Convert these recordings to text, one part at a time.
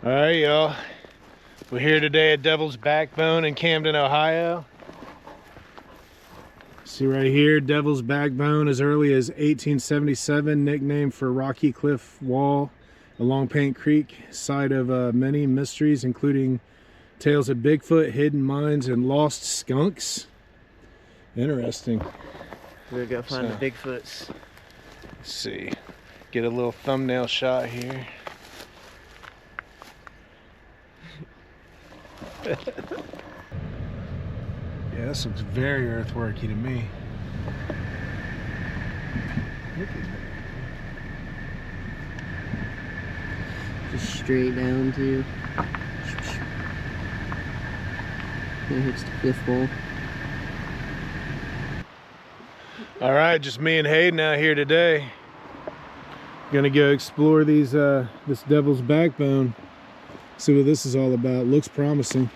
All right, y'all. We're here today at Devil's Backbone in Camden, Ohio. See right here, Devil's Backbone, as early as 1877, nicknamed for Rocky Cliff Wall along Paint Creek, site of many mysteries, including tales of Bigfoot, hidden mines, and lost skunks. Interesting. We're gonna go find the Bigfoots. Let's see. Get a little thumbnail shot here. Yeah, this looks very earthworky to me. Look at that. Just straight down to. It hits the cliff wall. All right, just me and Hayden out here today. Gonna go explore these this Devil's Backbone. See what this is all about. Looks promising.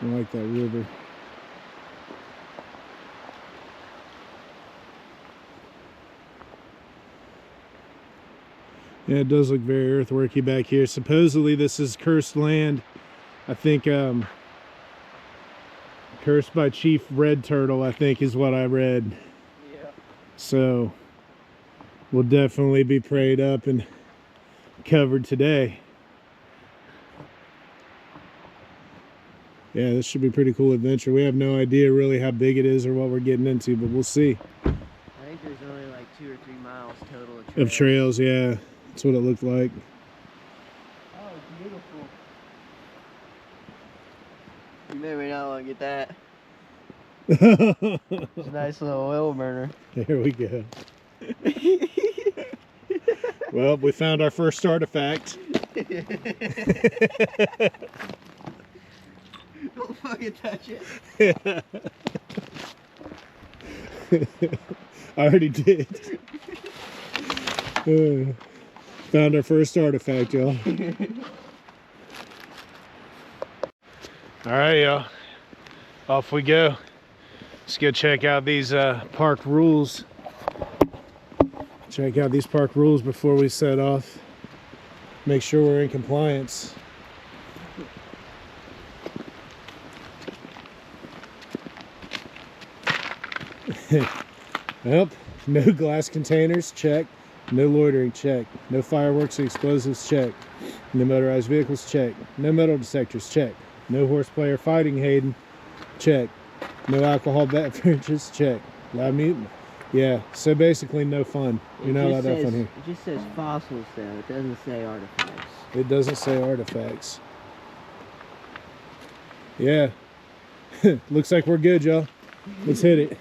I like that river. Yeah, it does look very earthworky back here. Supposedly this is cursed land. I think cursed by Chief Red Turtle, I think is what I read. Yeah. So we'll definitely be prayed up and covered today. Yeah, this should be a pretty cool adventure. We have no idea really how big it is or what we're getting into, but we'll see. I think there's only like 2 or 3 miles total of trails. Of trails, yeah. That's what it looked like. Oh, beautiful. You may not want to get that. It's a nice little oil burner. There we go. Well, we found our first artifact. Don't fucking touch it. I already did. Found our first artifact, y'all. All right, y'all. Off we go. Let's go check out these park rules. Check out these park rules before we set off. Make sure we're in compliance. Well, no glass containers, check. No loitering, check. No fireworks or explosives, check. No motorized vehicles, check. No metal detectors, check. No horseplay or fighting, Hayden, check. No alcohol beverages, check. Loud music, yeah. So basically, no fun. You're not allowed to have fun here. It just says fossils, though. It doesn't say artifacts. It doesn't say artifacts. Yeah. Looks like we're good, y'all. Let's hit it.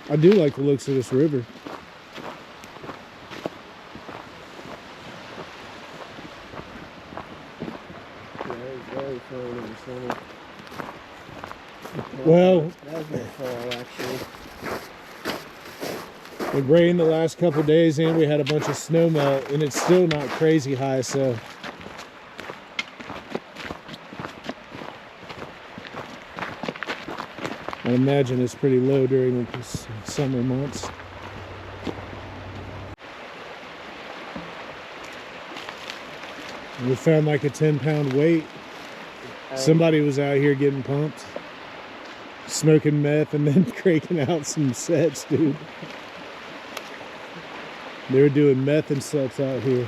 I do like the looks of this river. Yeah, it was very fun in the summer. Well, that was my fall, actually. It rained the last couple days and we had a bunch of snow melt, and it's still not crazy high, so I imagine it's pretty low during the summer months. We found like a 10-pound weight. Somebody was out here getting pumped, smoking meth, and then cranking out some sets, dude. They were doing meth and sets out here.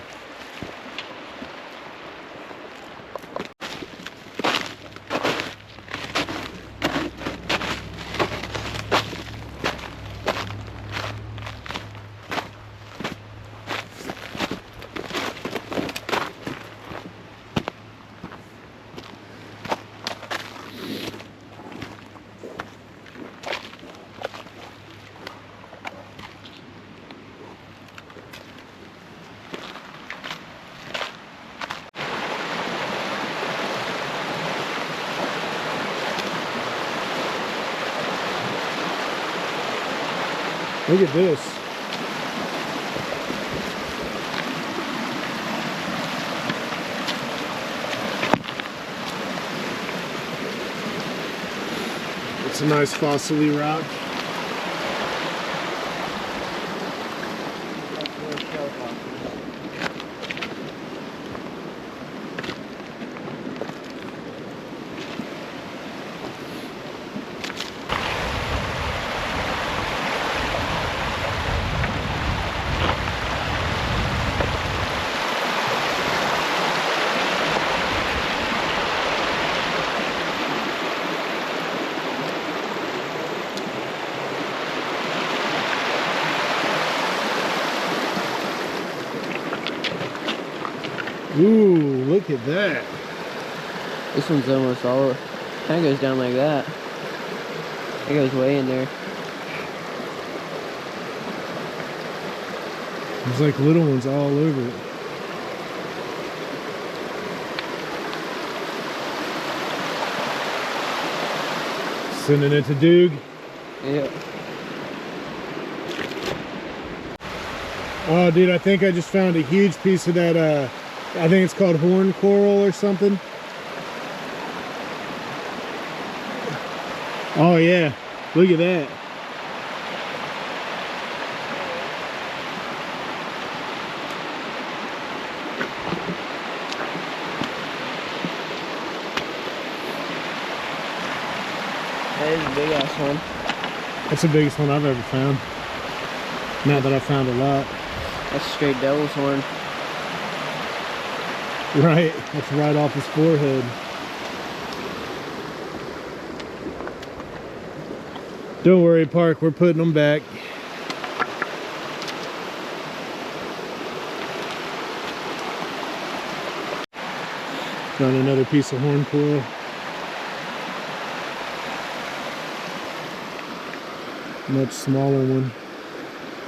Look at this. It's a nice fossily rock. Ooh, look at that. This one's almost all, kind of goes down like that. It goes way in there. There's like little ones all over it. Sending it to Doug. Yeah. Oh, dude, I think I just found a huge piece of that, I think it's called horn coral or something. Oh, yeah. Look at that. That is a big ass one. That's the biggest one I've ever found. Not that I found a lot. That's straight devil's horn. Right, that's right off his forehead. Don't worry, Park, we're putting them back. Got another piece of horn coral. Much smaller one.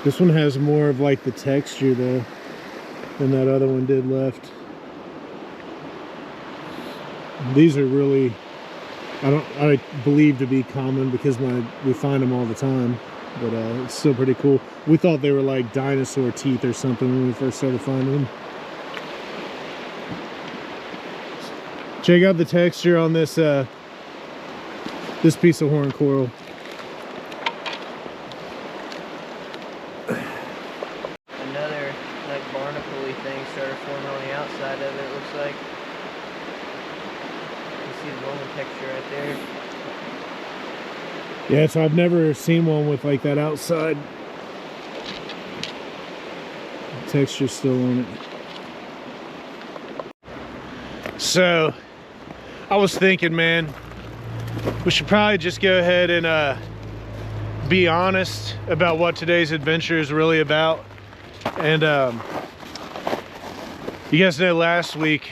This one has more of like the texture though than that other one did left. These are really, I believe to be common because we find them all the time, but it's still pretty cool. We thought they were like dinosaur teeth or something when we first started finding them. Check out the texture on this this piece of horn coral. Another like barnacle-y thing started forming on the outside of it, it looks like. You see the bone texture right there. Yeah, so I've never seen one with like that outside texture still on it. So I was thinking, man, we should probably just go ahead and be honest about what today's adventure is really about. And you guys know last week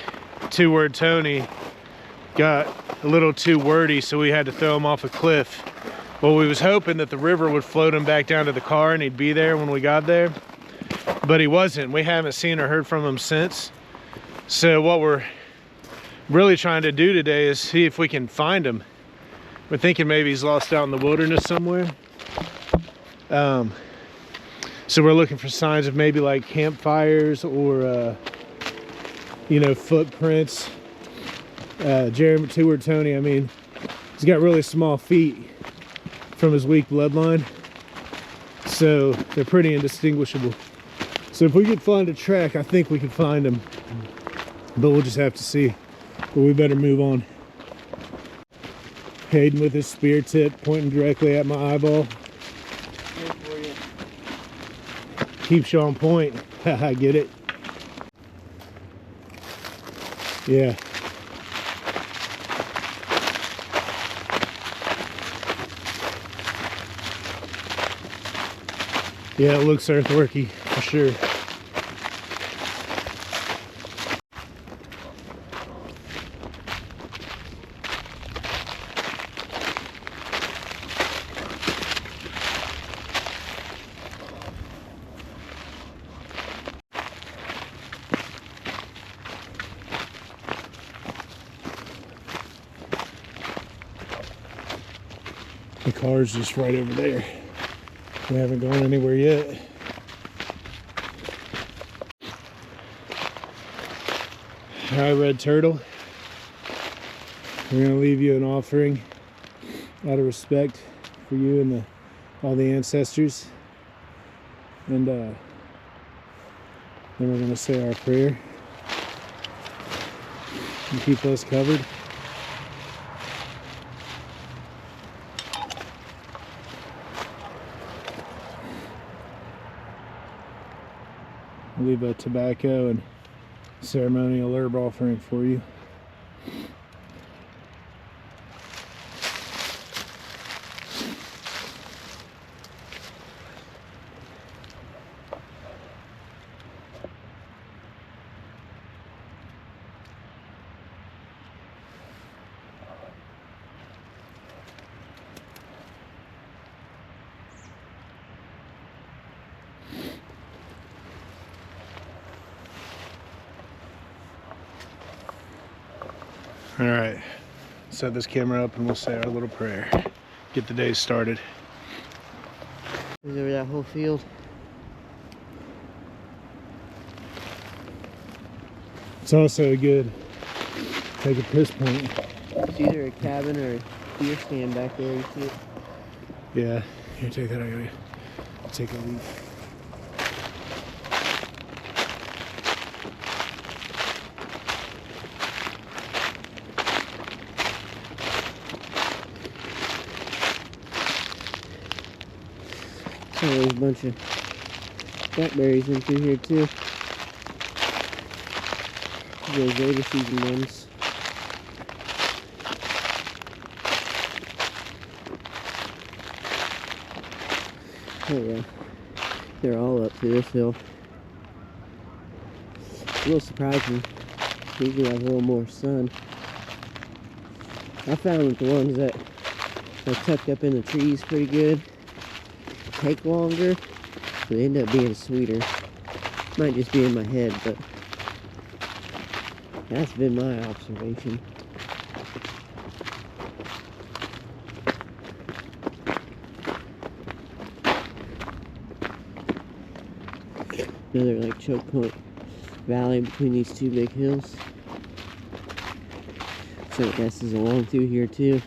Two Word Tony got a little too wordy, so we had to throw him off a cliff. Well, we was hoping that the river would float him back down to the car and he'd be there when we got there, but he wasn't. We haven't seen or heard from him since. So what we're really trying to do today is see if we can find him. We're thinking maybe he's lost out in the wilderness somewhere. So we're looking for signs of maybe like campfires or you know, footprints. Jeremy, Two Word Tony, I mean, he's got really small feet from his weak bloodline, so they're pretty indistinguishable. So if we could find a track, I think we could find him, but we'll just have to see. But we better move on. Hayden with his spear tip pointing directly at my eyeball. Here for you. Keeps you on point. I get it. Yeah. Yeah, it looks earthworky for sure. The car's just right over there. We haven't gone anywhere yet. All right, Red Turtle. We're gonna leave you an offering out of respect for you and all the ancestors. And then we're gonna say our prayer and keep us covered. I'll leave a tobacco and ceremonial herb offering for you. All right, set this camera up and we'll say our little prayer. Get the day started. There's over that whole field. It's also a good take a piss point. It's either a cabin or a deer stand back there. You see it? Yeah, here, take that. I'll take a leaf. Oh, there's a bunch of blackberries in through here too. Those later season ones. Oh yeah, they're all up to this hill. A little surprising. Usually have a little more sun. I found that the ones that are tucked up in the trees pretty good take longer, but they end up being sweeter. Might just be in my head, but that's been my observation. Another like choke point valley between these two big hills. So it passes along through here too.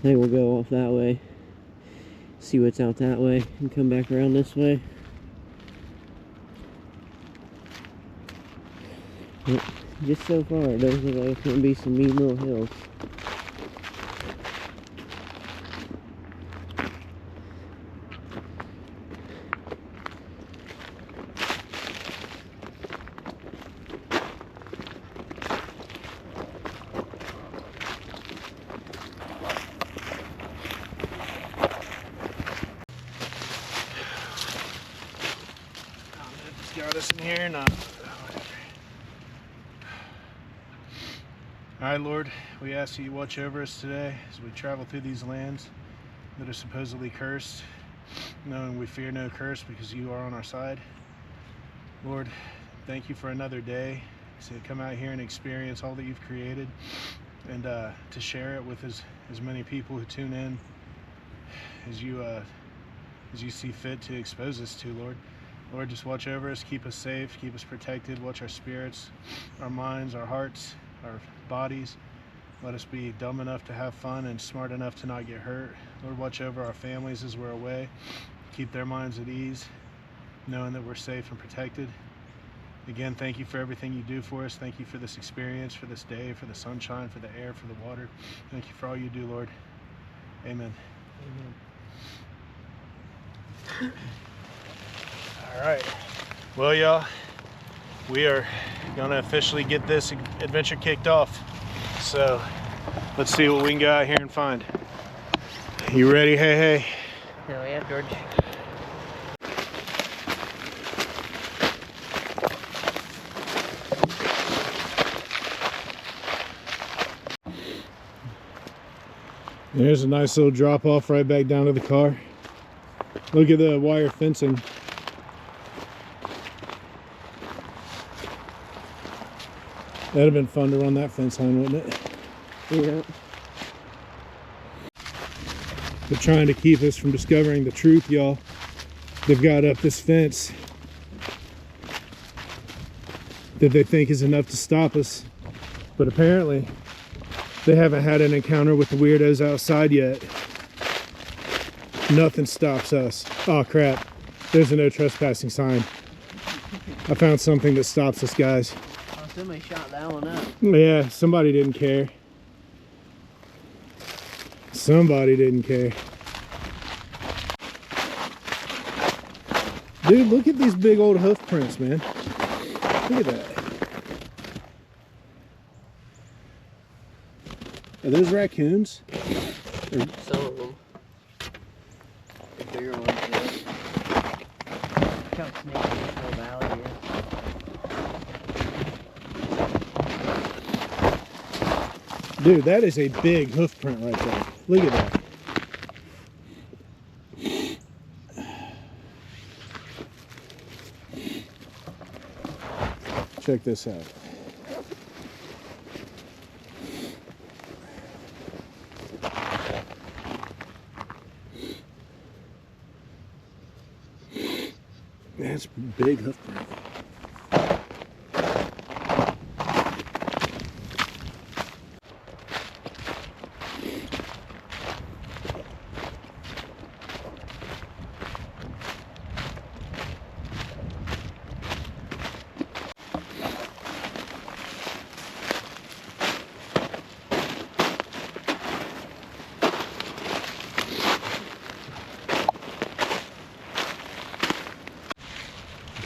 Then we'll go off that way, see what's out that way, and come back around this way. But just so far, it does look like it's going to be some mean little hills. Got us in here, no. Alright, Lord, we ask that you watch over us today as we travel through these lands that are supposedly cursed, knowing we fear no curse because you are on our side. Lord, thank you for another day to come out here and experience all that you've created, and to share it with as many people who tune in as you see fit to expose us to, Lord. Lord, just watch over us, keep us safe, keep us protected, watch our spirits, our minds, our hearts, our bodies. Let us be dumb enough to have fun and smart enough to not get hurt. Lord, watch over our families as we're away. Keep their minds at ease, knowing that we're safe and protected. Again, thank you for everything you do for us. Thank you for this experience, for this day, for the sunshine, for the air, for the water. Thank you for all you do, Lord. Amen. Amen. All right, well, y'all, we are gonna officially get this adventure kicked off. So let's see what we can go out here and find. You ready? Hey. Hell yeah, George. There's a nice little drop off right back down to the car. Look at the wire fencing. That'd have been fun to run that fence line, wouldn't it? Yeah. They're trying to keep us from discovering the truth, y'all. They've got up this fence that they think is enough to stop us. But apparently, they haven't had an encounter with the weirdos outside yet. Nothing stops us. Oh crap, there's a no trespassing sign. I found something that stops us, guys. Oh, somebody shot that one up. Yeah, somebody didn't care. Somebody didn't care. Dude, look at these big old hoof prints, man. Look at that. Are those raccoons? Or Some of them. The bigger ones, yeah. Count snakes in this whole valley here. dude, that is a big hoof print right there. Look at that. check this out. That's big hoof print.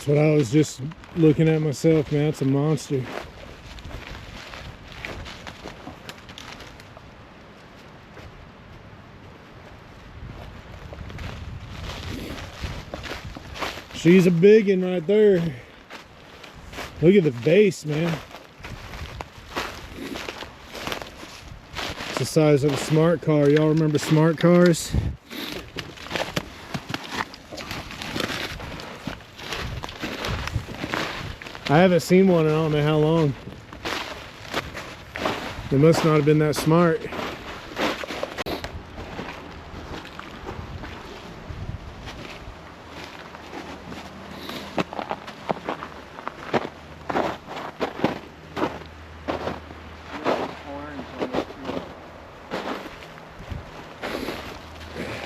That's what I was just looking at myself, man. It's a monster. She's a big one right there. Look at the base, man. It's the size of a smart car. Y'all remember smart cars? I haven't seen one in I don't know how long. They must not have been that smart.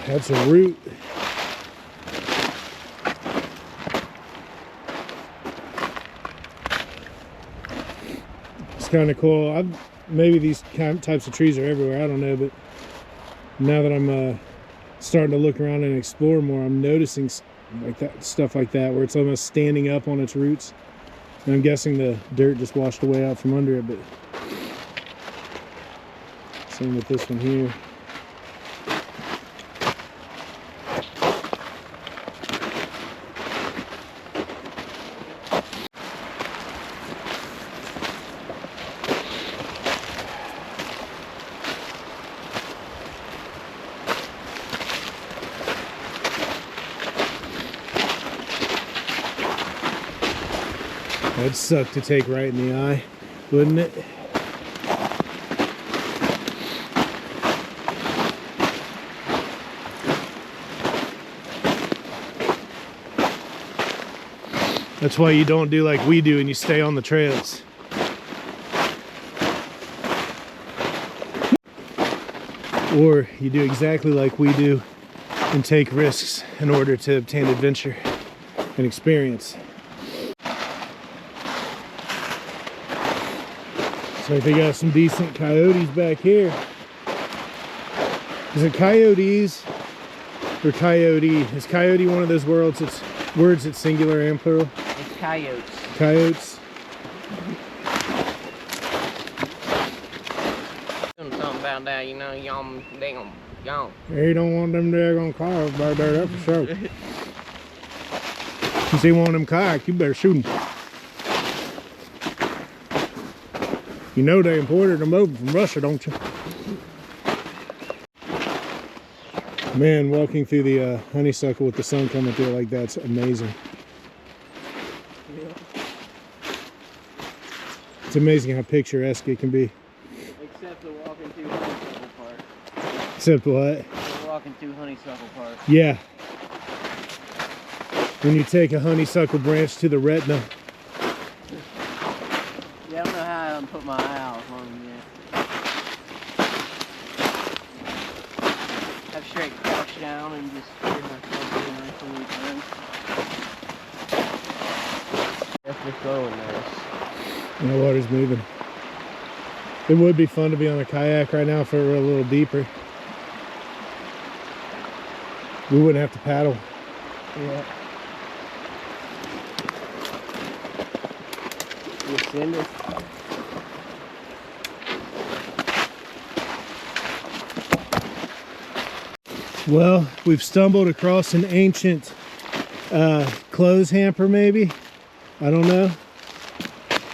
That's a root. It's kind of cool. Maybe these types of trees are everywhere, I don't know, but now that I'm starting to look around and explore more, I'm noticing stuff like that where it's almost standing up on its roots. And I'm guessing the dirt just washed away out from under it, but same with this one here. That'd suck to take right in the eye, wouldn't it? That's why you don't do like we do and you stay on the trails. Or you do exactly like we do and take risks in order to obtain adventure and experience. Looks like they got some decent coyotes back here. Is it coyotes or coyote? Is coyote one of those words that's singular and plural? It's coyotes. Coyotes. Something about that, you know, they gonna gone. You don't want them daggone cars back there, that's for sure. You see one of them kayaks, you better shoot them. You know they imported them over from Russia, don't you? Man, walking through the honeysuckle with the sun coming through it like that's amazing. Yeah. It's amazing how picturesque it can be. Except the walking through honeysuckle part. Except what? The walking through honeysuckle part. Yeah. When you take a honeysuckle branch to the retina. Yeah, I don't know how I put my eye out on them yet. I've straight crouched down and just scared myself in there so many times. Definitely flowing nice. And the water's moving. It would be fun to be on a kayak right now if it were a little deeper. We wouldn't have to paddle. Yeah. You send it? Well, we've stumbled across an ancient clothes hamper, maybe. I don't know.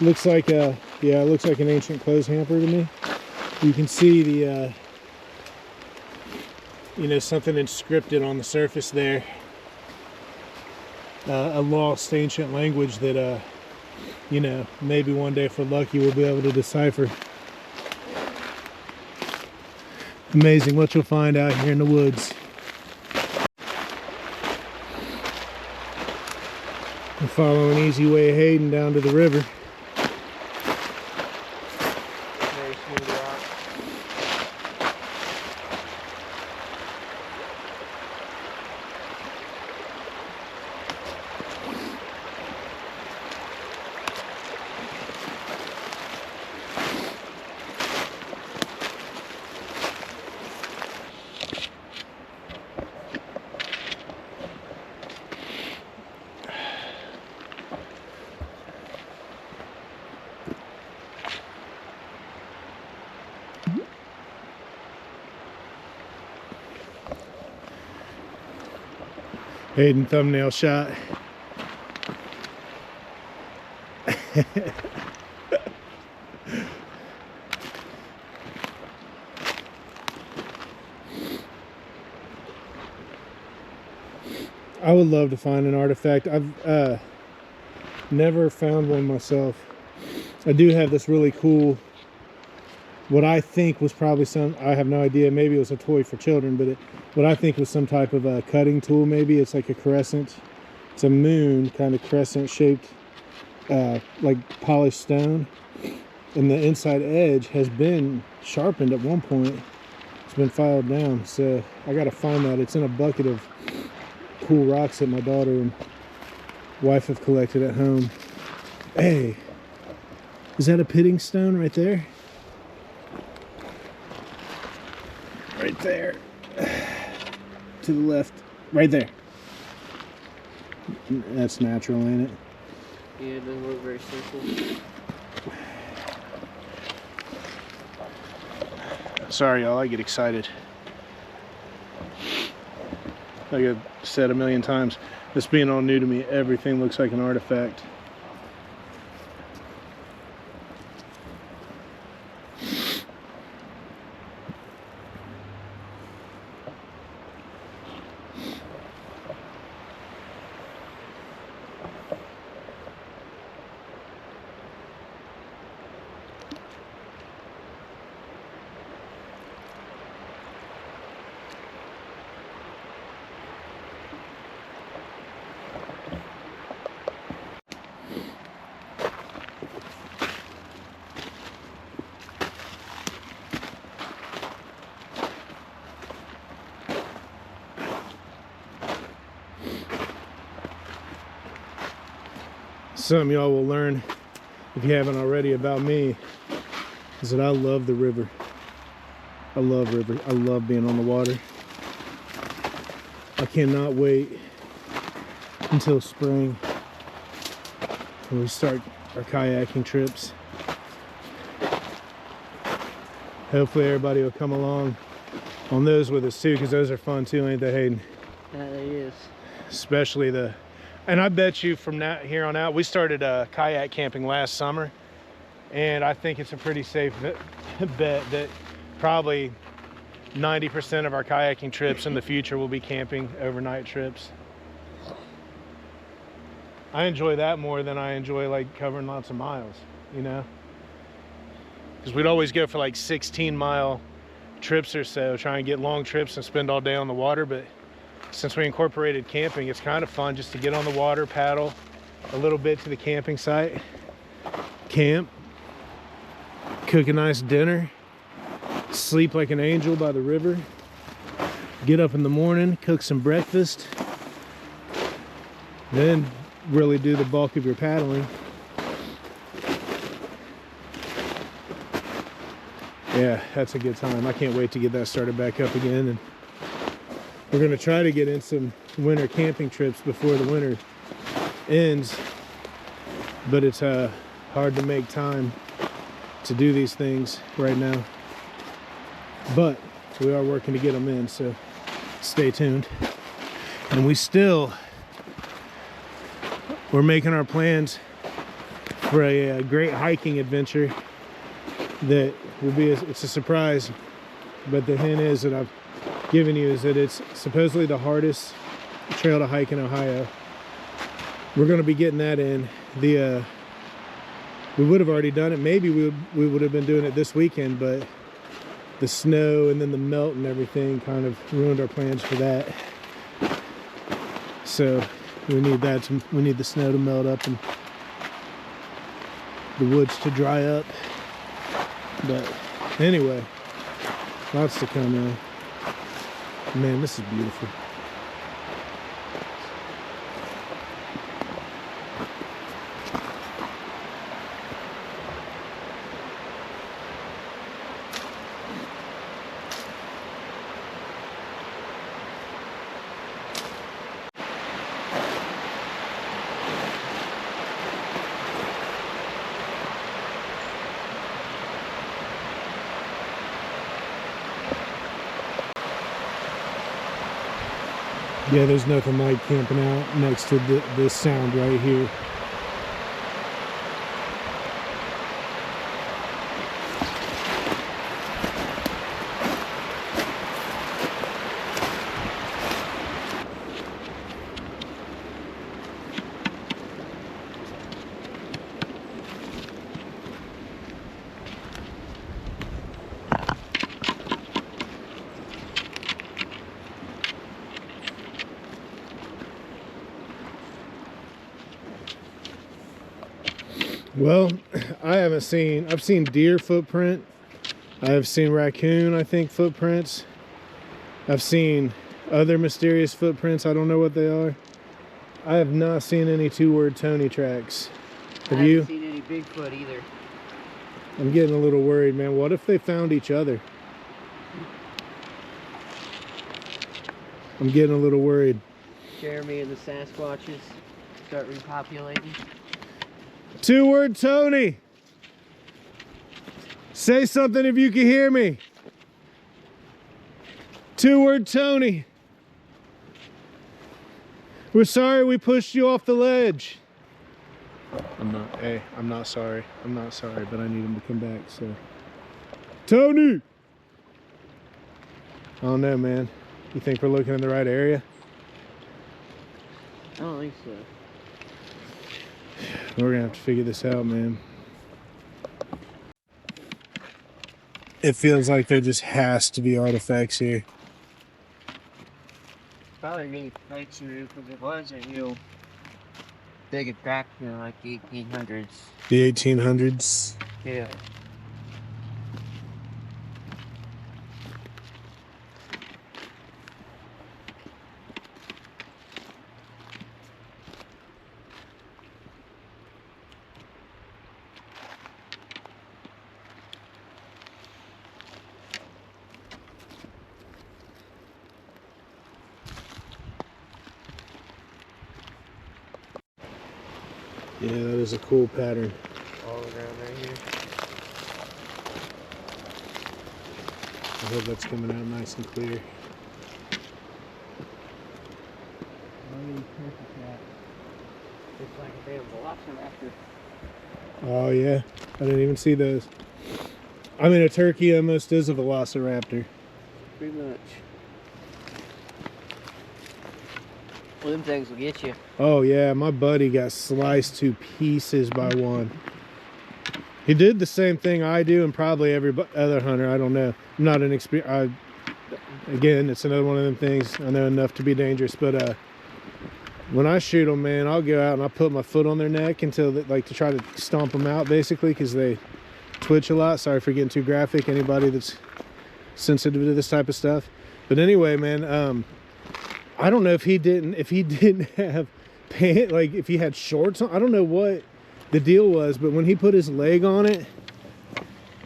Looks like yeah, it looks like an ancient clothes hamper to me. You can see the you know, something inscripted on the surface there. A lost ancient language that you know, maybe one day if we're lucky we'll be able to decipher. Amazing what you'll find out here in the woods. We're following Easy Way Hayden down to the river. Very smooth rock. Hayden thumbnail shot. I would love to find an artifact. I've never found one myself. I do have this really cool, what I think was probably some, I have no idea, maybe it was a toy for children, but what I think was some type of a cutting tool maybe. It's like a crescent. It's a moon kind of crescent shaped like polished stone. And the inside edge has been sharpened at one point. It's been filed down. So I gotta find that. It's in a bucket of cool rocks that my daughter and wife have collected at home. Hey, is that a pitting stone right there? Right there. To the left. Right there. That's natural, ain't it? Yeah, it doesn't look very simple. Sorry, y'all, I get excited. Like I've said a million times, this being all new to me, everything looks like an artifact. Something y'all will learn, if you haven't already, about me is that I love the river. I love river. I love being on the water. I cannot wait until spring when we start our kayaking trips. Hopefully everybody will come along on those with us too, because those are fun too, ain't they, Hayden? Yeah, it is. Especially the, and I bet you from here on out, we started kayak camping last summer, and I think it's a pretty safe bet that probably 90% of our kayaking trips in the future will be camping overnight trips. I enjoy that more than I enjoy like covering lots of miles, you know? Because we'd always go for like 16-mile trips or so, try and get long trips and spend all day on the water, but since we incorporated camping, it's kind of fun just to get on the water, paddle a little bit to the camping site, camp, cook a nice dinner, sleep like an angel by the river, get up in the morning, cook some breakfast, then really do the bulk of your paddling. Yeah, that's a good time. I can't wait to get that started back up again, and we're gonna try to get in some winter camping trips before the winter ends, but it's hard to make time to do these things right now. But we are working to get them in, so stay tuned. And we're making our plans for a great hiking adventure that will be, it's a surprise, but the hint is that I've given you is that it's supposedly the hardest trail to hike in Ohio. We're going to be getting that in. The we would have already done it. Maybe we would have been doing it this weekend, but the snow and then the melt and everything kind of ruined our plans for that. So we need we need the snow to melt up and the woods to dry up. But anyway, lots to come out. Man, this is beautiful. Yeah, there's nothing like camping out next to this sound right here. Well, I've seen deer footprint. I've seen raccoon, I think, footprints. I've seen other mysterious footprints. I don't know what they are. I have not seen any two-word Tony tracks. Have you? I haven't seen any Bigfoot either. I'm getting a little worried, man. What if they found each other? I'm getting a little worried. Jeremy and the Sasquatches start repopulating. Two-word Tony! Say something if you can hear me. Two-word Tony. We're sorry we pushed you off the ledge. I'm not sorry. I'm not sorry, but I need him to come back, so. Tony! I don't know, man. You think we're looking in the right area? I don't think so. We're gonna have to figure this out, man. It feels like there just has to be artifacts here. Probably really nice because it was a real big attraction like the 1800s. The 1800s? Yeah. Yeah, that is a cool pattern. All around right here. I hope that's coming out nice and clear. It's like a damn velociraptor. Oh yeah, I didn't even see those. I mean, a turkey almost is a velociraptor. Pretty much. Well, them things will get you. Oh yeah, my buddy got sliced to pieces by one. He did the same thing I do and probably every other hunter. I don't know. I'm not an expert. Again, it's another one of them things. I know enough to be dangerous, but when I shoot them, man, I'll go out and I'll put my foot on their neck until like to try to stomp them out, basically, because they twitch a lot. Sorry for getting too graphic. Anybody that's sensitive to this type of stuff. But anyway, man, I don't know if he didn't have pants, like if he had shorts on. I don't know what the deal was, but when he put his leg on it,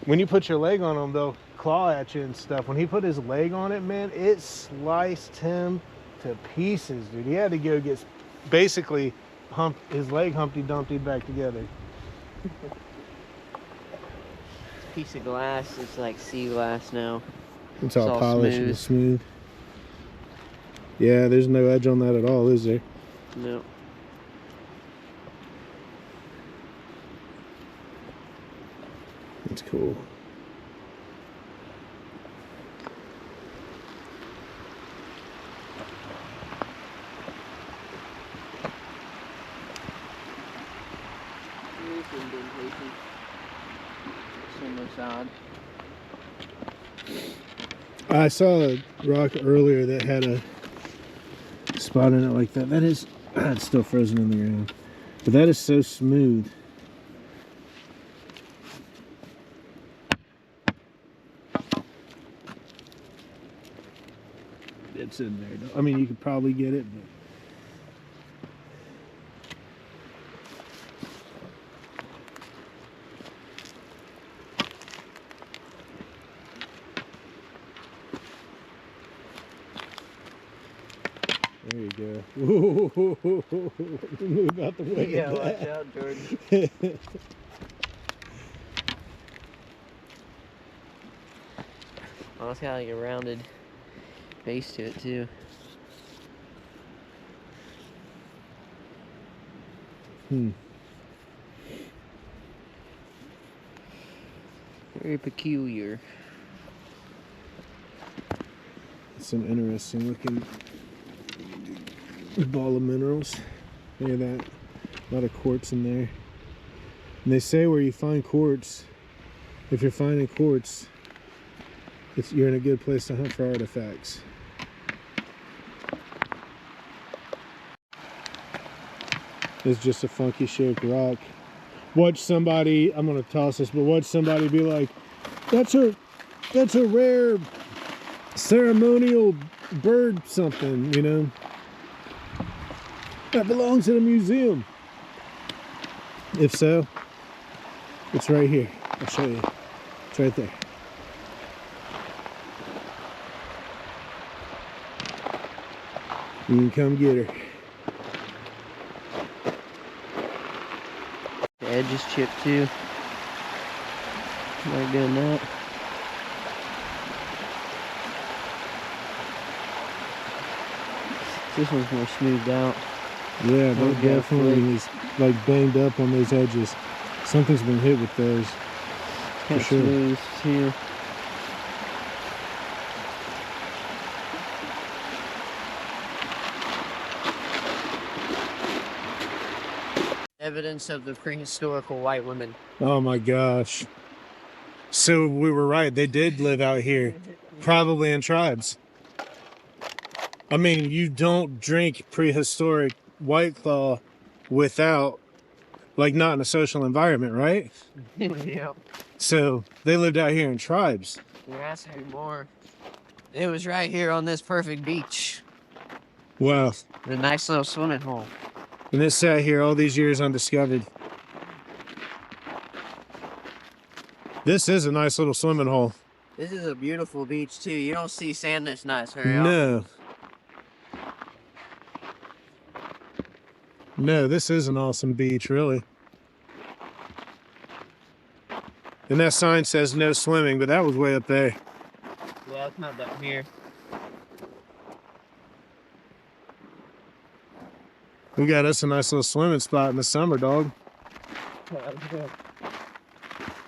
when you put your leg on them, they'll claw at you and stuff. When he put his leg on it, man, it sliced him to pieces, dude. He had to go get basically his leg Humpty Dumpty back together. Piece of glass is like sea glass now. It's all polished and smooth. Yeah, there's no edge on that at all, is there? No. It's cool. Here's indentation. odd. I saw a rock earlier that had a spot in it like that. That is, it's still frozen in the ground. But that is so smooth. It's in there. I mean, you could probably get it, but there you go. Whoa, move out the way. Yeah, watch out, Jordan. Well, it's got like a rounded base to it too. Very peculiar. Some interesting looking ball of minerals. Look at that. A lot of quartz in there. And they say where you find quartz, if you're finding quartz, you're in a good place to hunt for artifacts. It's just a funky shaped rock. Watch somebody, I'm gonna toss this, but watch somebody be like, that's a rare ceremonial bird something, you know? That belongs in a museum. If so, it's right here. I'll show you. It's right there. You can come get her. The edge is chipped too. Not doing that. This one's more smoothed out. Yeah, that definitely is like banged up on those edges. Something's been hit with those. Kind For of sure. smooth too. Evidence of the prehistorical white women. Oh my gosh. So we were right. They did live out here, probably in tribes. I mean, you don't drink prehistoric White Claw without, like, not in a social environment, right? Yeah. So they lived out here in tribes. You're asking me more. It was right here on this perfect beach. Wow. The nice little swimming hole. And it sat here all these years undiscovered. This is a nice little swimming hole. This is a beautiful beach too. You don't see sand this nice very often. No. No, this is an awesome beach, really. And that sign says no swimming, but that was way up there. Yeah, it's not down here. We got us a nice little swimming spot in the summer, dog.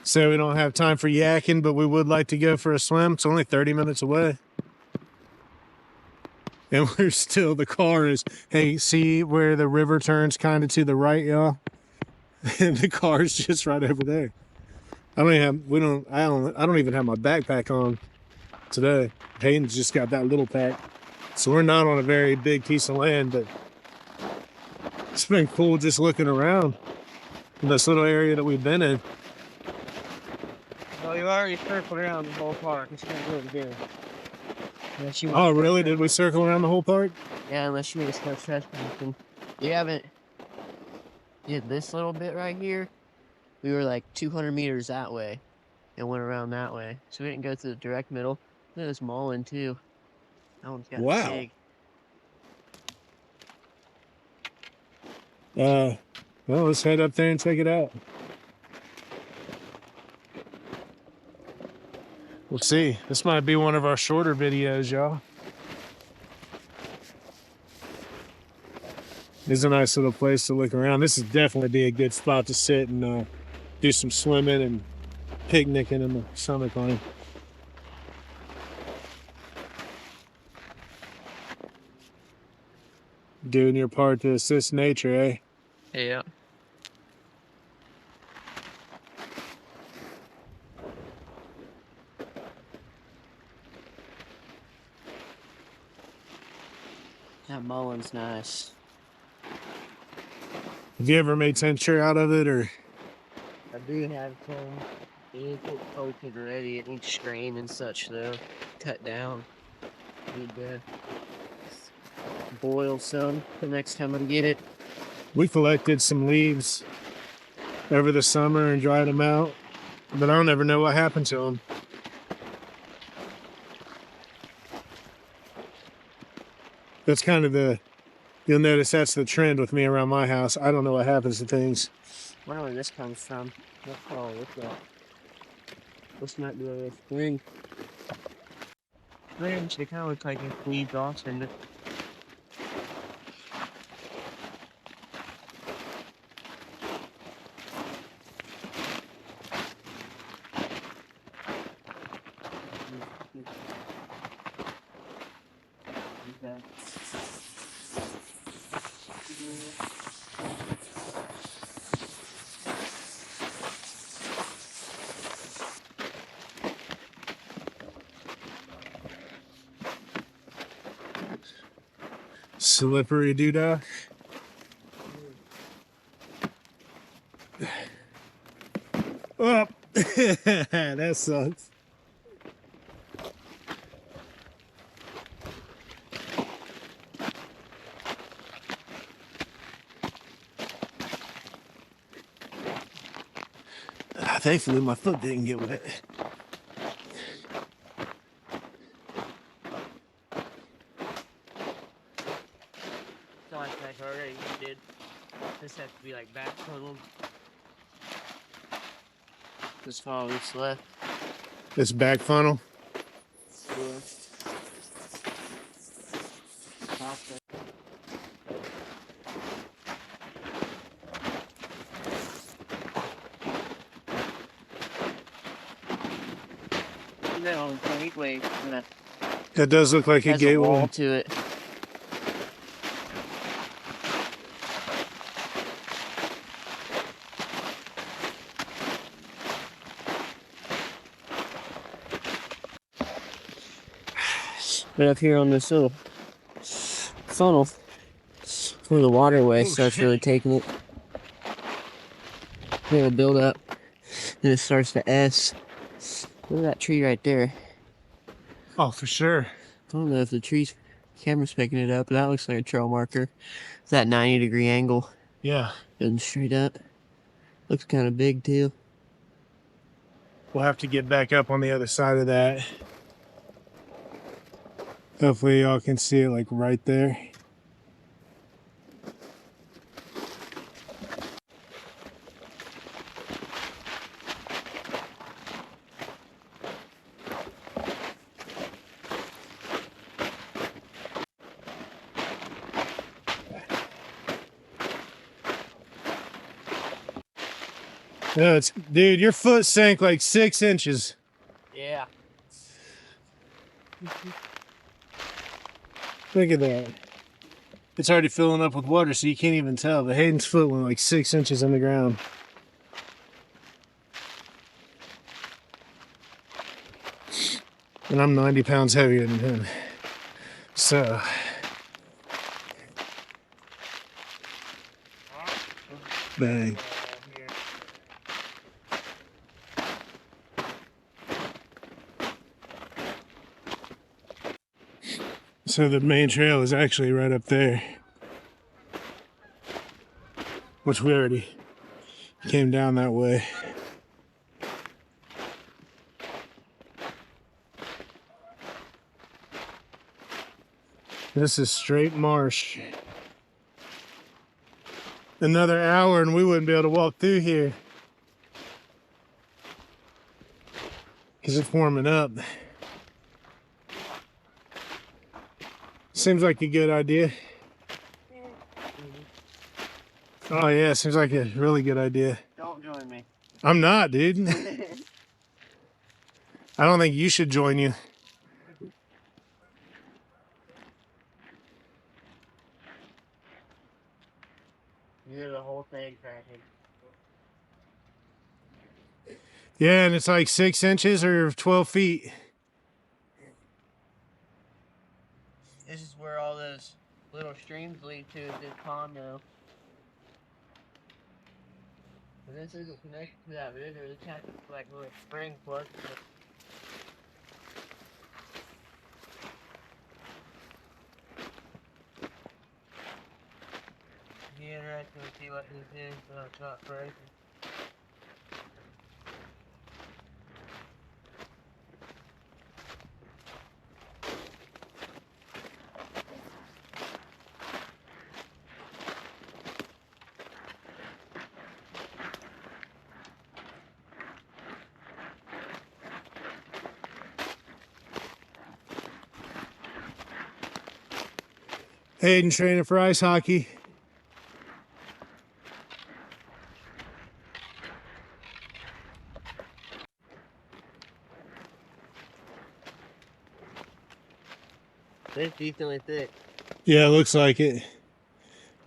So we don't have time for yakking, but we would like to go for a swim. It's only 30 minutes away. And we're still, the car is, hey, see where the river turns kind of to the right, y'all? And the car's just right over there. I don't even have my backpack on today. Hayden's just got that little pack. So we're not on a very big piece of land, but it's been cool just looking around in this little area that we've been in. Well, you already circled around the whole park. It's not really good. Unless you Oh, really? Did we circle around the whole park? Yeah, unless you want to start trespassing. You haven't did this little bit right here. We were like 200 meters that way and went around that way. So we didn't go through the direct middle. Look at this mullein too. That one's got Wow. big. Well, let's head up there and check it out. We'll see. This might be one of our shorter videos, y'all. This is a nice little place to look around. This would definitely be a good spot to sit and do some swimming and picnicking in the summertime. Doing your part to assist nature, eh? Yeah. That mullins nice. Have you ever made tincture out of it, or? I do have some. It ain't coated already. It needs strained and such though. Cut down. Need to boil some the next time I get it. We collected some leaves over the summer and dried them out, but I don't ever know what happened to them. That's kind of you'll notice that's the trend with me around my house. I don't know what happens to things. I wonder where this comes from. What's that? This might be a spring. Branch, they kind of look like it's leaves off and Slippery doodah. Oh, that sucks. Thankfully, my foot didn't get wet. so I think already you did. This has to be like back funneled. Just follow this left. This back funnel. Yeah. No, gateway. That does look like a Has a wall gateway. to it. But up here on this little funnel, where the waterway starts really taking it, it'll build up, then it starts to S. Look at that tree right there. Oh, for sure. I don't know if the camera's picking it up, but that looks like a trail marker. It's that 90-degree angle. Yeah. Going straight up. Looks kind of big too. We'll have to get back up on the other side of that. Hopefully y'all can see it like right there. No, dude, your foot sank like 6 inches. Yeah. Look at that. It's already filling up with water, so you can't even tell. But Hayden's foot went like 6 inches in the ground. And I'm 90 pounds heavier than him. So. Bang. So the main trail is actually right up there, which we already came down that way. This is straight marsh. Another hour and we wouldn't be able to walk through here because it's warming up. Seems like a good idea. Oh yeah, seems like a really good idea. Don't join me. I'm not, dude. I don't think you should join you. You hear the whole thing cracking. Yeah, and it's like 6 inches or 12 feet. This is where all those little streams lead to this pond though. But this isn't connected to that river. This has like a little spring plus. Be interesting to see what this is, but it's not crazy. Hayden training for ice hockey. It's decently thick. Yeah, it looks like it.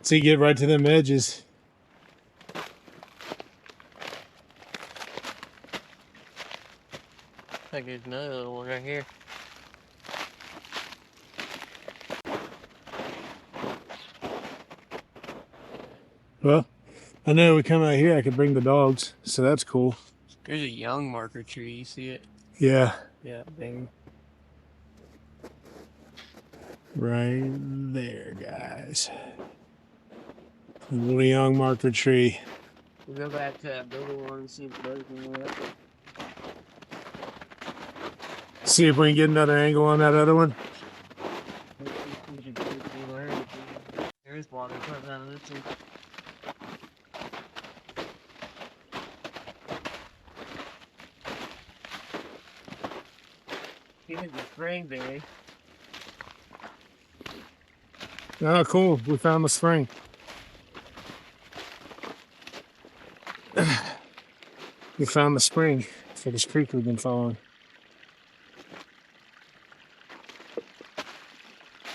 So you get right to them edges. I think there's another little one right here. Well, I know we come out here, I could bring the dogs, so that's cool. There's a young marker tree, you see it? Yeah. Yeah, bang. Right there, guys. A little young marker tree. We'll go back to that bigger one and see if those can work. See if we can get another angle on that other one. There is water coming out of this one. Here's the cranberry. Oh, cool. We found the spring. We found the spring for this creek we've been following.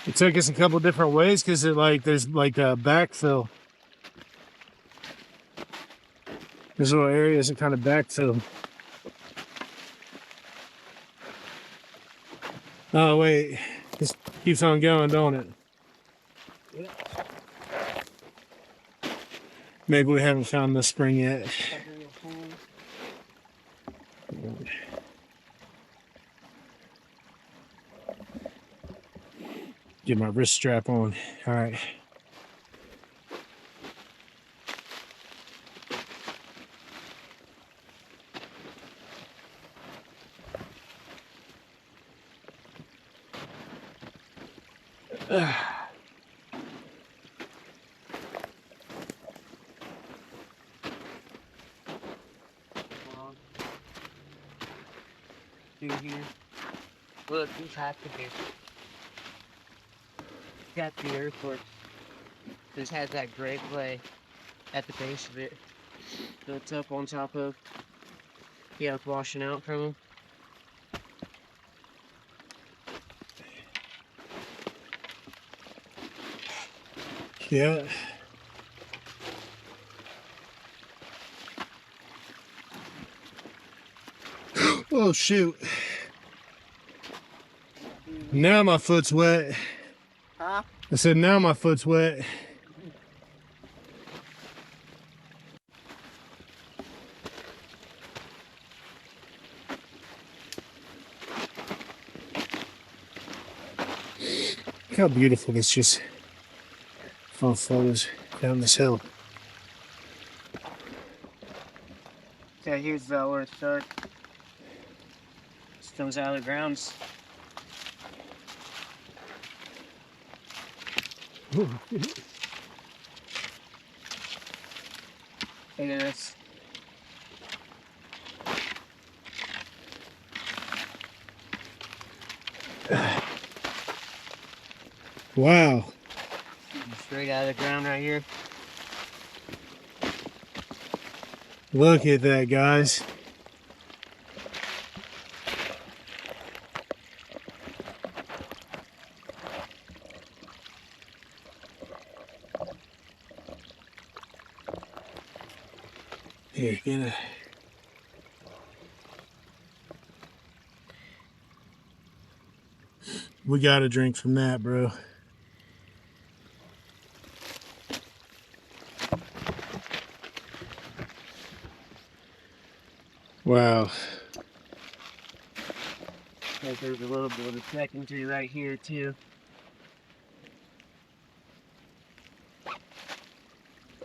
It took us a couple different ways because there's like a backfill. There's little areas that kind of backfill. Oh wait, this keeps on going, don't it? Yep. Maybe we haven't found the spring yet. Get my wrist strap on. All right. Through here. Look, these have to be. Got the earthwork. This has that great clay at the base of it. So it's up on top of. Yeah, it's washing out from them. Yeah. Oh shoot. Now my foot's wet. Huh? I said now my foot's wet. Look how beautiful this just flows down this hill. So here's where it starts. This comes out of the grounds. Look at this. Wow. Straight out of the ground right here. Look at that, guys. Here, get it. We got a drink from that, bro. Wow. There's a little bit of a secondary right here too.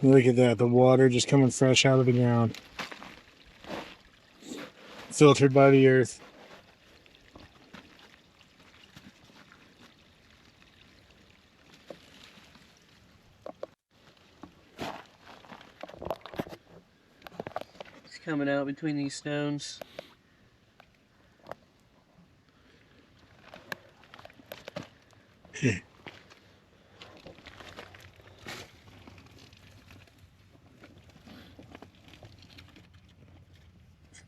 Look at that, the water just coming fresh out of the ground. Filtered by the earth. It's coming out between these stones.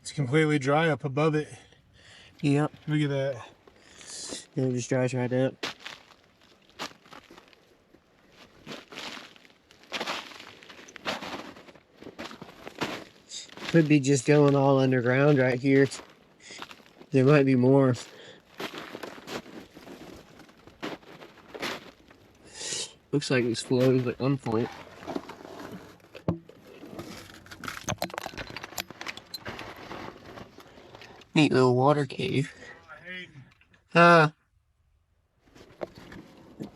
It's completely dry up above it. Yep. Look at that. It just dries right up. Could be just going all underground right here. There might be more. Looks like it's flowing at one point. Neat little water cave. Huh? You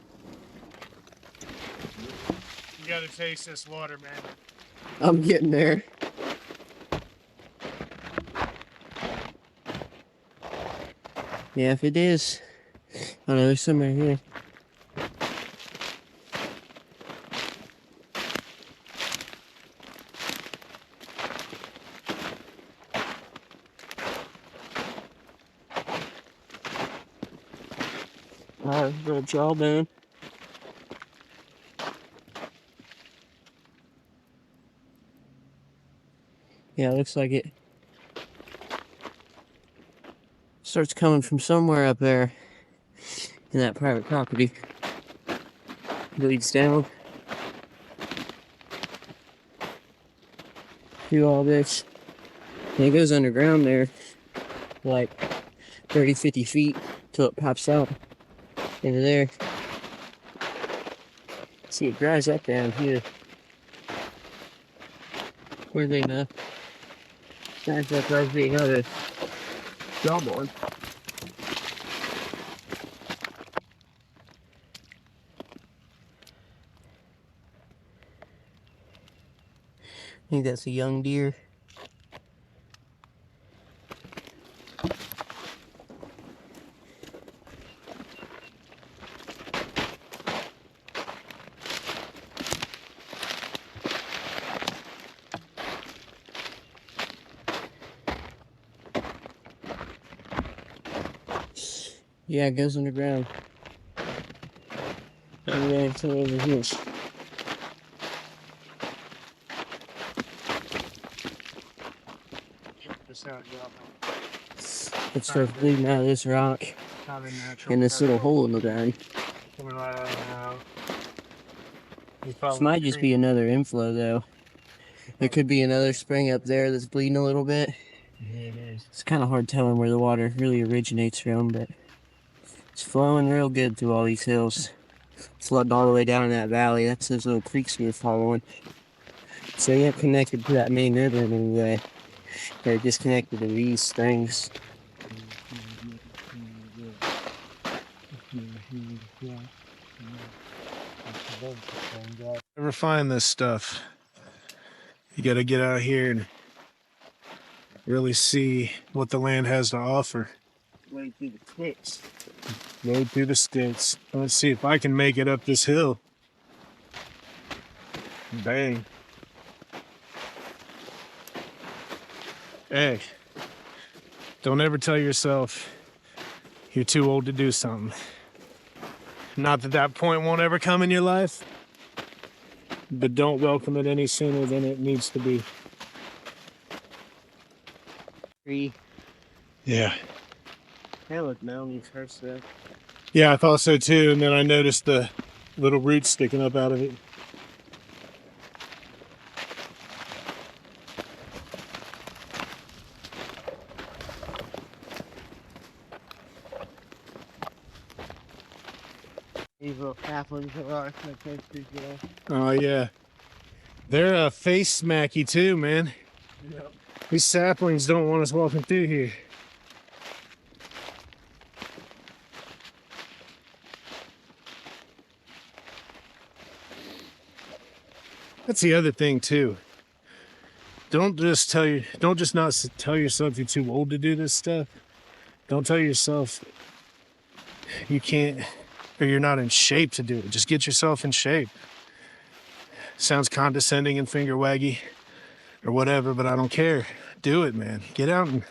gotta taste this water, man. I'm getting there. Yeah, if it is. Oh no, there's some right here. Little jawbone. Yeah, it looks like it starts coming from somewhere up there in that private property. Bleeds down through all this. And it goes underground there, like 30, 50 feet till it pops out into there. See, it dries up down here. Where they know? Dries up right being other jawbone. I think that's a young deer. Yeah, it goes underground. And then it's over here. It starts bleeding out of this rock in this little hole in the ground. This might just be another inflow though. There could be another spring up there that's bleeding a little bit. Yeah, it is. It's kind of hard telling where the water really originates from, but it's flowing real good through all these hills. It's flooding all the way down in that valley. That's those little creeks we were following. So you ain't connected to that main river in any way. They're disconnected to these things. Never find this stuff. You gotta get out here and really see what the land has to offer. Wade through the sticks. Wade through the sticks. Let's see if I can make it up this hill. Bang. Hey, don't ever tell yourself you're too old to do something. Not that that point won't ever come in your life, but don't welcome it any sooner than it needs to be. Tree. Yeah. Hey, look, mountains first though. Yeah, I thought so too, and then I noticed the little roots sticking up out of it. These little saplings that are so tasty, yeah. Oh yeah. They're face smacky too, man. Yep. These saplings don't want us walking through here. That's the other thing too. Don't just not tell yourself you're too old to do this stuff. Don't tell yourself you can't or you're not in shape to do it. Just get yourself in shape. Sounds condescending and finger waggy or whatever, but I don't care. Do it, man. Get out and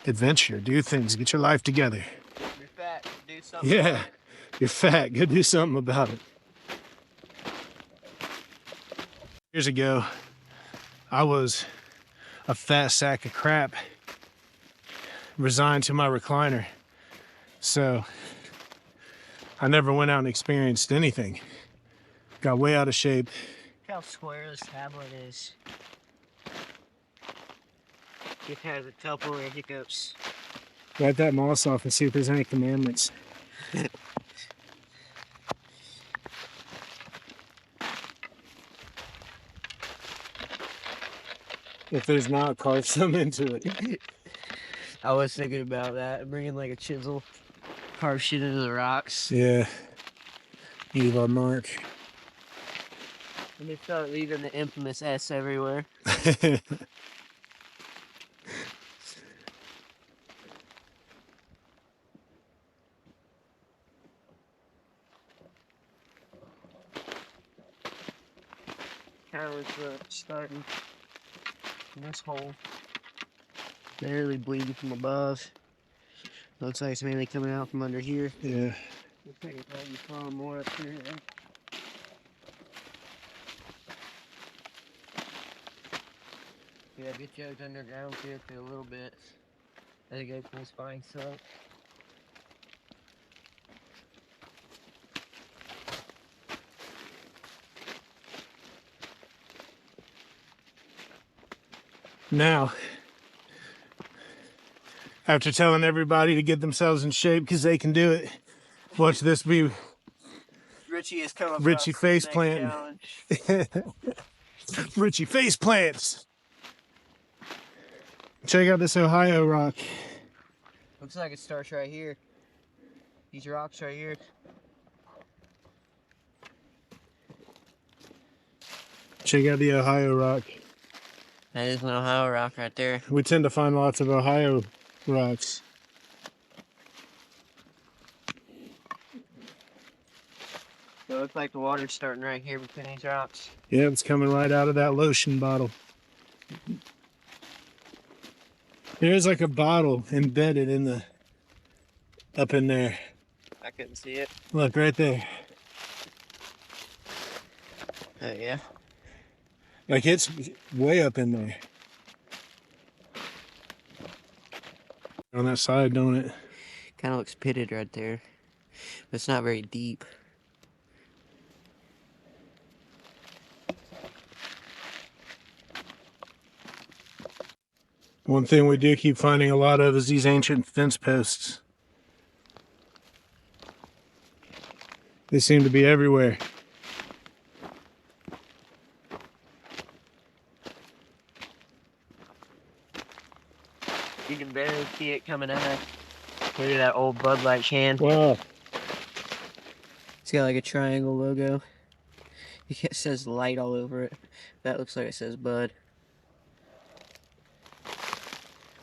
adventure, do things, get your life together. You're fat, do something. Yeah, you're fat. Go do something about it. Years ago, I was a fat sack of crap, resigned to my recliner. So I never went out and experienced anything. Got way out of shape. Look how square this tablet is. It has a couple of hiccups. Wipe that moss off and see if there's any commandments. If there's not, carve some into it. I was thinking about that, bringing like a chisel, carve shit into the rocks. Yeah. Leave our mark. And they start leaving the infamous S everywhere. Kind of starting in this hole. Barely bleeding from above. Looks like it's mainly coming out from under here. Yeah. Looks like it's already falling more up here. Yeah, get Joe's underground here for a little bit. I think I can find some. Now, after telling everybody to get themselves in shape because they can do it, watch this be Richie is coming. Richie face planting. Richie face plants. Check out this Ohio rock. Looks like it starts right here. These rocks right here. Check out the Ohio rock. That is an Ohio rock right there. We tend to find lots of Ohio rocks. So it looks like the water's starting right here between these rocks. Yeah, it's coming right out of that lotion bottle. There's like a bottle embedded in the up in there. I couldn't see it. Look right there. Oh yeah. Like it's way up in there. On that side, don't it? Kind of looks pitted right there. But it's not very deep. One thing we do keep finding a lot of is these ancient fence posts. They seem to be everywhere. You can barely see it coming out. Look at that old Bud Light can. Wow. It's got like a triangle logo. It says light all over it. That looks like it says Bud.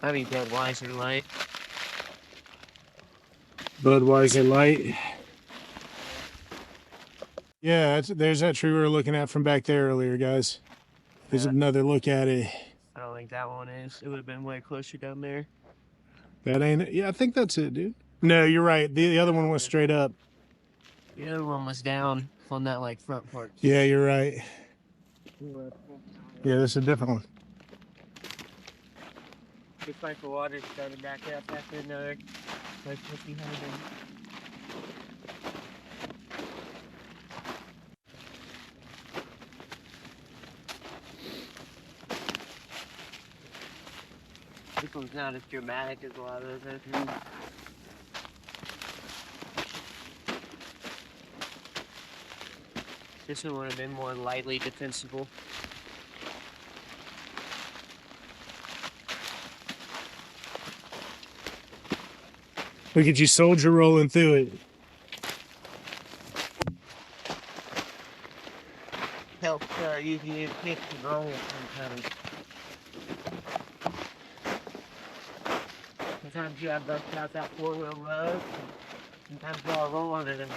I mean Budweiser light. Budweiser light. Yeah, there's that tree we were looking at from back there earlier, guys. There's another look at it. I don't think that one is. It would have been way closer down there. That ain't it. Yeah, I think that's it, dude. No, you're right. The other one was straight up. The other one was down on that like front part. Yeah, you're right. Yeah, this is a different one. Looks like the water's starting back up after another like 1,500. This one's not as dramatic as a lot of those others. This one would have been more lightly defensible. Look at you, soldier, rolling through it. Helps you can pick the roll sometimes. Sometimes you have to out that four-wheel road. Sometimes you all roll on it and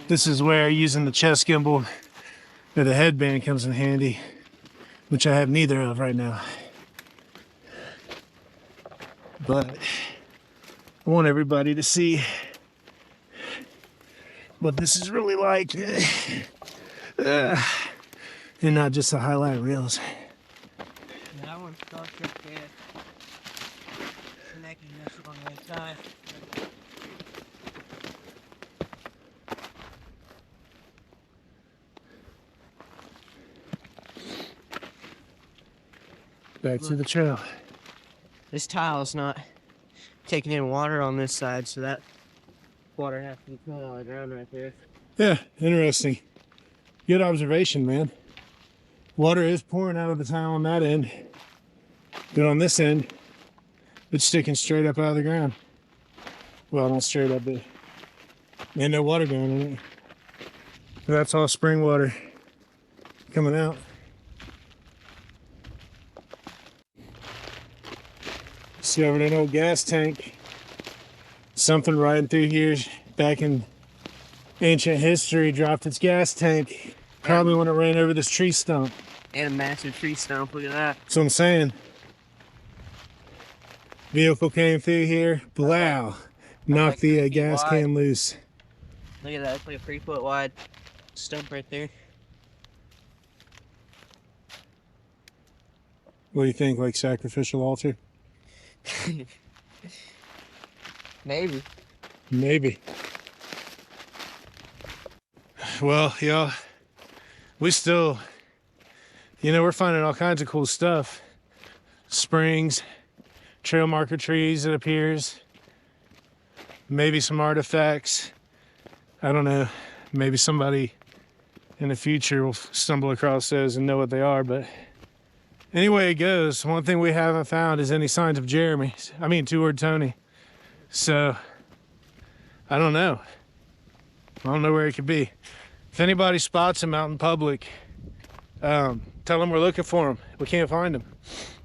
This is where using the chest gimbal or the headband comes in handy, which I have neither of right now. But I want everybody to see what this is really like, and not just the highlight reels. that one starts up there. Connecting this on the inside. Back to the trail. This tile is not taking in water on this side, so that water has to be coming out of the ground right there. Yeah, interesting. Good observation, man. Water is pouring out of the tile on that end. But on this end, it's sticking straight up out of the ground. Well, not straight up, but ain't no water going in it. So that's all spring water coming out. See over there, an old gas tank. Something riding through here back in ancient history dropped its gas tank. Probably when it ran over this tree stump. And a massive tree stump, look at that. That's what I'm saying. Vehicle came through here, blow, knocked the gas can loose. Look at that, it's like a 3 foot wide stump right there. What do you think, like sacrificial altar? Maybe. Maybe. Well, y'all, we still, we're finding all kinds of cool stuff. Springs, trail marker trees, it appears. Maybe some artifacts. I don't know. Maybe somebody in the future will stumble across those and know what they are, but anyway it goes, one thing we haven't found is any signs of Jeremy. I mean, two-word Tony. So, I don't know. I don't know where he could be. If anybody spots him out in public, tell them we're looking for him. We can't find him.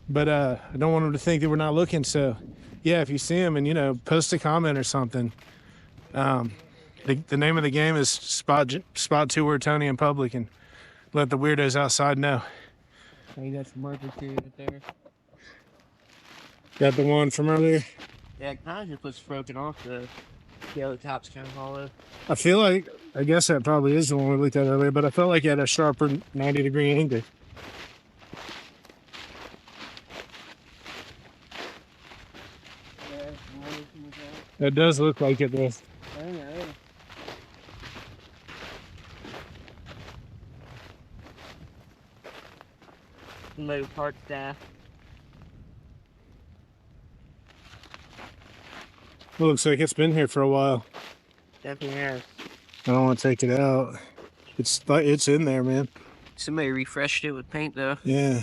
But I don't want them to think that we're not looking. So, yeah, if you see him and, post a comment or something. The name of the game is spot two-word Tony in public and let the weirdos outside know. Oh, you got some marker trees right there. Got the one from earlier? Yeah, it kind of just looks broken off. The other top's kind of hollow. I guess that probably is the one we looked at earlier, but I felt like it had a sharper 90-degree angle. That does look like it, though. I know. Low part staff. It looks like it's been here for a while. Definitely has. I don't want to take it out. It's in there, man. Somebody refreshed it with paint, though. Yeah.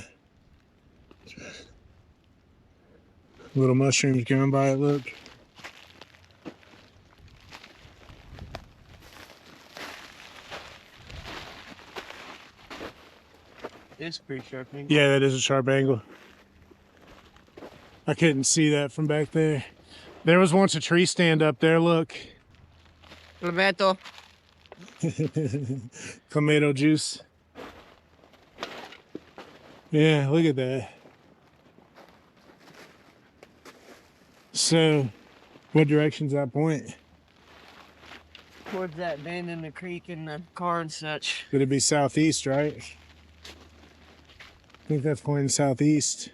Little mushrooms going by it, look. It's pretty sharp angle. Yeah, that is a sharp angle. I couldn't see that from back there. There was once a tree stand up there, look. Roberto. Tomato juice. Yeah, look at that. So, what direction's that point? Towards that bend in the creek and the car and such. Could it be southeast, right? I think that's pointing southeast.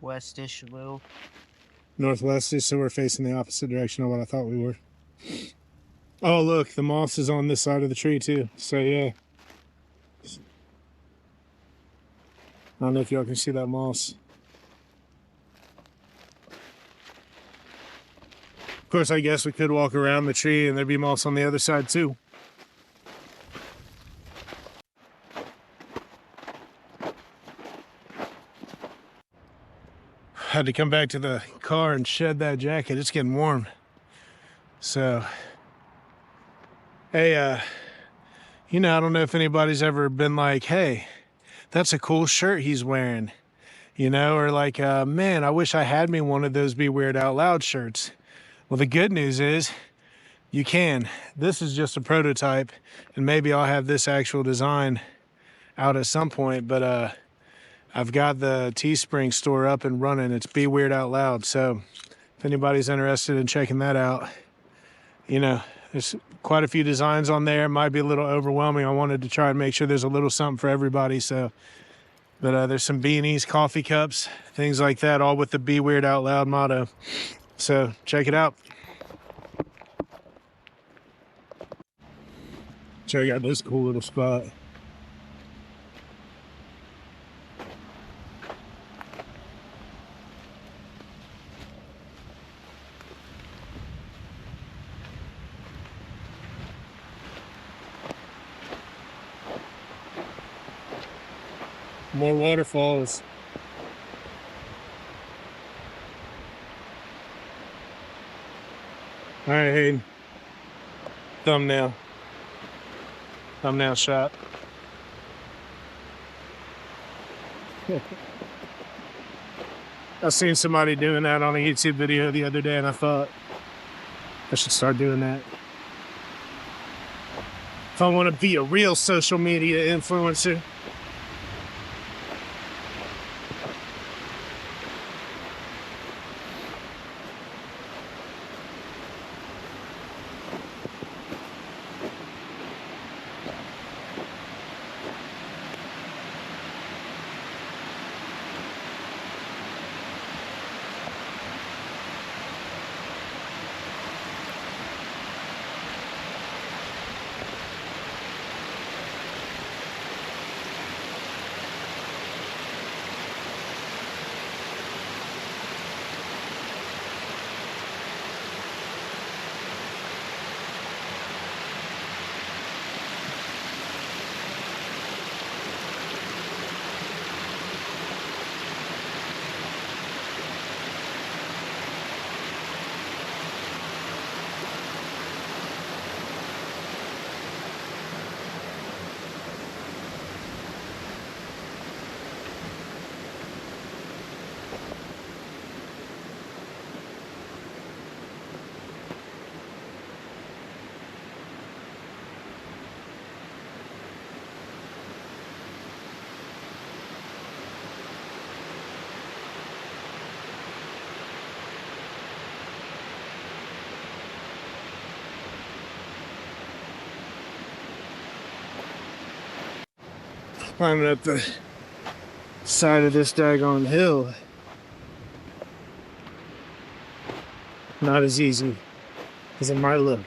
West-ish a little. Northwest-ish, so we're facing the opposite direction of what I thought we were. Oh, look, the moss is on this side of the tree, too. So, yeah. don't know if y'all can see that moss. Of course, I guess we could walk around the tree and there'd be moss on the other side too. Had to come back to the car and shed that jacket. It's getting warm. So, hey, you know, I don't know if anybody's ever been like, hey, that's a cool shirt he's wearing. You know, or like, man, I wish I had me one of those Be Weird Out Loud shirts. Well, the good news is you can. This is just a prototype, and maybe I'll have this actual design out at some point, but I've got the Teespring store up and running. It's Be Weird Out Loud. So if anybody's interested in checking that out, you know, there's quite a few designs on there. It might be a little overwhelming. I wanted to try and make sure there's a little something for everybody. So, but there's some beanies, coffee cups, things like that, all with the Be Weird Out Loud motto. So check it out. Check out this cool little spot. More waterfalls. All right, Hayden. Thumbnail shot. I seen somebody doing that on a YouTube video the other day, and I thought I should start doing that. If I want to be a real social media influencer. Climbing up the side of this daggone hill. Not as easy as it might look.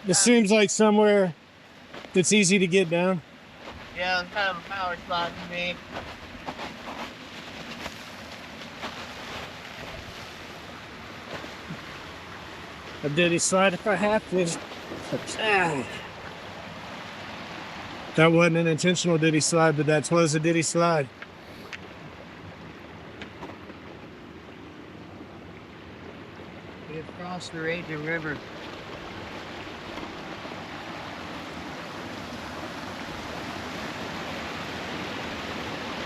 This seems like somewhere that's easy to get down. Yeah, it's kind of a power slide for me. A ditty slide if I have to. Ah. That wasn't an intentional ditty slide, but that was a ditty slide. We have crossed the raging river.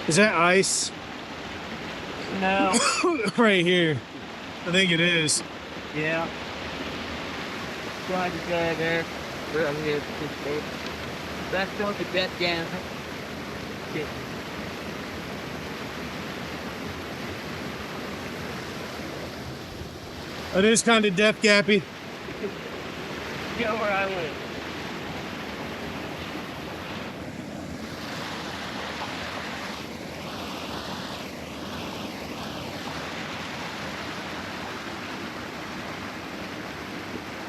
Is that ice? No. Right here. I think it is. Yeah. Slide is good there. We're on here. That's not the best down. Shit. It is kind of depth gappy. You know where I went.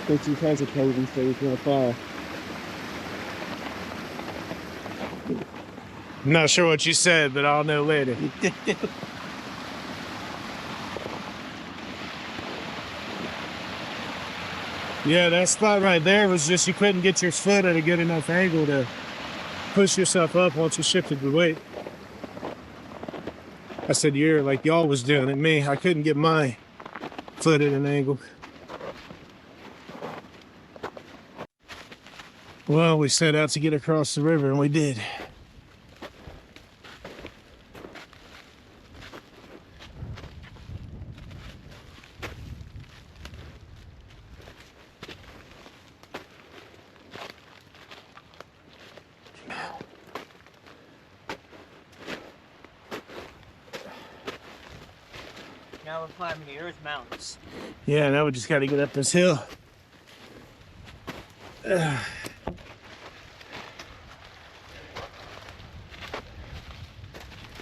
There's two kinds of penguins that we can fall. I'm not sure what you said, but I'll know later. Yeah, that spot right there was just you couldn't get your foot at a good enough angle to push yourself up once you shifted the weight. I said, you're like y'all was doing it. Me, I couldn't get my foot at an angle. Well, we set out to get across the river, and we did. Now we're climbing the Earth Mountains. Yeah, now we just got to get up this hill.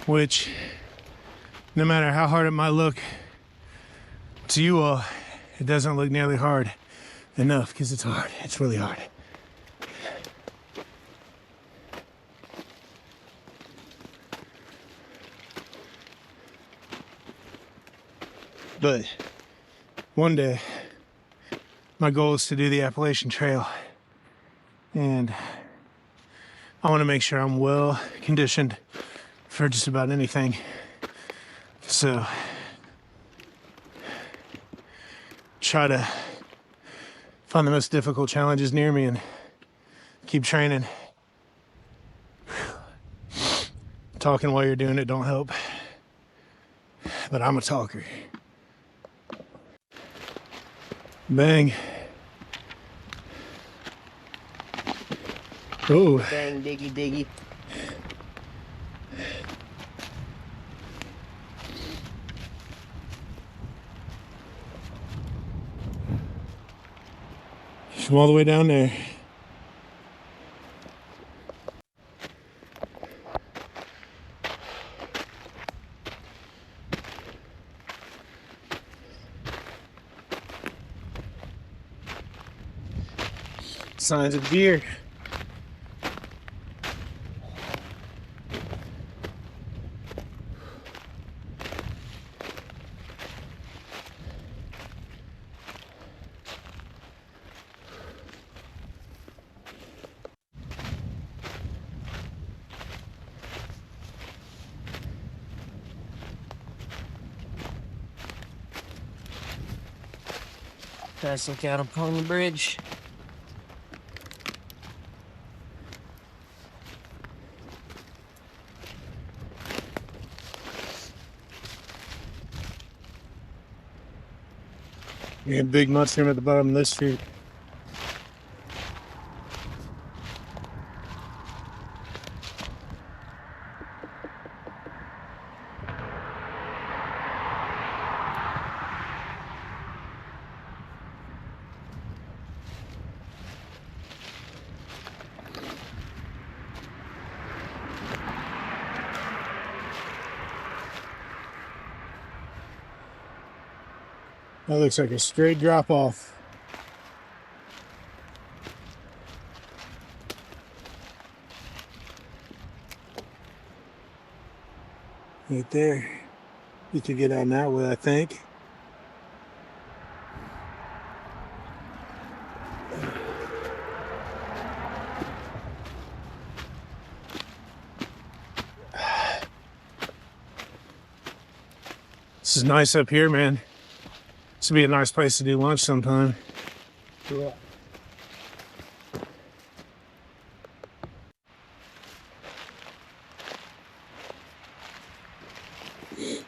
Which, no matter how hard it might look to you all, it doesn't look nearly hard enough, because it's hard. It's really hard. But one day, my goal is to do the Appalachian Trail, and I want to make sure I'm well conditioned for just about anything. So try to find the most difficult challenges near me and keep training. Talking while you're doing it don't help, but I'm a talker. Bang. Oh. Bang, diggy, diggy. From all the way down there. Signs of deer. Let's look out upon the bridge. We have big mushroom at the bottom of this street. That looks like a straight drop off. Right there. You could get on that way, I think. This is nice up here, man. This would be a nice place to do lunch sometime. Yeah.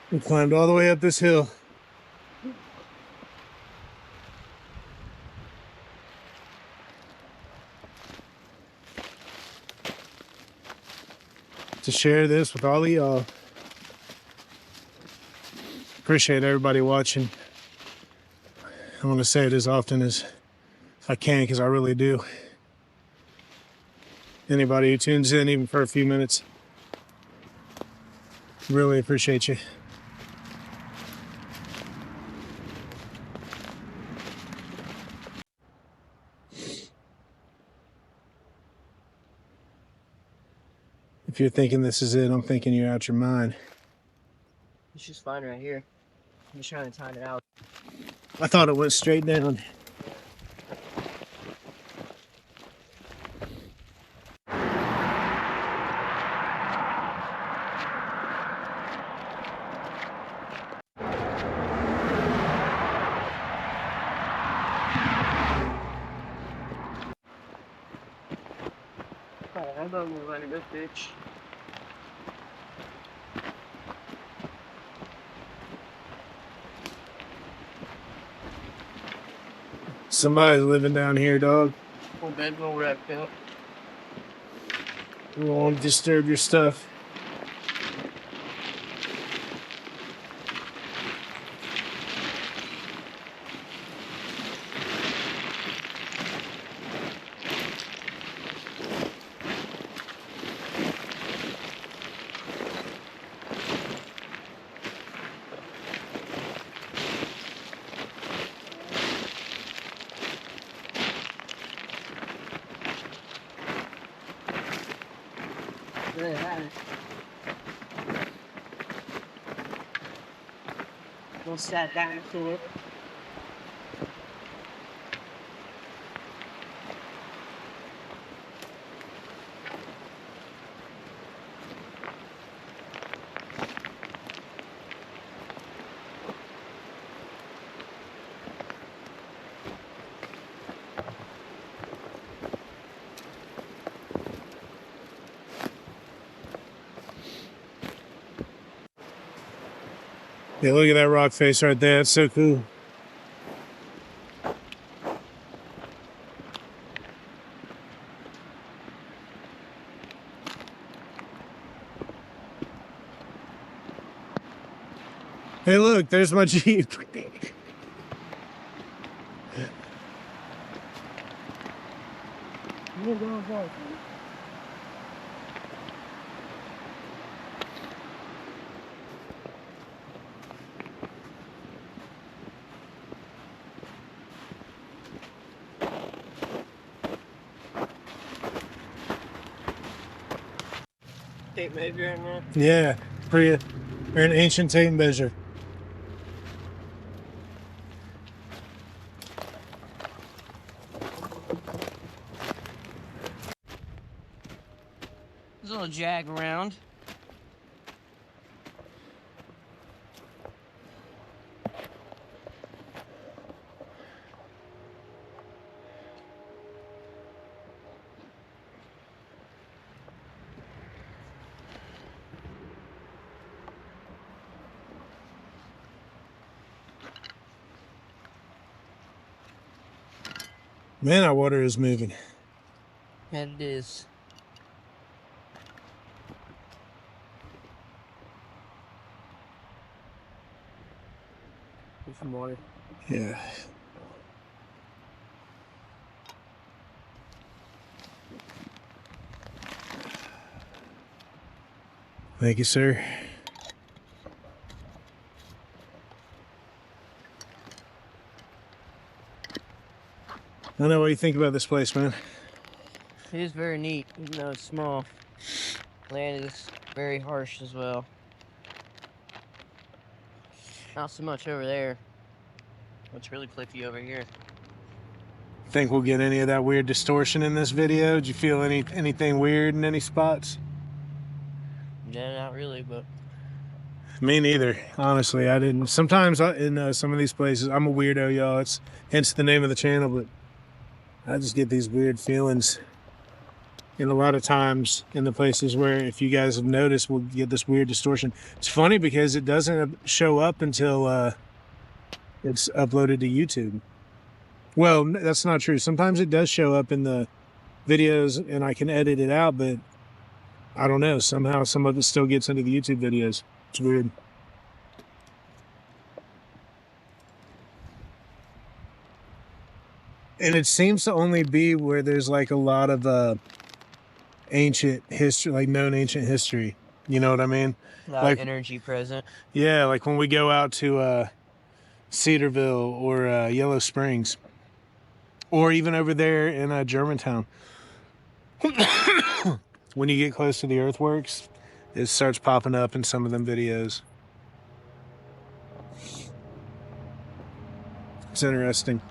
We climbed all the way up this hill. To share this with all of y'all. Appreciate everybody watching. I want to say it as often as I can, because I really do. Anybody who tunes in, even for a few minutes, really appreciate you. If you're thinking this is it, I'm thinking you're out your mind. It's just fine right here. I'm just trying to time it out. I thought it went straight down. Alright, I'm gonna let it go, bitch. Somebody's living down here, dog. Well, bed will wrap up. We won't disturb your stuff. There it has. We'll sat down to it. Yeah, look at that rock face right there. That's so cool. Hey, look, there's my Jeep. Tape measure in there. Yeah, we're an ancient tape measure. There's a little jag around. Man, our water is moving. And it is. Need some water. Yeah. Thank you, sir. I don't know what you think about this place, man. It is very neat, even though it's small. Land is very harsh as well. Not so much over there. It's really cliffy over here. Think we'll get any of that weird distortion in this video? Did you feel anything weird in any spots? Yeah, not really, but Me neither. Honestly, I didn't. Sometimes in some of these places, I'm a weirdo, y'all. It's hence the name of the channel, but I just get these weird feelings. And a lot of times in the places where, if you guys have noticed, we'll get this weird distortion. It's funny because it doesn't show up until it's uploaded to YouTube. Well, that's not true. Sometimes it does show up in the videos and I can edit it out, but I don't know. Somehow some of it still gets into the YouTube videos. It's weird. And it seems to only be where there's like a lot of ancient history, like known ancient history. You know what I mean? like energy present. Yeah, like when we go out to Cedarville or Yellow Springs, or even over there in Germantown. when you get close to the earthworks, it starts popping up in some of them videos. It's interesting.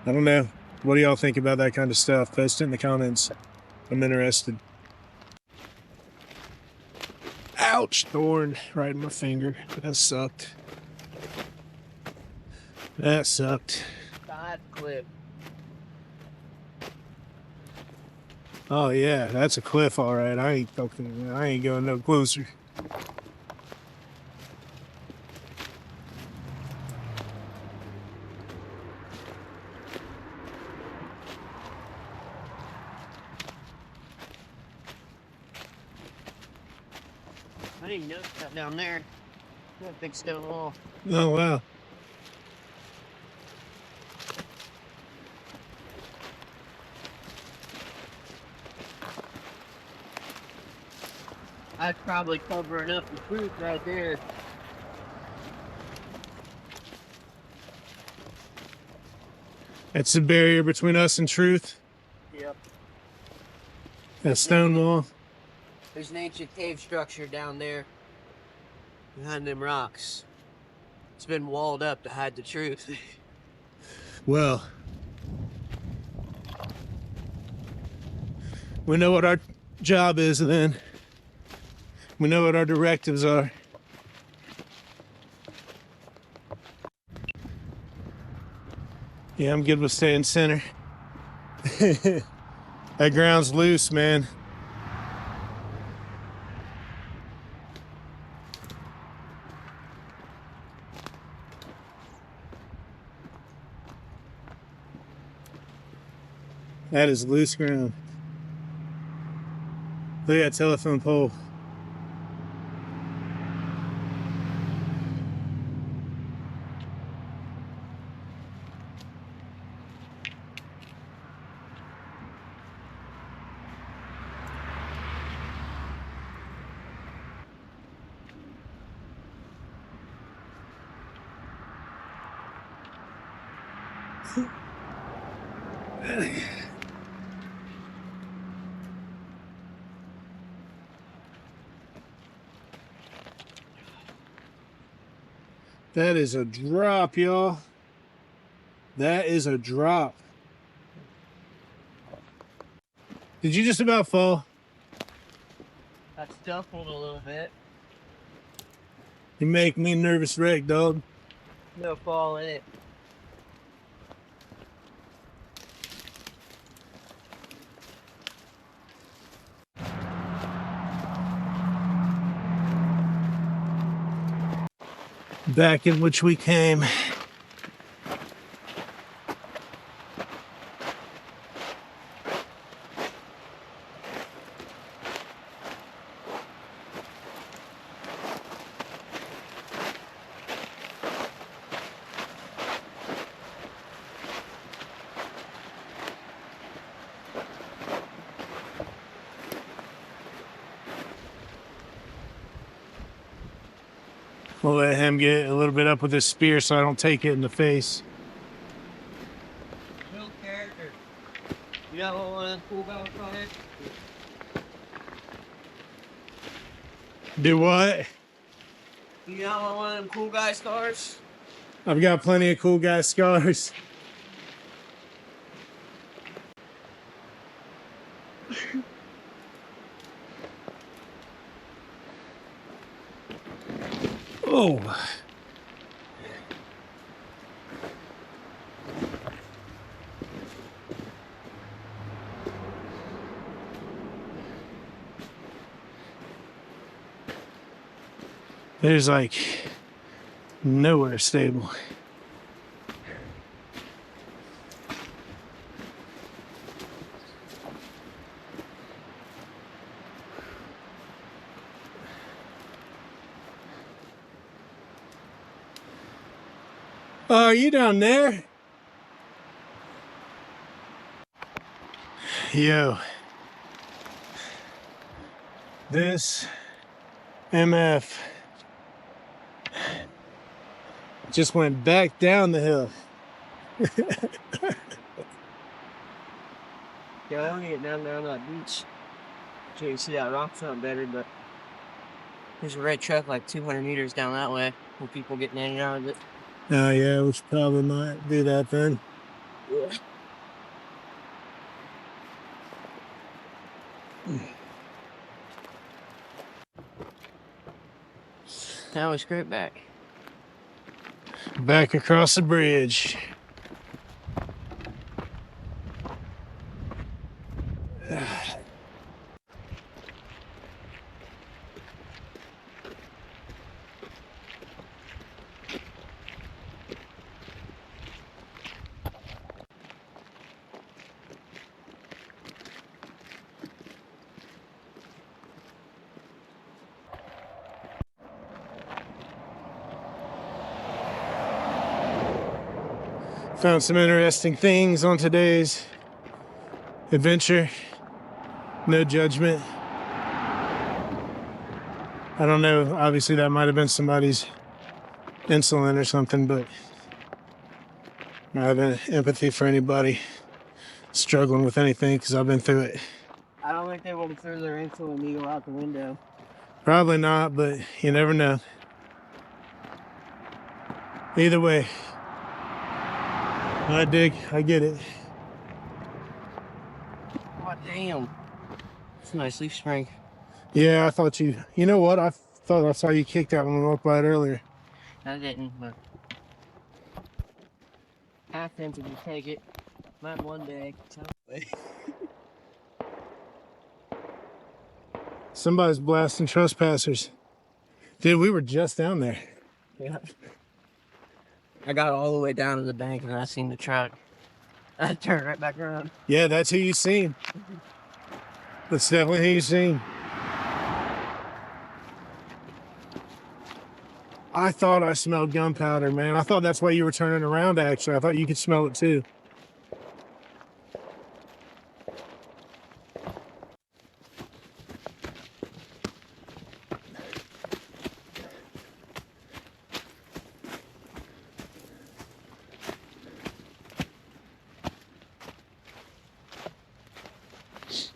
I don't know. What do y'all think about that kind of stuff? Post it in the comments. I'm interested. Ouch! Thorn right in my finger. That sucked. That sucked. Side clip. Oh yeah, that's a cliff, all right. I ain't going no closer. I didn't even notice that down there. That big stone wall. Oh wow. That's probably covering up the fruit right there. That's the barrier between us and truth. Yep. That stone wall. There's an ancient cave structure down there behind them rocks. It's been walled up to hide the truth. Well, we know what our job is then. We know what our directives are. Yeah, I'm good with staying center. That ground's loose, man. That is loose ground. Look at that telephone pole. That is a drop, y'all. That is a drop. Did you just about fall? I stumbled a little bit. You make me nervous wreck, dog. No fall in it. Back in which we came. We'll let him get a little bit up with his spear so I don't take it in the face. No character. You got one of them cool guys on it? Do what? You got one of them cool guy scars? I've got plenty of cool guy scars. Oh. There's like nowhere stable. Oh, are you down there? Yo. This MF just went back down the hill. Yeah, I want to get down there on that beach so you can see that rock something better, but there's a red truck like 200 meters down that way with people getting in and out of it. Oh yeah, we should probably not do that then. Yeah. Now it's straight back. Back across the bridge. Found some interesting things on today's adventure. No judgment. I don't know, obviously that might have been somebody's insulin or something, but I have empathy for anybody struggling with anything because I've been through it. I don't think they would have threw their insulin needle out the window. Probably not, but you never know. Either way, I dig, I get it. Oh, damn. It's a nice leaf spring. Yeah, I thought you know what? I thought I saw you kick that when we walked by it earlier. I didn't, but half tempted to take it. Might one day. So. Somebody's blasting trespassers. Dude, we were just down there. Yeah. I got all the way down to the bank and I seen the truck. I turned right back around. Yeah, that's who you seen. That's definitely who you seen. I thought I smelled gunpowder, man. I thought that's why you were turning around, actually. I thought you could smell it, too.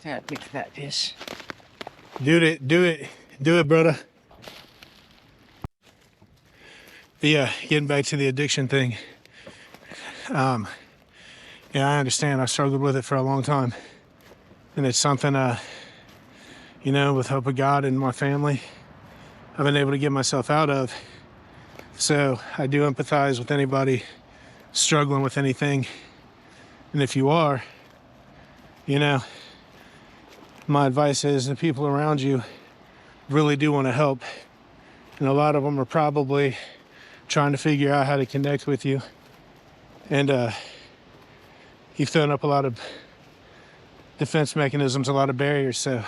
Yeah, big fat piss. Do it, do it, do it, brother. But yeah, getting back to the addiction thing. Yeah, I understand. I struggled with it for a long time. And it's something, you know, with help of God and my family, I've been able to get myself out of. So I do empathize with anybody struggling with anything. And if you are, you know, my advice is the people around you really do want to help. And a lot of them are probably trying to figure out how to connect with you. And you've thrown up a lot of defense mechanisms, a lot of barriers. So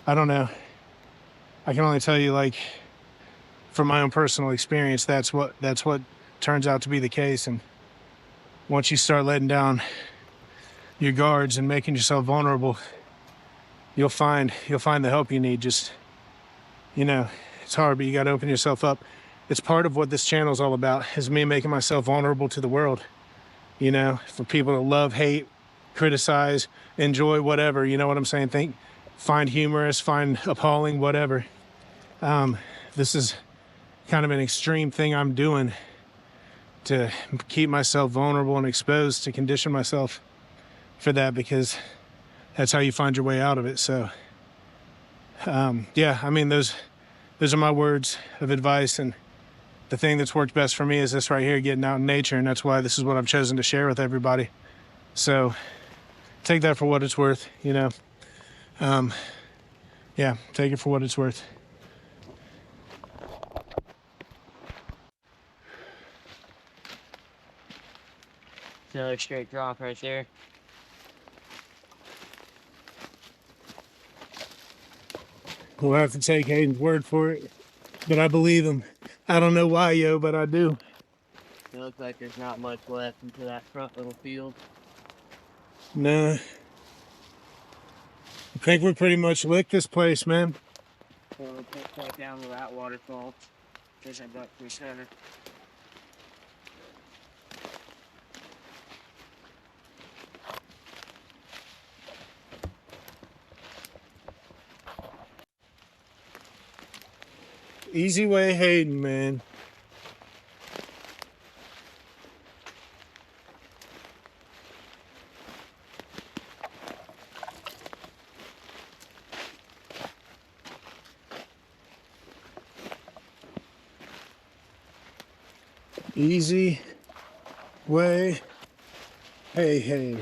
I don't know. I can only tell you, like, from my own personal experience, that's what turns out to be the case. And once you start letting down your guards and making yourself vulnerable, you'll find the help you need. Just, you know, it's hard, but you got to open yourself up. It's part of what this channel is all about, is me making myself vulnerable to the world, you know, for people to love, hate, criticize, enjoy, whatever, you know what I'm saying? Find humorous, find appalling, whatever. This is kind of an extreme thing I'm doing to keep myself vulnerable and exposed, to condition myself for that, because that's how you find your way out of it. So, yeah, I mean, those are my words of advice, and the thing that's worked best for me is this right here, getting out in nature, and that's why this is what I've chosen to share with everybody. So take that for what it's worth, you know. Yeah, take it for what it's worth. Another straight drop right there. We'll have to take Hayden's word for it, but I believe him. I don't know why, yo, but I do. It looks like there's not much left into that front little field. Nah. I think we pretty much licked this place, man. So we'll take that down to that waterfall. There's a buckfish center. Easy way Hayden, man. Easy way, hey.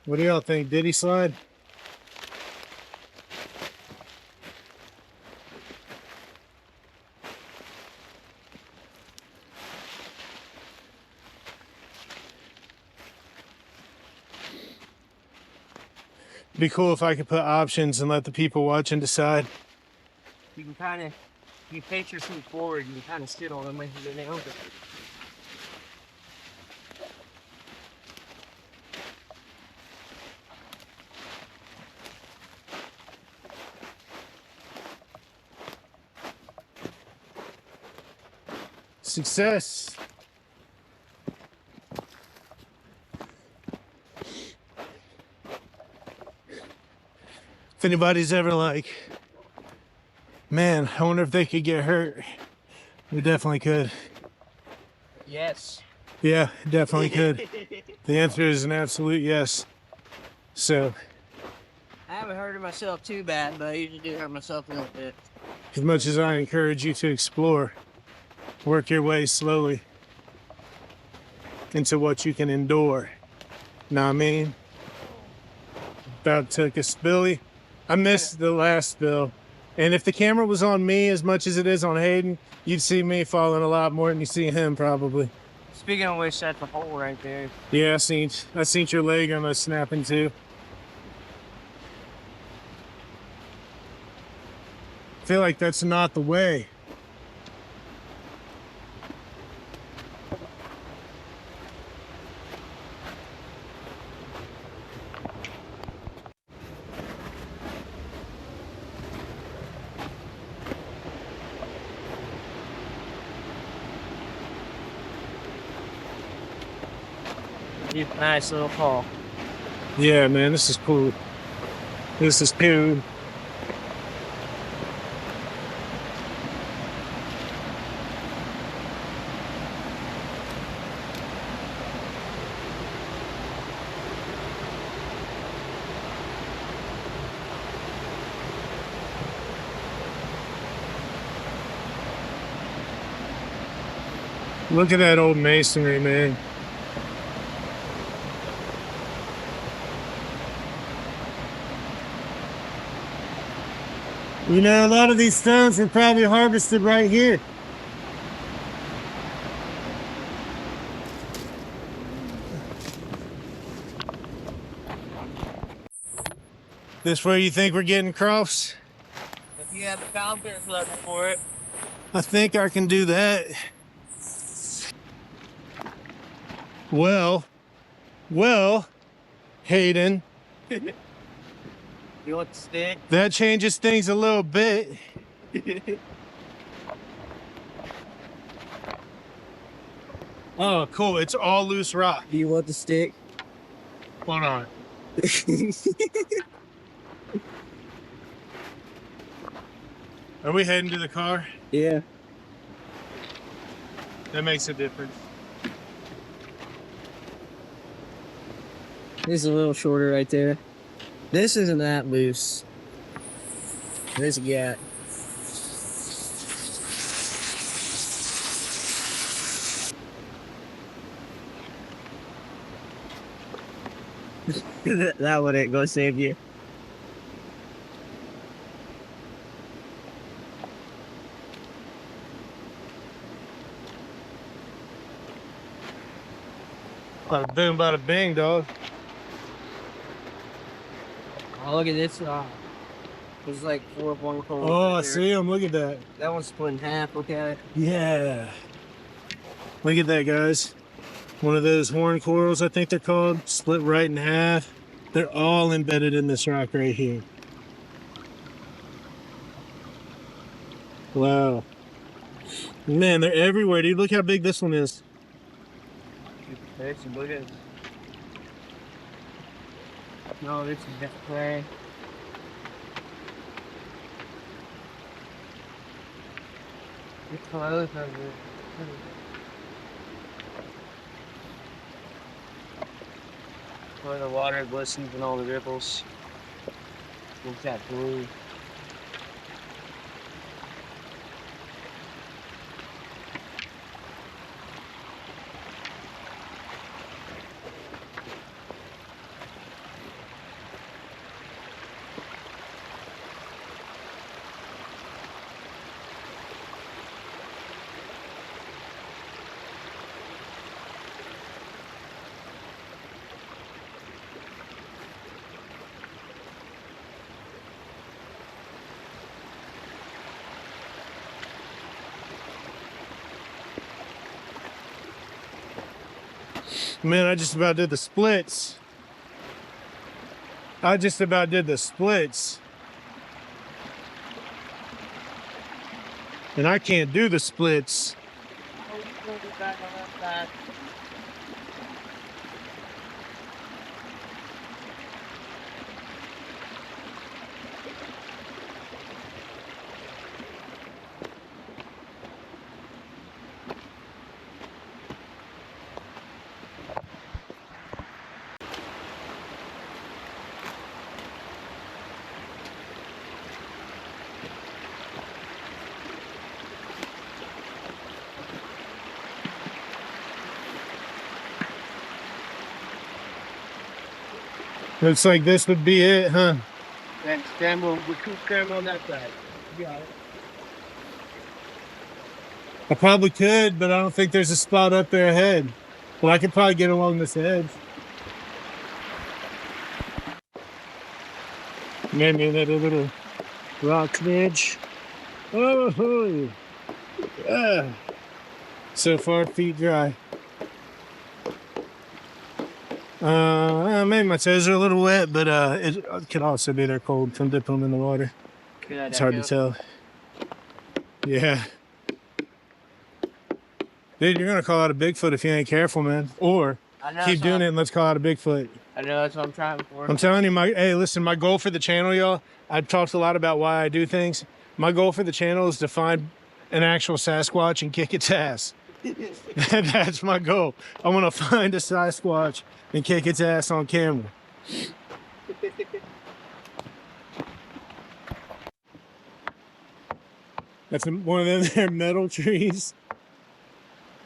What do y'all think? Did he slide? It'd be cool if I could put options and let the people watch and decide. You can kind of, you face your feet forward, you can kind of sit on them when you go down. Success. If anybody's ever like, man, I wonder if they could get hurt, we definitely could. Yes. Yeah, definitely could. The answer is an absolute yes. So, I haven't hurt myself too bad, but I usually do hurt myself a little bit. as much as I encourage you to explore, work your way slowly into what you can endure. Know what I mean? About took a spilly. I missed the last spill. And if the camera was on me as much as it is on Hayden, you'd see me falling a lot more than you see him probably. Speaking of which, that's the hole right there. Yeah, I seen your leg almost snapping too. I feel like that's not the way. Nice little fall. Yeah, man, this is cool. This is cool. Look at that old masonry, man. You know, a lot of these stones were probably harvested right here. This where you think we're getting across? If you have the confidence level for it. I think I can do that. Well, Hayden. You want the stick? That changes things a little bit. Oh, cool. It's all loose rock. Do you want the stick? Hold on. Are we heading to the car? Yeah. That makes a difference. This is a little shorter right there. This isn't that loose. This got. That one ain't gonna save you. Bada boom, bada bing, dog. Oh, look at this. There's like 4 1 coals. Oh, right I see him. Look at that. That one's split in half. Look at it. Yeah. Look at that, guys. One of those horn corals, I think they're called, split right in half. They're all embedded in this rock right here. Wow. Man, they're everywhere, dude. Look how big this one is. Look at it. No, this is just clay. It's close over it. Where the water glistens and all the ripples. Looks that blue. Man, I just about did the splits. And I can't do the splits. Oh, you can go back on that side. Looks like this would be it, huh? Then scramble, we could scramble on that side. You got it. I probably could, but I don't think there's a spot up there ahead. Well, I could probably get along this edge. Maybe that little rock edge. Oh, yeah. So far, feet dry. Maybe my toes are a little wet, but it could also be they're cold from dipping them in the water. It's hard to tell. Yeah. Dude, you're gonna call out a Bigfoot if you ain't careful, man. Or keep doing it and let's call out a Bigfoot. I know, that's what I'm trying for. I'm telling you, hey, listen, my goal for the channel, y'all, I've talked a lot about why I do things. My goal for the channel is to find an actual Sasquatch and kick its ass. That's my goal. I want to find a Sasquatch and kick its ass on camera. That's one of them there metal trees.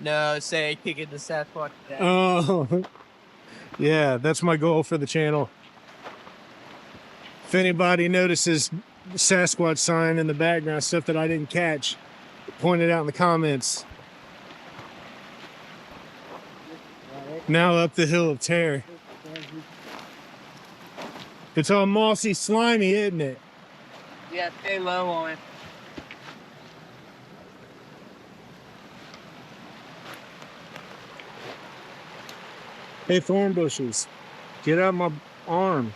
No, say kicking the Sasquatch down. Oh, yeah, that's my goal for the channel. If anybody notices the Sasquatch sign in the background, stuff that I didn't catch, point it out in the comments. Now up the hill of terror. It's all mossy, slimy, isn't it? Yeah, stay low on it. Hey, thorn bushes, get out of my arm.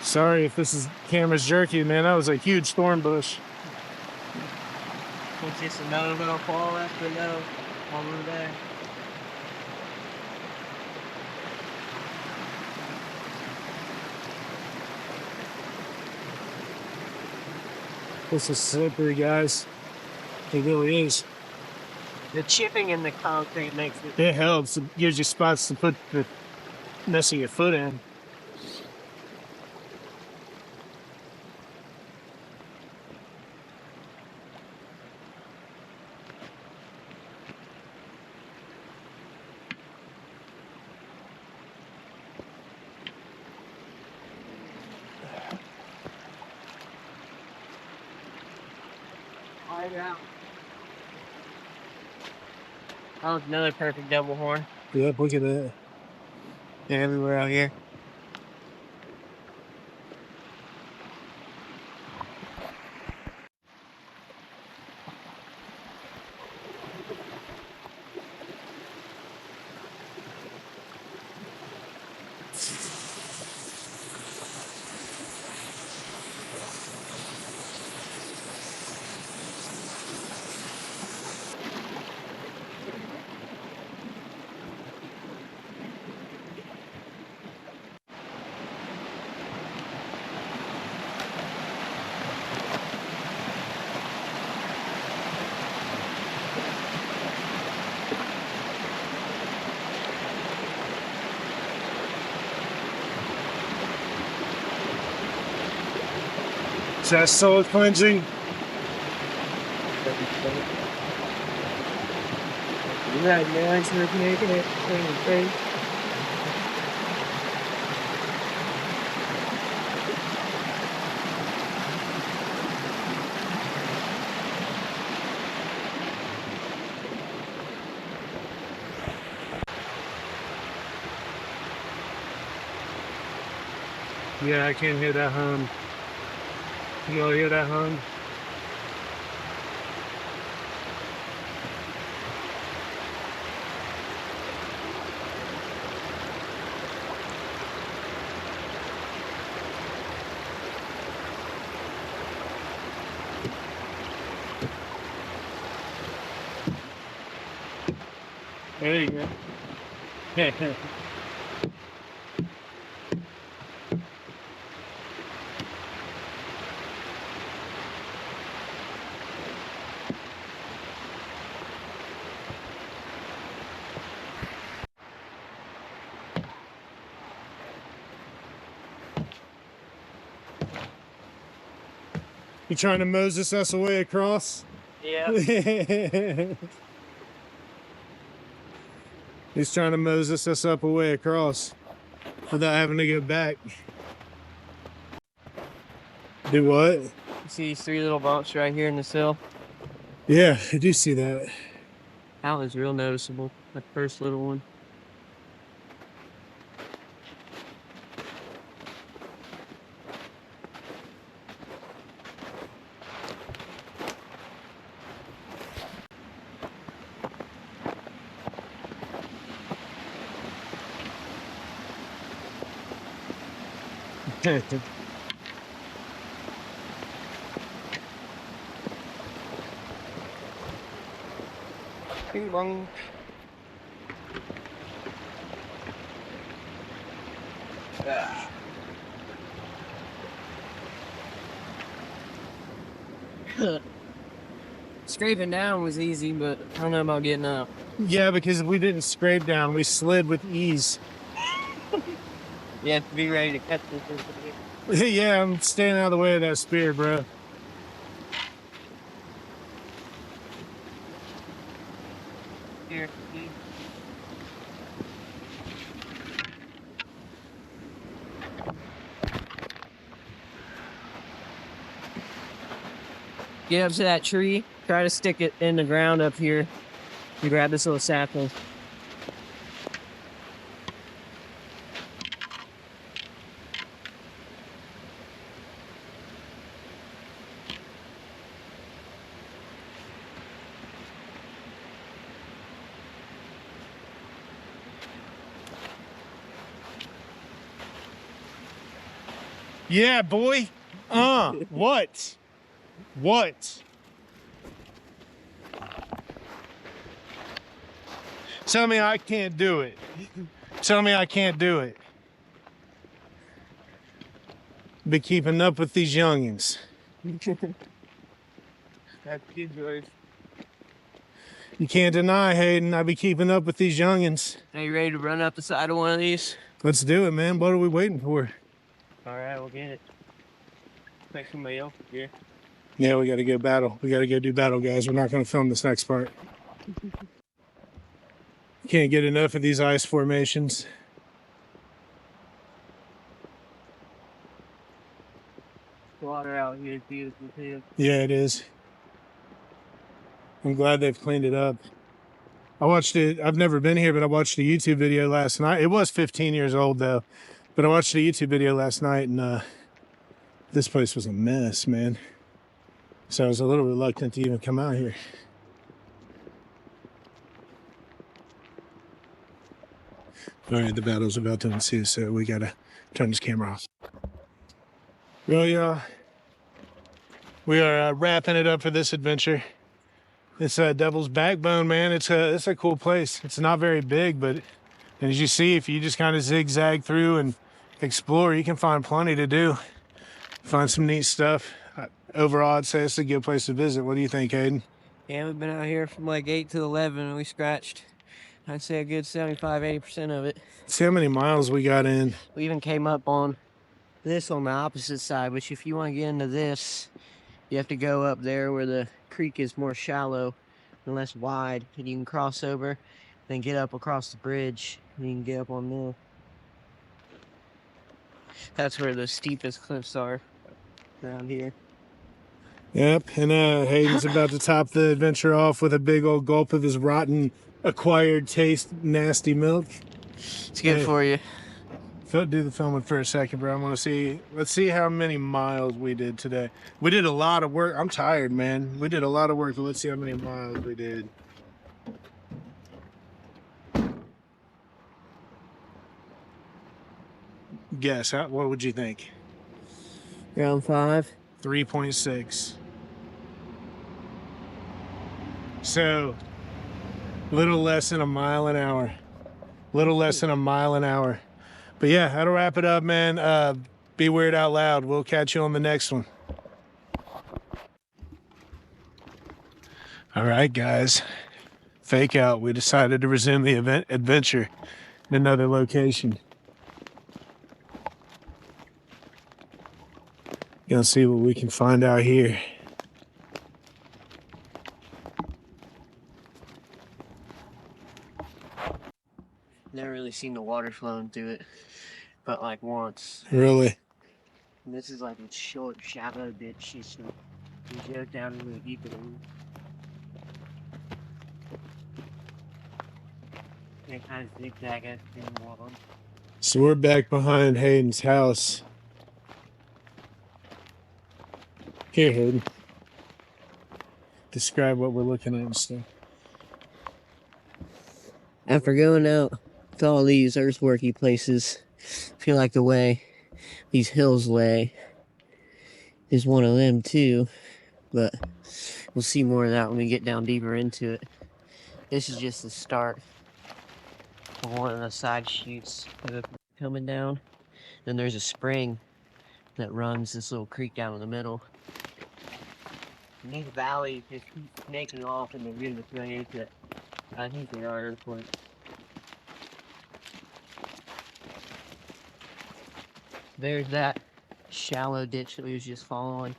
Sorry if this is camera's jerky, man. That was a huge thorn bush. It's just another little fall after another over there. This is slippery, guys. It really is. The chipping in the concrete makes it. It helps. It gives you spots to put the mess of your foot in. Oh, another perfect double horn. Yep, look at that. Everywhere out here. Is that soul cleansing? Right now, it's not making it clean and free. Yeah, I can hear that hum. You all hear that hum? There you go. You trying to Moses us away across? Yeah. He's trying to Moses us up away across without having to go back. Do what? You see these 3 little bumps right here in the sill? Yeah, I do see that. That was real noticeable. That first little one. Bing bong. Scraping down was easy, but I don't know about getting up. Yeah, because we didn't scrape down, we slid with ease. You have to be ready to catch this. Yeah, I'm staying out of the way of that spear, bro. Here. Get up to that tree, try to stick it in the ground up here, and grab this little sapling. Yeah, boy. What? What? Tell me I can't do it. Tell me I can't do it. Be keeping up with these youngins. That's good, George. You can't deny, Hayden, I be keeping up with these youngins. Are you ready to run up the side of one of these? Let's do it, man. What are we waiting for? All right, we'll get it. Make somebody else here. Yeah, we gotta go battle. We gotta go do battle, guys. We're not gonna film this next part. Can't get enough of these ice formations. Water out here is beautiful too. Yeah, it is. I'm glad they've cleaned it up. I watched it. I've never been here, but I watched a YouTube video last night. It was 15 years old though, but I watched a YouTube video last night, and this place was a mess, man. So I was a little reluctant to even come out here. All right, the battle's about to ensue, so we gotta turn this camera off. Well, yeah, we are wrapping it up for this adventure. It's Devil's Backbone, man. It's a cool place. It's not very big, but as you see, if you just kind of zigzag through and explore, you can find plenty to do. Find some neat stuff. Overall, I'd say it's a good place to visit. What do you think, Hayden? Yeah, we've been out here from like 8 to 11 and we scratched, I'd say, a good 75-80% of it. See how many miles we got in. We even came up on this on the opposite side, which if you want to get into this, you have to go up there where the creek is more shallow and less wide, and you can cross over, then get up across the bridge, and you can get up on there. That's where the steepest cliffs are around here. Yep, and Hayden's about to top the adventure off with a big old gulp of his rotten, acquired taste, nasty milk. It's good for you. Do the filming for a second, bro. I want to see. Let's see how many miles we did today. We did a lot of work. I'm tired, man. We did a lot of work, but let's see how many miles we did. Guess. What would you think? Around 5. 3.6. So, little less than a mile an hour. Little less than a mile an hour. But yeah, that'll wrap it up, man. Be weird out loud. We'll catch you on the next one. All right, guys. Fake out. We decided to resume the adventure in another location. Gonna see what we can find out here. Never really seen the water flowing through it, but like once. Really? And this is like a short, shallow ditch. You go down into the deeper end. It kind of zigzag in the water. So we're back behind Hayden's house. Here, Hayden. Describe what we're looking at and stuff. After going out to all these earthworky places, I feel like the way these hills lay is one of them too, but we'll see more of that when we get down deeper into it. This is just the start of one of the side chutes coming down. Then there's a spring that runs this little creek down in the middle. And these valleys just keep snaking off in the river place that I think they are earthquakes. There's that shallow ditch that we was just following,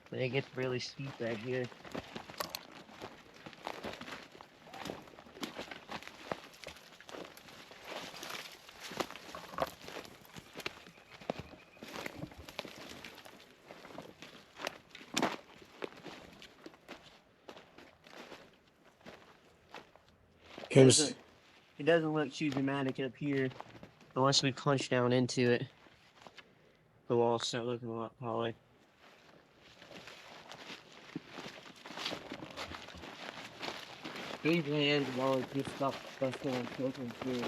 but it gets really steep back here. It doesn't look too dramatic up here, but once we punch down into it, the walls start looking a lot taller. These lands walls just stop busting and filtering through.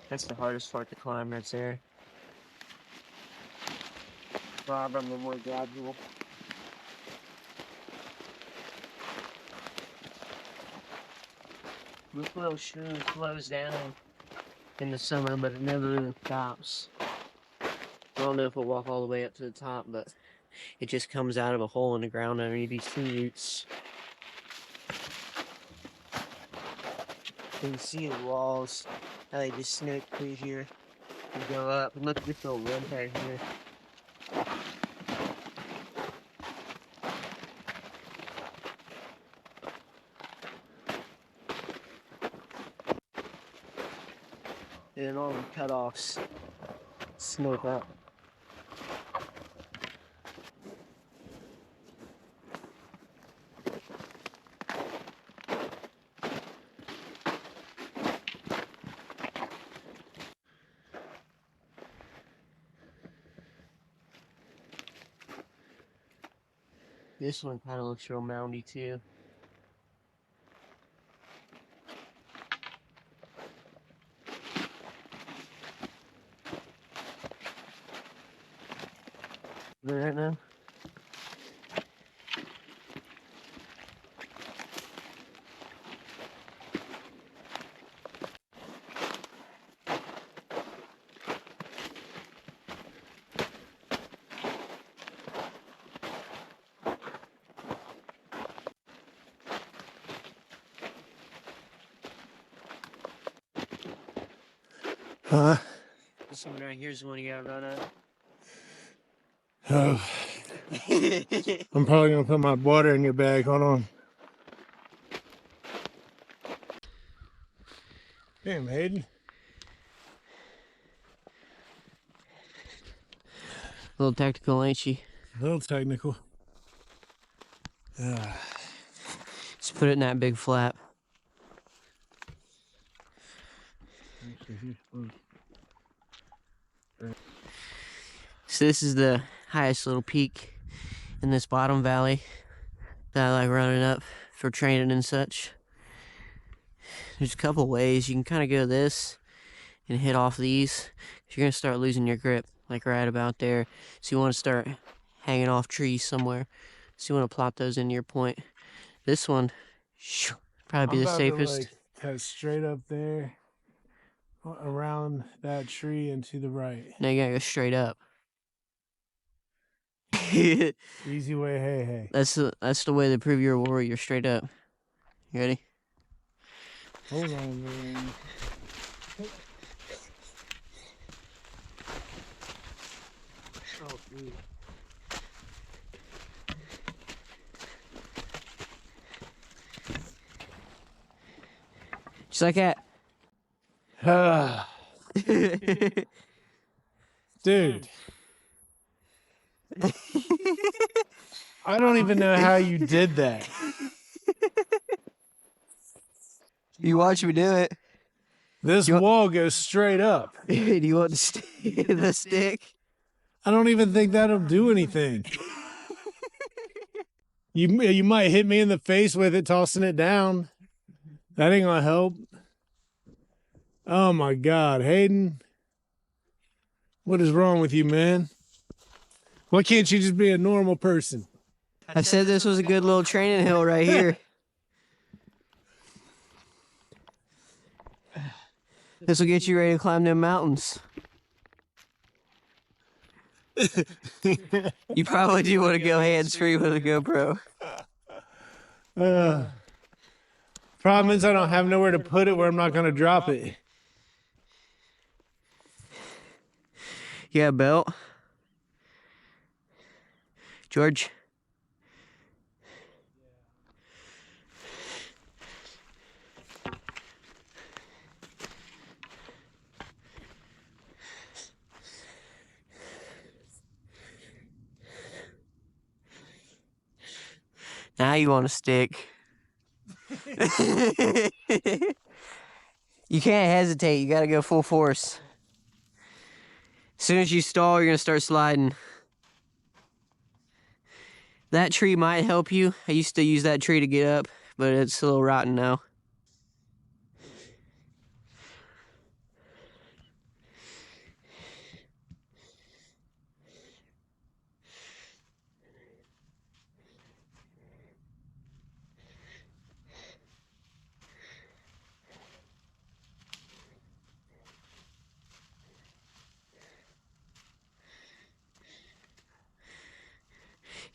That's the hardest part to climb right there. Probably the more gradual. This little stream slows down in the summer, but it never really stops. I don't know if we'll walk all the way up to the top, but it just comes out of a hole in the ground underneath these tree roots. You can see the walls, how they just snake through here and go up. And look at this little rim right here. And then all the cutoffs smoke up. This one kind of looks real moundy too. Right now. Huh? This one right here is the one you gotta run up. Oh. I'm probably gonna put my water in your bag. Hold on. Damn, Hayden. A little tactical, ain't she? A little technical. Just put it in that big flap. So this is the highest little peak in this bottom valley that I like running up for training and such. There's a couple ways. You can kind of go this and hit off these. You're going to start losing your grip, like right about there. So you want to start hanging off trees somewhere. So you want to plop those into your point. This one, probably be the safest. To, like, cut straight up there, around that tree and to the right. Now you gotta go straight up. Easy way, hey. That's the way to prove you're a warrior, straight up. You ready? Hold on, man. Oh, dude. Just like that. Dude. I don't even know how you did that. You watch me do it. This wall goes straight up. Do you want the stick? I don't even think that'll do anything. You might hit me in the face with it, tossing it down. That ain't gonna help. Oh my God, Hayden. What is wrong with you, man? Why can't you just be a normal person? I said this was a good little training hill right here. This will get you ready to climb them mountains. You probably do want to go hands-free with a GoPro. Problem is I don't have nowhere to put it where I'm not going to drop it. Yeah, belt. George. Now you want to stick. You can't hesitate. You got to go full force. As soon as you stall, you're going to start sliding. That tree might help you. I used to use that tree to get up, but it's a little rotten now.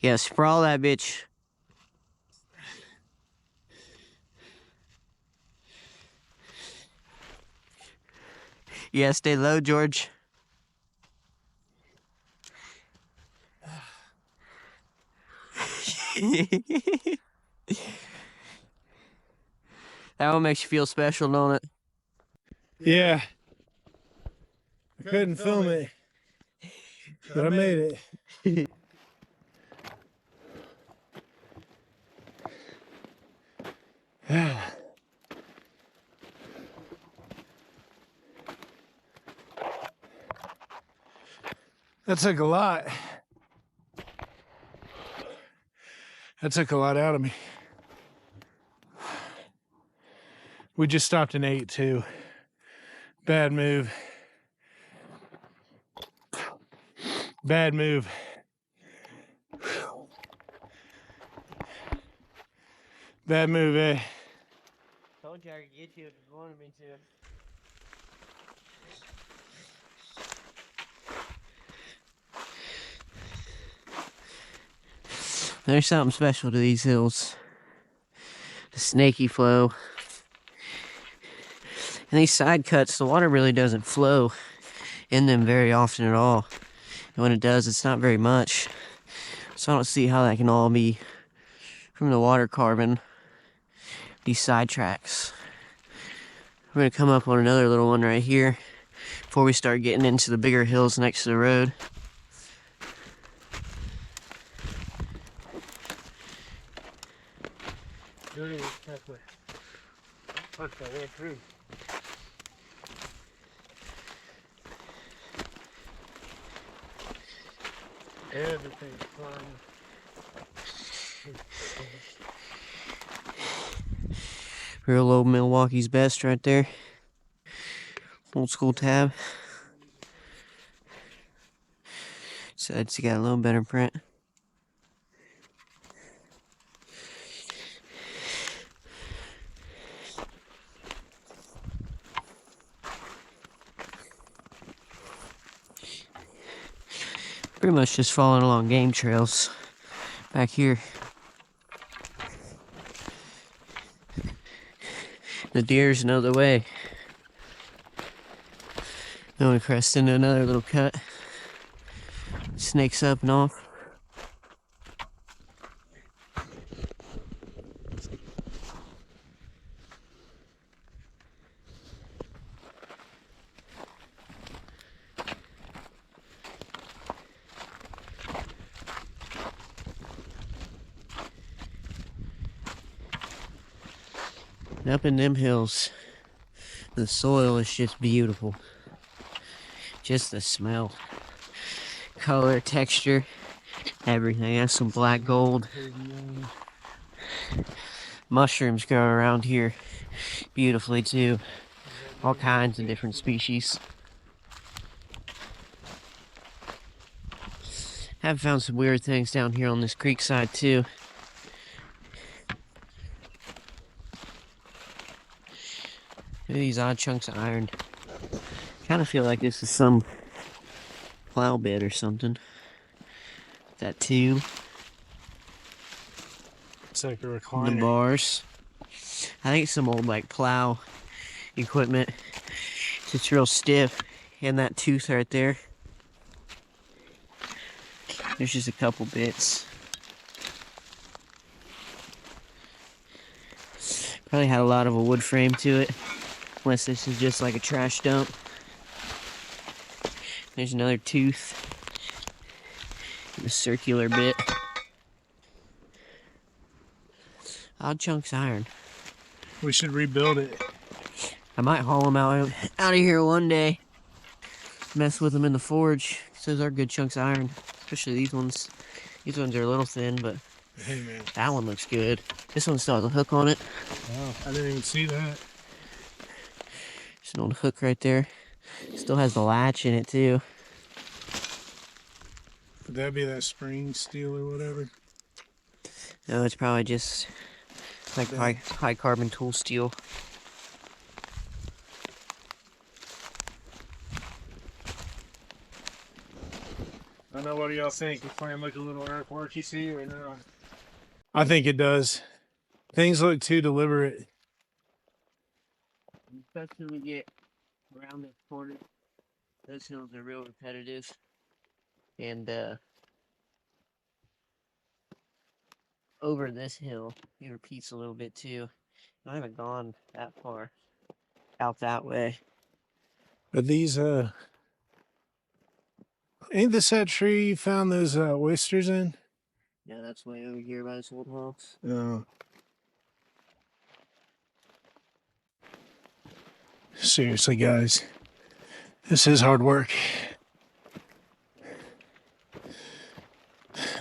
Yeah, sprawl that bitch. Yeah, stay low, George. That one makes you feel special, don't it? Yeah. I couldn't film it, but I made it. That took a lot. That took a lot out of me. We just stopped and ate too. Bad move. Bad move. Bad move, eh? Told you I could get you if you wanted me to. There's something special to these hills. The snaky flow. And these side cuts, the water really doesn't flow in them very often at all. And when it does, it's not very much. So I don't see how that can all be from the water carving these side tracks. We're gonna come up on another little one right here before we start getting into the bigger hills next to the road. Everything's flying. Real old Milwaukee's best right there. Old school tab. So it's got a little better print. Pretty much just following along game trails back here. The deers know the way. Then we crest into another little cut. Snakes up and off. And up in them hills, the soil is just beautiful. Just the smell, color, texture, everything. That's some black gold. Mushrooms grow around here beautifully too. All kinds of different species. Have found some weird things down here on this creek side too. Look at these odd chunks of iron. Kind of feel like this is some plow bed or something. That tube. It's like a The recliner. bars. I think it's some old like plow equipment. It's real stiff. And that tooth right there. There's just a couple bits. Probably had a lot of a wood frame to it. Unless this is just like a trash dump. There's another tooth. And a circular bit. Odd chunks of iron. We should rebuild it. I might haul them out of here one day. Mess with them in the forge. Those are good chunks of iron. Especially these ones. These ones are a little thin, but Hey man. that one looks good. This one still has a hook on it. Wow, I didn't even see that. There's an old hook right there. Still has the latch in it too. Would that be that spring steel or whatever? No, it's probably just like high carbon tool steel. I know, what do y'all think? Does plan look a little earthworky, see, or not? I think it does. Things look too deliberate. Especially when we get around this corner. Those hills are real repetitive. And over this hill, it repeats a little bit too. I haven't gone that far out that way. But these, ain't this that tree you found those oysters in? Yeah, that's way over here by this old house. Seriously, guys. This is hard work.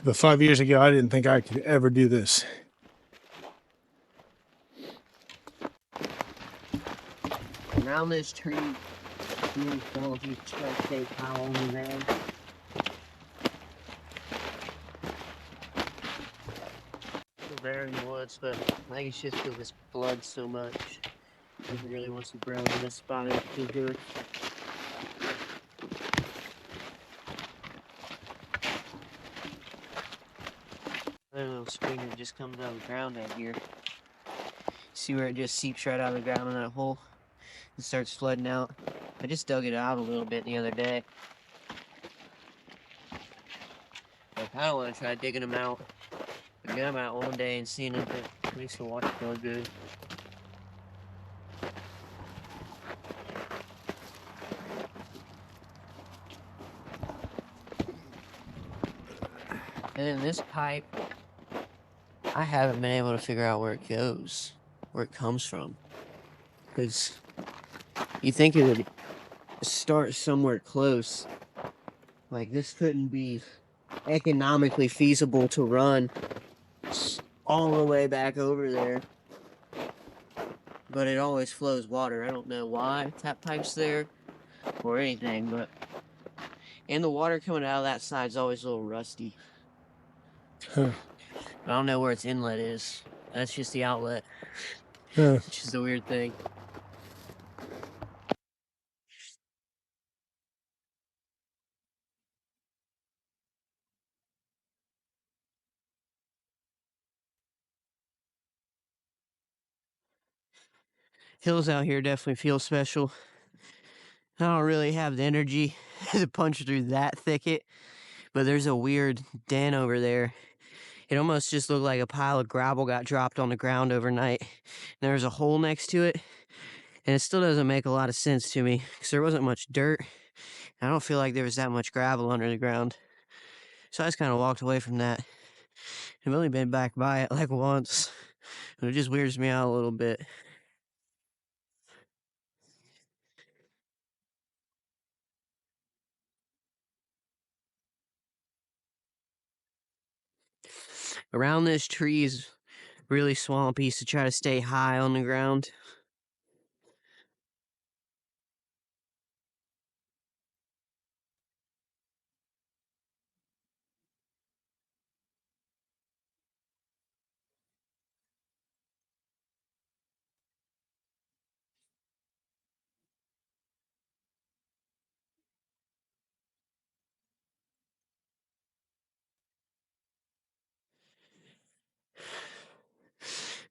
But 5 years ago, I didn't think I could ever do this. Around this tree, you don't you try to stay how long you there. Still there in the woods, but I think it's just because this blood so much. If it really wants to grow in this spot, it's too good. Another little spring that just comes out of the ground out here. See where it just seeps right out of the ground in that hole? It starts flooding out. I just dug it out a little bit the other day. I kind of want to try digging them out. But get them out one day and seeing if it makes the water feel good. And then this pipe, I haven't been able to figure out where it goes, where it comes from. Because you think it would start somewhere close. Like, this couldn't be economically feasible to run all the way back over there. But it always flows water. I don't know why that pipe's there or anything, but... And the water coming out of that side is always a little rusty. Huh. I don't know where its inlet is. That's just the outlet, Huh. which is the weird thing. Hills out here definitely feel special. I don't really have the energy to punch through that thicket, but there's a weird den over there. It almost just looked like a pile of gravel got dropped on the ground overnight. There's a hole next to it, and it still doesn't make a lot of sense to me because there wasn't much dirt. I don't feel like there was that much gravel under the ground. So I just kind of walked away from that. I've only been back by it like once, but it just weirds me out a little bit. Around this tree is really swampy, so try to stay high on the ground.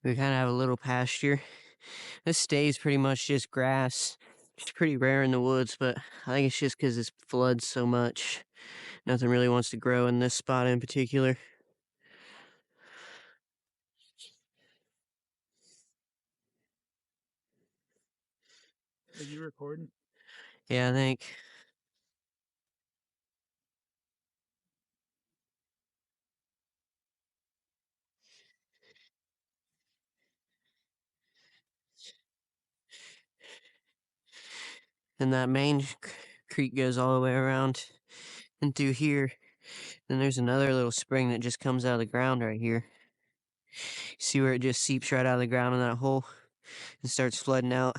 We kind of have a little pasture. This stays pretty much just grass. It's pretty rare in the woods, but I think it's just because it floods so much. Nothing really wants to grow in this spot in particular. Are you recording? Yeah, I think. And that main creek goes all the way around and through here. Then there's another little spring that just comes out of the ground right here. See where it just seeps right out of the ground in that hole and starts flooding out.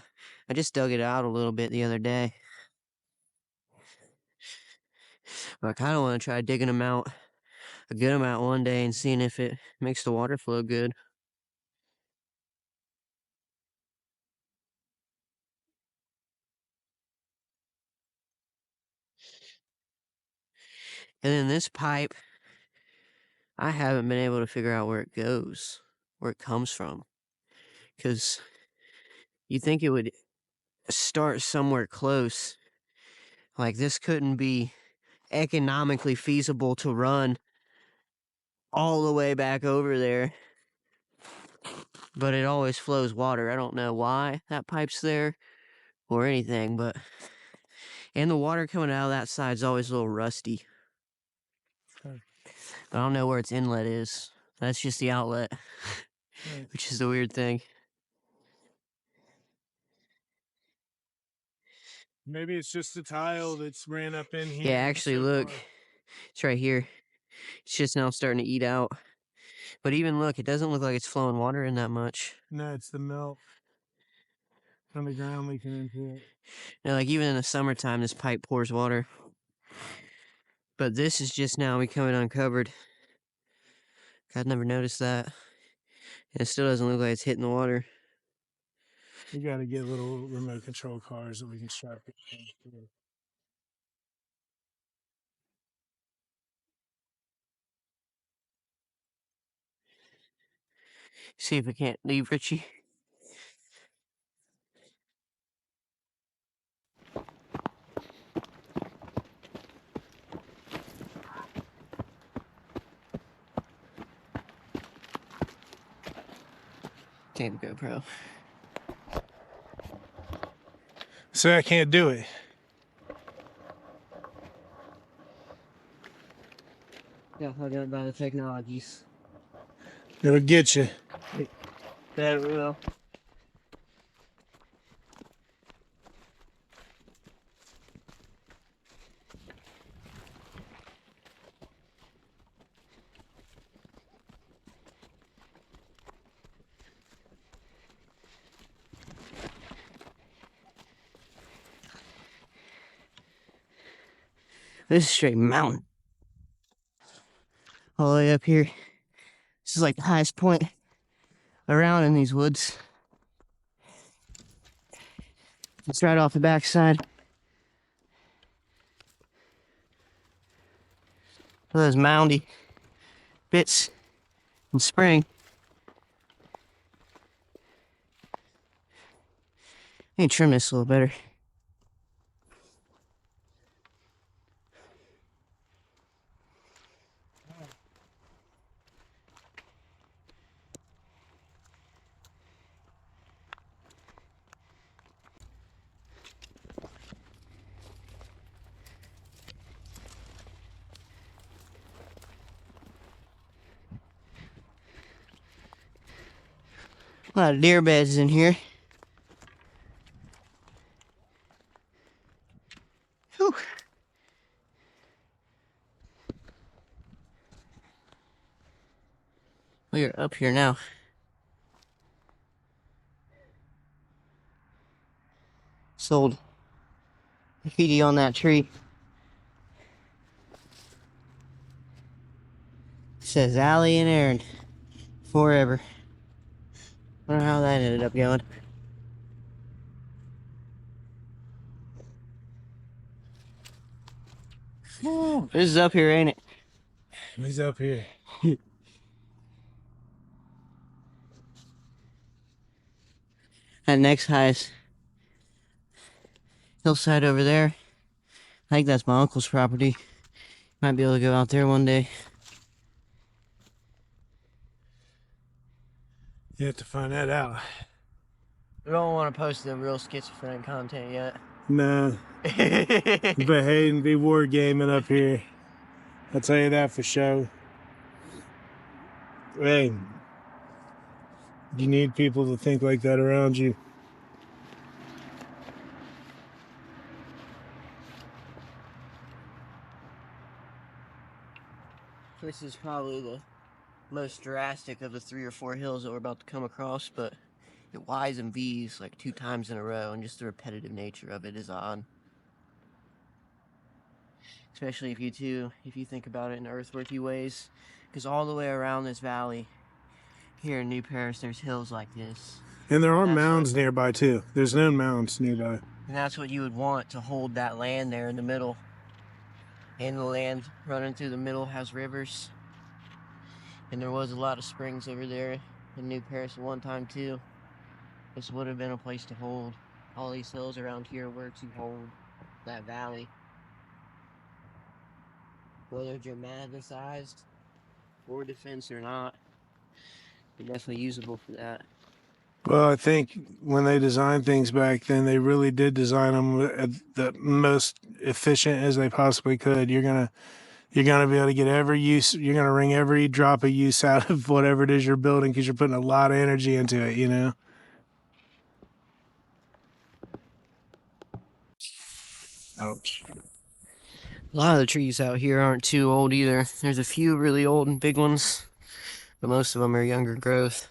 I just dug it out a little bit the other day. But I kind of want to try digging them out a good amount one day and seeing if it makes the water flow good. And then this pipe, I haven't been able to figure out where it goes, where it comes from. Because you think it would start somewhere close. Like, this couldn't be economically feasible to run all the way back over there. But it always flows water. I don't know why that pipe's there or anything, but... And the water coming out of that side's always a little rusty. Huh. I don't know where its inlet is. That's just the outlet, Right. which is the weird thing. Maybe it's just the tile that's ran up in here. Yeah, actually, look. It's right here. It's just now starting to eat out. But even look, it doesn't look like it's flowing water in that much. No, it's the melt from the ground leaking into it. You know, like even in the summertime, this pipe pours water. But this is just now becoming uncovered. I'd never noticed that. And it still doesn't look like it's hitting the water. We got to get little remote control cars that we can strap it to. See if I can't leave Richie. Take the GoPro. Say I can't do it. Yeah, I'll get by the technologies. It'll get you. That will. This is straight mountain. All the way up here. This is like the highest point around in these woods. It's right off the backside. Those moundy bits in spring. I need to trim this a little better. A lot of deer beds in here. Whew. We are up here now. Sold graffiti on that tree. It says Allie and Aaron forever. I don't know how that ended up going. This is up here, ain't it? He's up here. That next highest hillside over there. I think that's my uncle's property. Might be able to go out there one day. You have to find that out. We don't want to post the real schizophrenic content yet. Nah. But Hayden be wargaming up here. I'll tell you that for sure. Hey, you need people to think like that around you. This is probably the most drastic of the 3 or 4 hills that we're about to come across, but it Y's and V's like 2 times in a row, and just the repetitive nature of it is odd. Especially if you think about it in earthworthy ways, because all the way around this valley, here in New Paris, there's hills like this. And there are mounds nearby too. There's known mounds nearby. And that's what you would want to hold that land there in the middle. And the land running through the middle has rivers. And there was a lot of springs over there in New Paris at one time too. This would have been a place to hold. All these hills around here were to hold that valley. Whether dramatized or defense or not, they're definitely usable for that. Well, I think when they designed things back then, they really did design them at the most efficient as they possibly could. You're gonna be able to get every use. You're gonna wring every drop of use out of whatever it is you're building because you're putting a lot of energy into it. You know. Ouch. A lot of the trees out here aren't too old either. There's a few really old and big ones, but most of them are younger growth.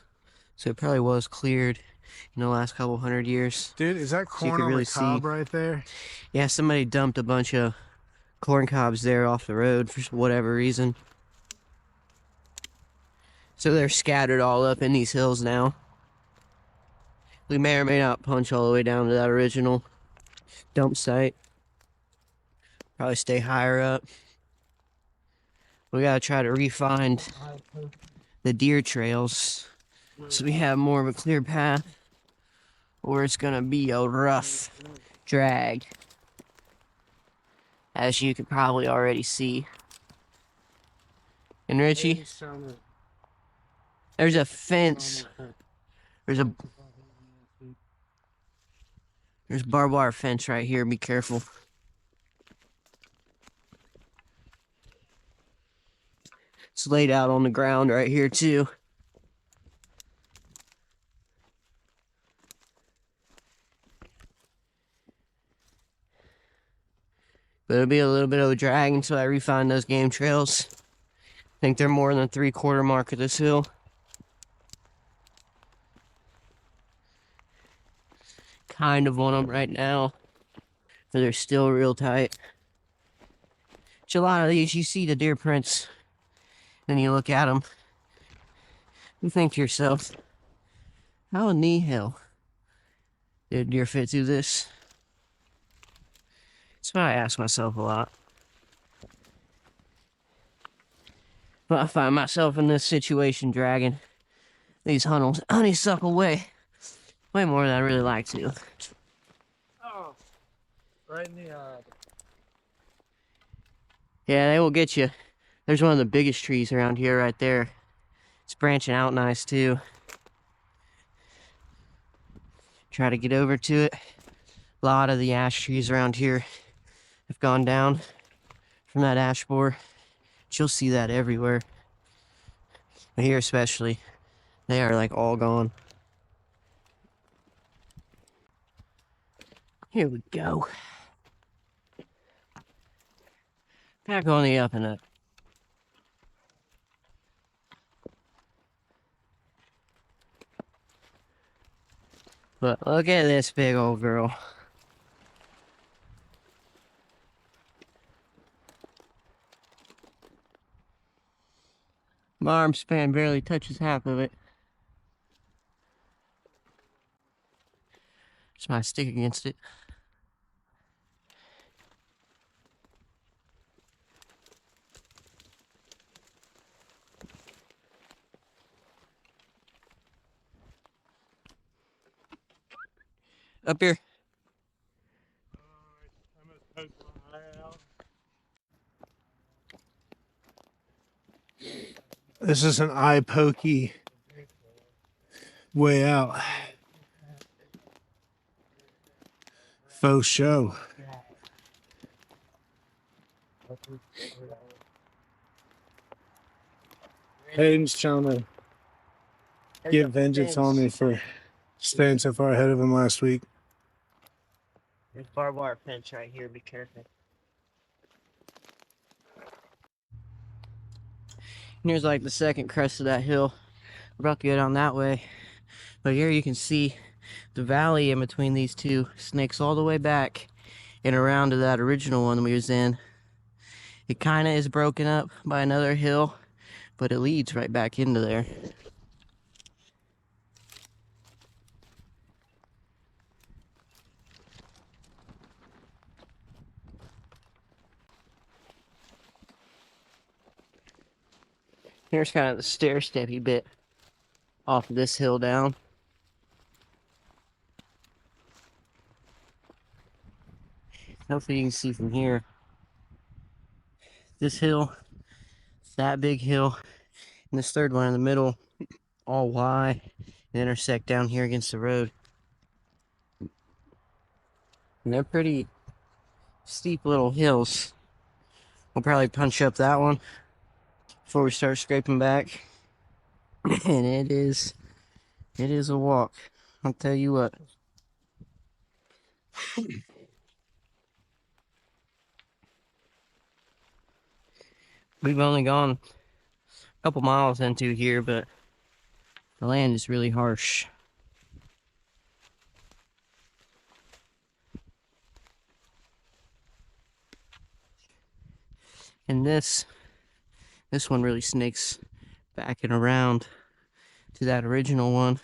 So it probably was cleared in the last couple 100 years. Dude, is that corn So on really the cob right there? Yeah, somebody dumped a bunch of corn cobs there off the road for whatever reason. So they're scattered all up in these hills now. We may or may not punch all the way down to that original dump site. Probably stay higher up. We gotta try to re-find the deer trails so we have more of a clear path, or it's gonna be a rough drag, as you could probably already see. And Richie, there's a fence There's barbed wire fence right here. Be careful. It's laid out on the ground right here too. But it'll be a little bit of a drag until I refine those game trails. I think they're more than the 3/4 mark of this hill. Kind of on them right now, but they're still real tight. A lot of these, you see the deer prints, then you look at them, you think to yourself, how in the hell did a deer fit through this? That's what I ask myself a lot. But I find myself in this situation dragging these honeysuckle way more than I really like to. Oh, right in the eye. Yeah, they will get you. There's one of the biggest trees around here right there. It's branching out nice too. Try to get over to it. A lot of the ash trees around here have gone down from that ash borer. You'll see that everywhere. But here especially, they are like all gone. Here we go. Back on the up and up. But look at this big old girl. My arm span barely touches half of it. Just my stick against it. Up here. I'm gonna poke my eye out. This is an eye pokey way out. Faux show. Hayden's trying to get vengeance on me for staying so far ahead of him last week. There's barbed wire fence right here. Be careful. Here's like the second crest of that hill. We're about to go down that way. But here you can see the valley in between these two snakes all the way back and around to that original one we was in. It kind of is broken up by another hill, but it leads right back into there. Here's kind of the stair-steppy bit off of this hill down. Hopefully you can see from here. This hill, that big hill, and this third one in the middle, all Y, and intersect down here against the road. And they're pretty steep little hills. We'll probably punch up that one before we start scraping back. And it is a walk. I'll tell you what. We've only gone a couple miles into here, but the land is really harsh. And this one really snakes back and around to that original one.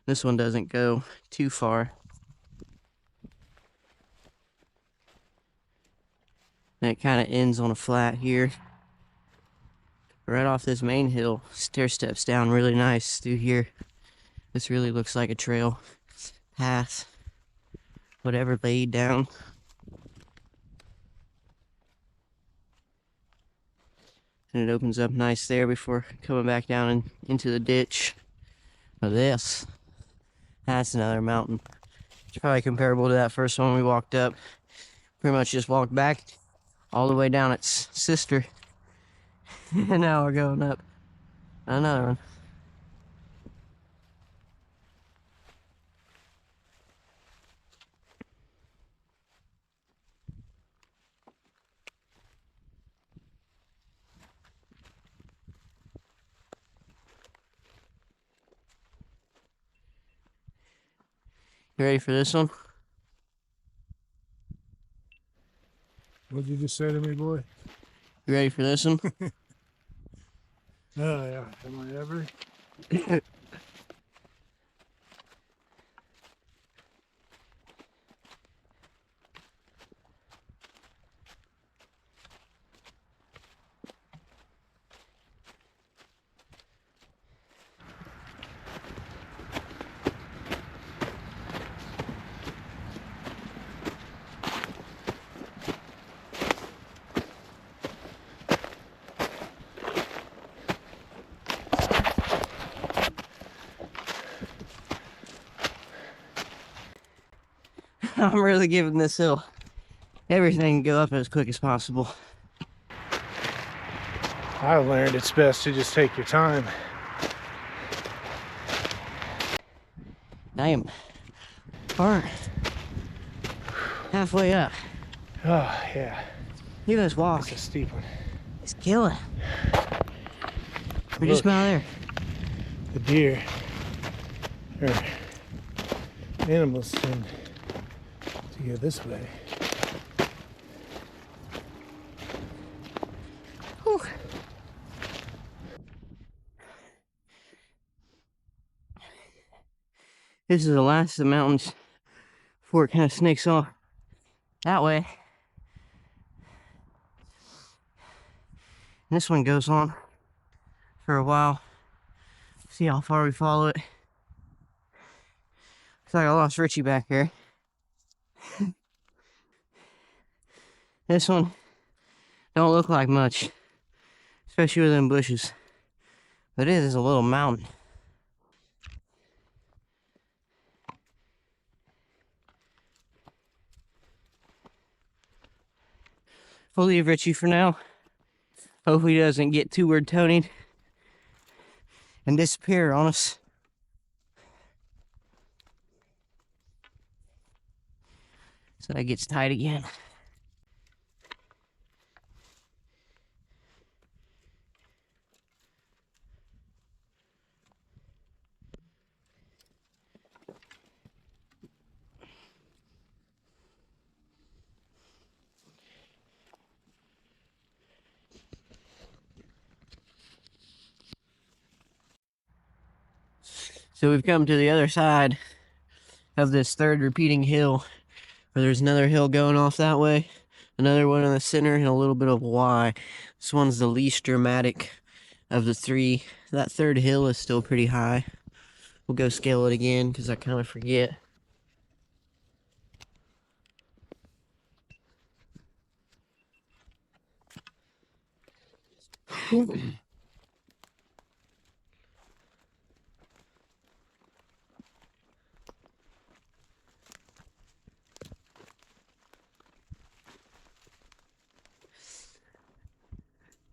This one doesn't go too far. And it kind of ends on a flat here. Right off this main hill, stair steps down really nice through here. This really looks like a trail, path, whatever laid down. And it opens up nice there before coming back down into the ditch of this. That's another mountain. It's probably comparable to that first one we walked up. Pretty much just walked back all the way down its sister. And now we're going up another one. You ready for this one? What'd you just say to me, boy? You ready for this one? Oh, yeah. Am I ever? I'm really giving this hill everything to go up as quick as possible. I learned it's best to just take your time. Damn. We're halfway up. Oh, yeah. Look at this walk. It's a steep one. It's killing. We're just about there. The deer or animals tend to go this way. Whew. This is the last of the mountains before it kind of snakes off that way. And this one goes on for a while. See how far we follow it. Looks like I lost Richie back here. This one don't look like much, especially with them bushes. But it is a little mountain. We'll leave Richie for now. Hopefully he doesn't get too word Tony'd and disappear on us. So that gets tight again. So we've come to the other side of this third repeating hill, where there's another hill going off that way, another one in the center, and a little bit of Y. This one's the least dramatic of the three. That third hill is still pretty high. We'll go scale it again because I kind of forget.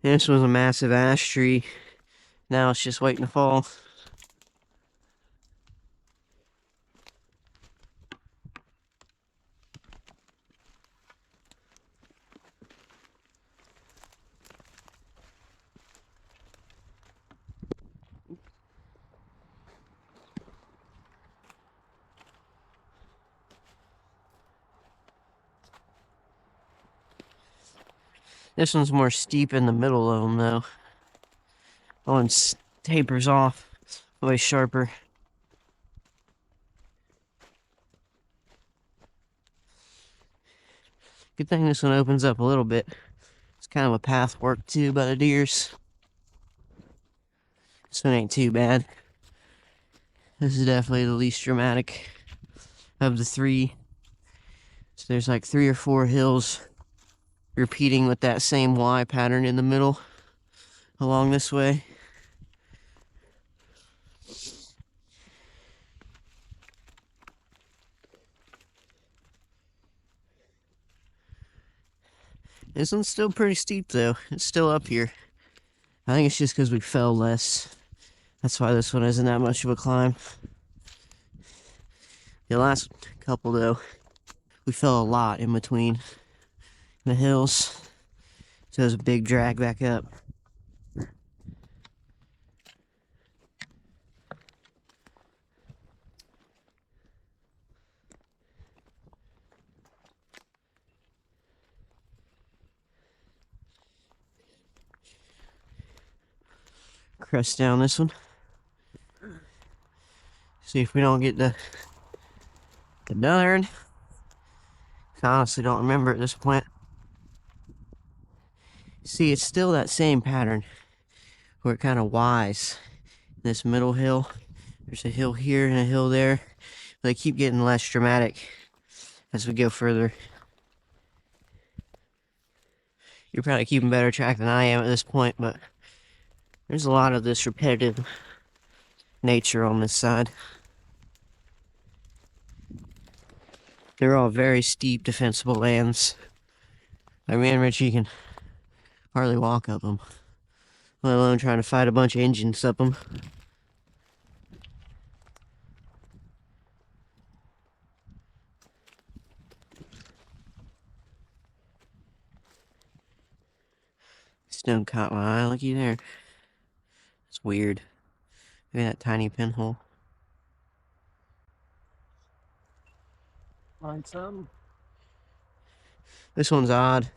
This was a massive ash tree. Now it's just waiting to fall. This one's more steep in the middle of them, though. That one tapers off, way sharper. Good thing this one opens up a little bit. It's kind of a path work too by the deers. This one ain't too bad. This is definitely the least dramatic of the three. So there's like 3 or 4 hills repeating with that same Y pattern in the middle along this way. This one's still pretty steep though. It's still up here. I think it's just because we fell less. That's why this one isn't that much of a climb. The last couple though, we fell a lot in between the hills. So it was a big drag back up. Crest down this one. See if we don't get the darn. I honestly don't remember at this point. See, it's still that same pattern where it kind of Ys. This middle hill, there's a hill here and a hill there. They keep getting less dramatic as we go further. You're probably keeping better track than I am at this point, but there's a lot of this repetitive nature on this side. They're all very steep, defensible lands. Like, man, Rich, you can hardly walk up them, let alone trying to fight a bunch of engines up them. Stone caught my eye, looky there. It's weird. Look at that tiny pinhole. Find some. This one's odd.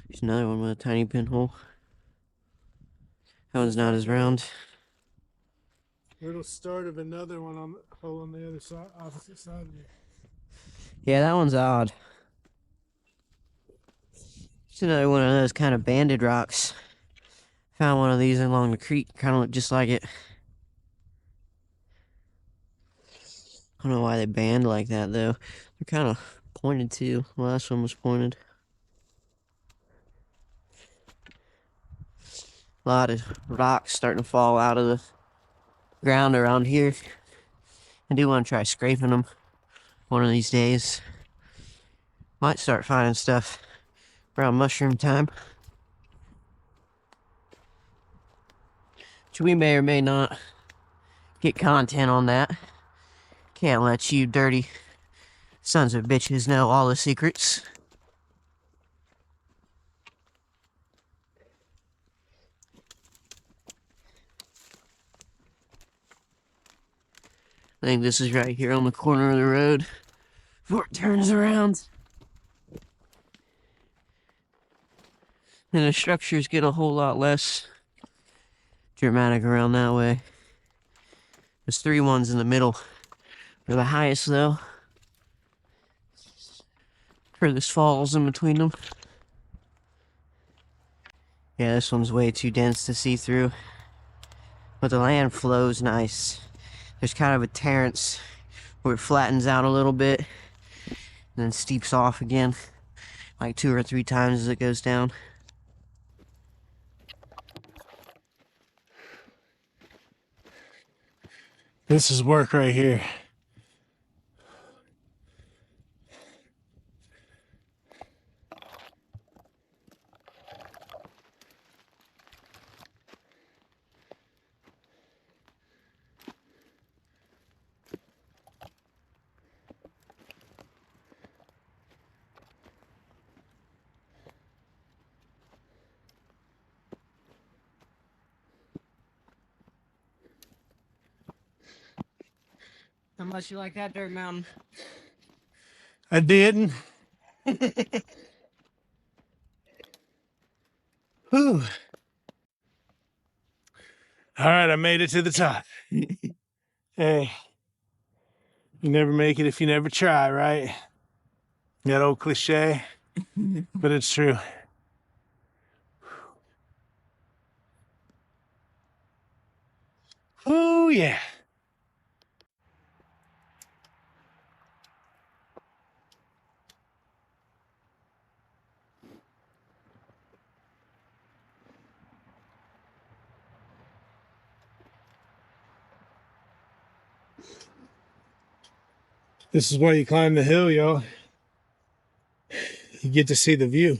There's another one with a tiny pinhole. That one's not as round. Little start of another one on the hole on the other side, opposite side of it. Yeah, that one's odd. It's another one of those kind of banded rocks. Found one of these along the creek, kind of look just like it. I don't know why they band like that though. They're kind of pointed too. The last one was pointed. A lot of rocks starting to fall out of the ground around here. I do want to try scraping them one of these days. Might start finding stuff around mushroom time, which we may or may not get content on that. Can't let you dirty sons of bitches know all the secrets. I think this is right here on the corner of the road before it turns around. And the structures get a whole lot less dramatic around that way. There's 3 ones in the middle. They're the highest though. Furthest falls in between them. Yeah, this one's way too dense to see through. But the land flows nice. There's kind of a terrace where it flattens out a little bit and then steeps off again, like 2 or 3 times as it goes down. This is work right here. How much you like that dirt mountain? I didn't. Whew. All right, I made it to the top. Hey, you never make it if you never try, right? That old cliche, but it's true. Oh, yeah. This is why you climb the hill, y'all. You get to see the view.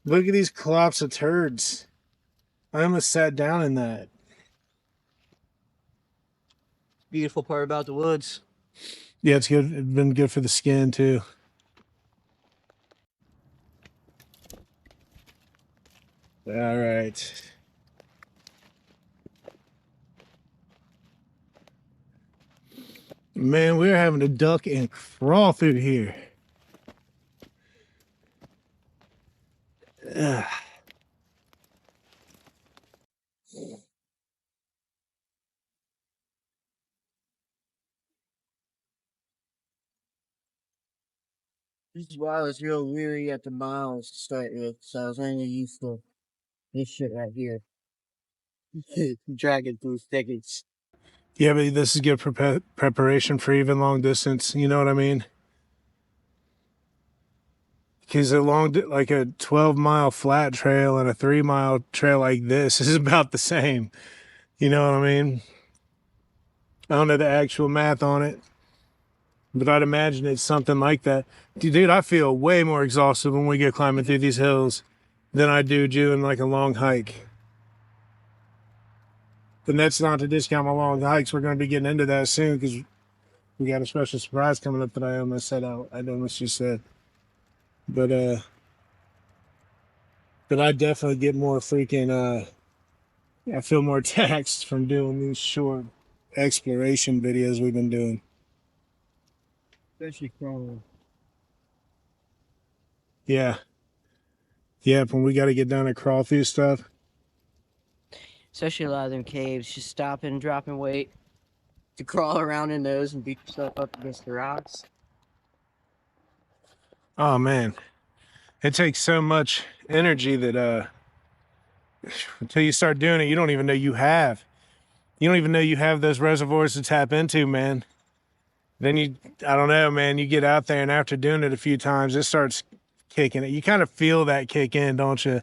Look at these clops of turds. I almost sat down in that. Beautiful part about the woods. Yeah, it's good. It's been good for the skin too. All right. Man, we're having to duck and crawl through here. Ugh. This is why I was real weary at the miles to start with, so I was only used to this shit right here. Dragging through thickets. Yeah, but this is good preparation for even long distance. You know what I mean? Because like a 12-mile flat trail and a 3-mile trail like this is about the same. You know what I mean? I don't know the actual math on it, but I'd imagine it's something like that. Dude, I feel way more exhausted when we get climbing through these hills than I do doing like a long hike. And that's not to discount my long hikes. We're going to be getting into that soon because we got a special surprise coming up that I almost said out. I almost just said. But I definitely get more freaking I feel more taxed from doing these short exploration videos we've been doing. Especially crawling. Yeah. Yeah, when we got to get down and crawl through stuff. Especially a lot of them caves, just stopping and dropping weight to crawl around in those and beat yourself up against the rocks. Oh man. It takes so much energy that until you start doing it, you don't even know you have. You don't even know you have those reservoirs to tap into, man. Then I don't know, man, you get out there and after doing it a few times, it starts kicking it. You kind of feel that kick in, don't you?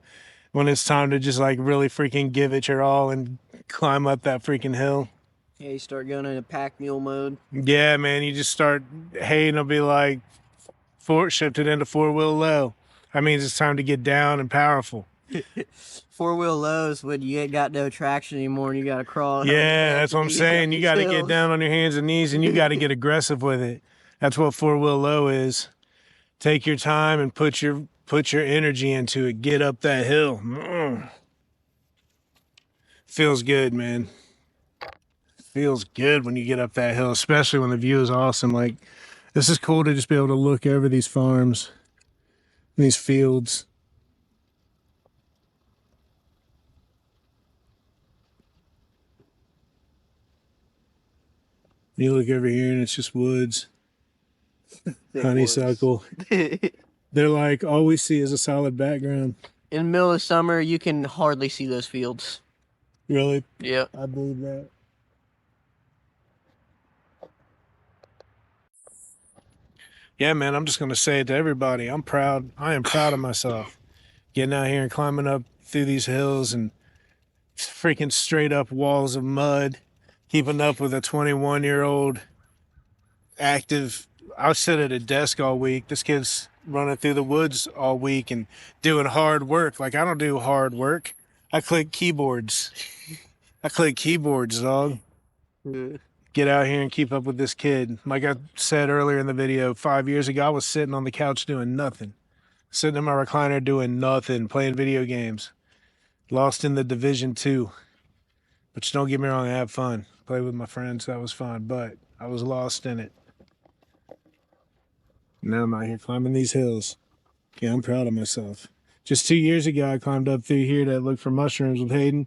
When it's time to just like really freaking give it your all and climb up that freaking hill. Yeah, you start going into pack mule mode. Yeah, man, you just start, hey, and it'll be like, shifted into 4-wheel low. That means it's time to get down and powerful. 4-wheel lows when you ain't got no traction anymore and you gotta crawl. Yeah, that's what I'm saying. You got to get down on your hands and knees and you got to get aggressive with it. That's what 4-wheel low is. Take your time and put your energy into it. Get up that hill. Feels good, man. Feels good when you get up that hill, especially when the view is awesome. Like, this is cool to just be able to look over these farms, these fields. You look over here and it's just woods, honeysuckle. They're like, all we see is a solid background. In the middle of summer, you can hardly see those fields. Really? Yeah. I believe that. Yeah, man, I'm just going to say it to everybody. I'm proud. I am proud of myself. Getting out here and climbing up through these hills and freaking straight up walls of mud, keeping up with a 21-year-old active. I sit at a desk all week. This kid's running through the woods all week and doing hard work. Like, I don't do hard work. I click keyboards. Dog. Get out here and keep up with this kid. Like I said earlier in the video, 5 years ago, I was sitting on the couch doing nothing. Sitting in my recliner doing nothing, playing video games. Lost in the Division 2. But don't get me wrong, I had fun. Played with my friends, that was fun. But I was lost in it. Now I'm out here climbing these hills. Yeah, I'm proud of myself. Just 2 years ago, I climbed up through here to look for mushrooms with Hayden.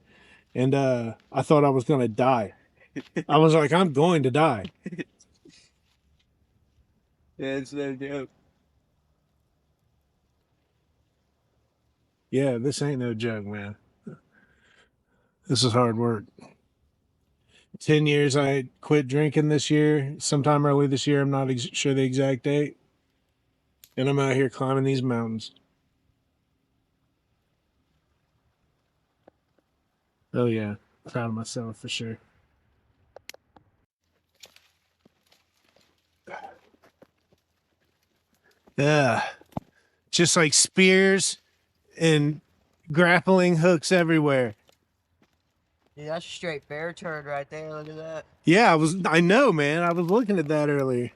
And I thought I was going to die. I was like, I'm going to die. Yeah, it's no joke. Yeah, this ain't no joke, man. This is hard work. 10 years I quit drinking this year, sometime early this year. I'm not sure the exact date. And I'm out here climbing these mountains. Oh, yeah. Proud of myself for sure. Yeah. Just like spears and grappling hooks everywhere. Dude, that's a straight bear turd right there. Look at that. Yeah, I know, man. I was looking at that earlier.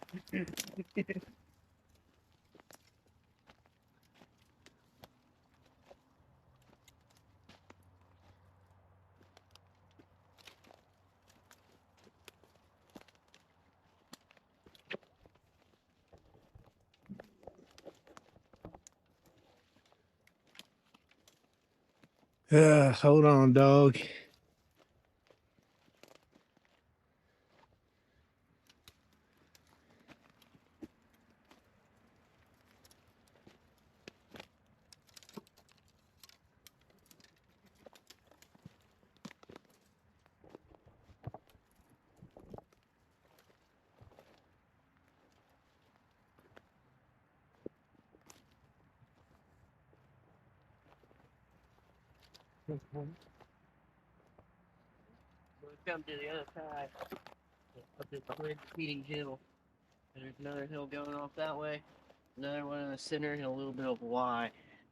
Hold on, dog. We'll come to the other side of this grid feeding hill. And there's another hill going off that way. Another one in the center and a little bit of Y.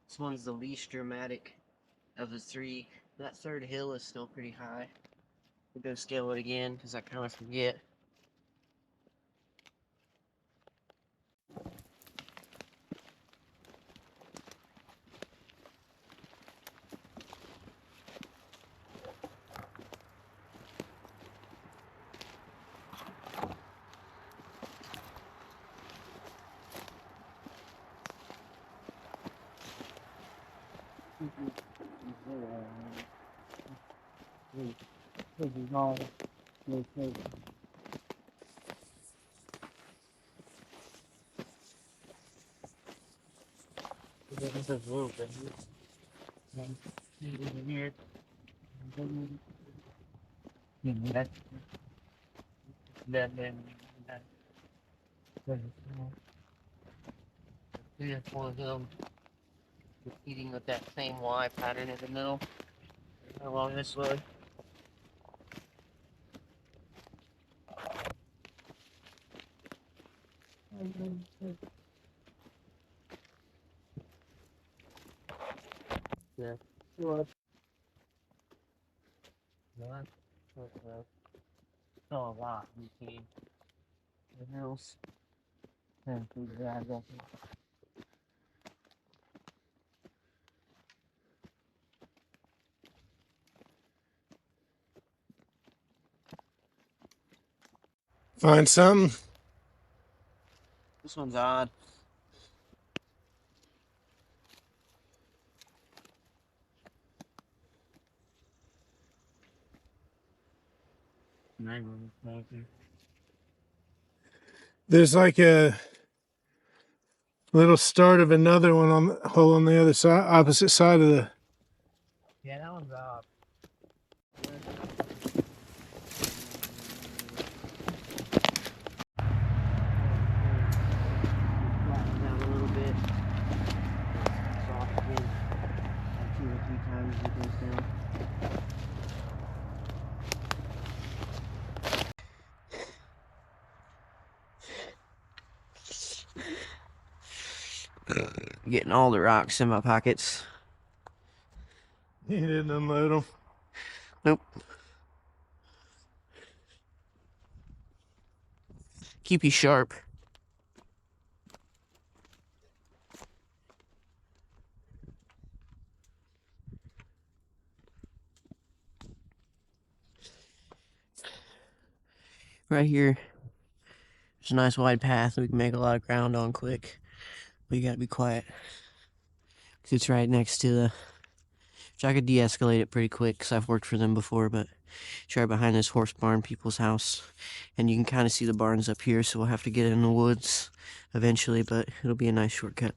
This one's the least dramatic of the three. That third hill is still pretty high. We'll go scale it again because I kind of forget. This is all no place. This is a little bit here. That's that. Three or four of them repeating with that same Y pattern in the middle along this way. Yeah. What? No, that's still a lot. You see the hills and through the drive up. Find something? This one's odd. There's like a little start of another one on the hole on the other side, opposite side of the. Yeah, that one's odd. Flatten down a little bit. Soft again. 2 or 3 times as it goes down. Getting all the rocks in my pockets. You didn't unload them. Nope. Keep you sharp. Right here, there's a nice wide path that we can make a lot of ground on quick. But you gotta be quiet. Cause it's right next to the... Which I could de-escalate it pretty quick because I've worked for them before, but it's right behind this horse barn people's house. And you can kind of see the barns up here, so we'll have to get in the woods eventually, but it'll be a nice shortcut.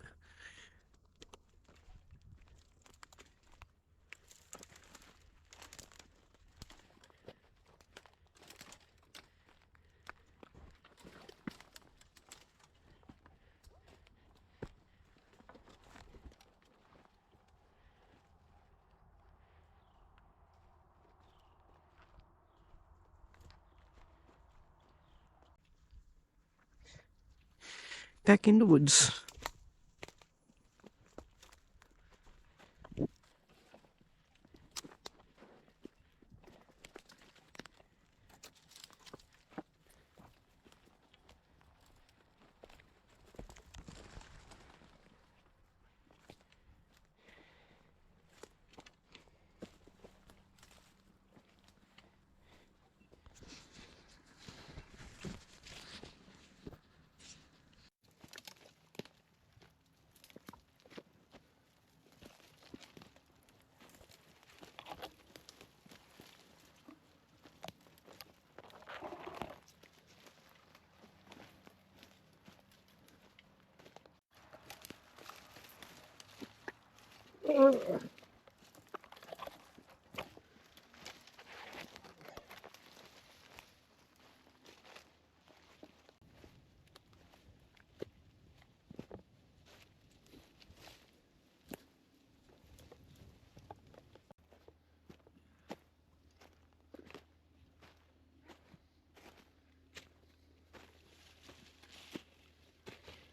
back in the woods.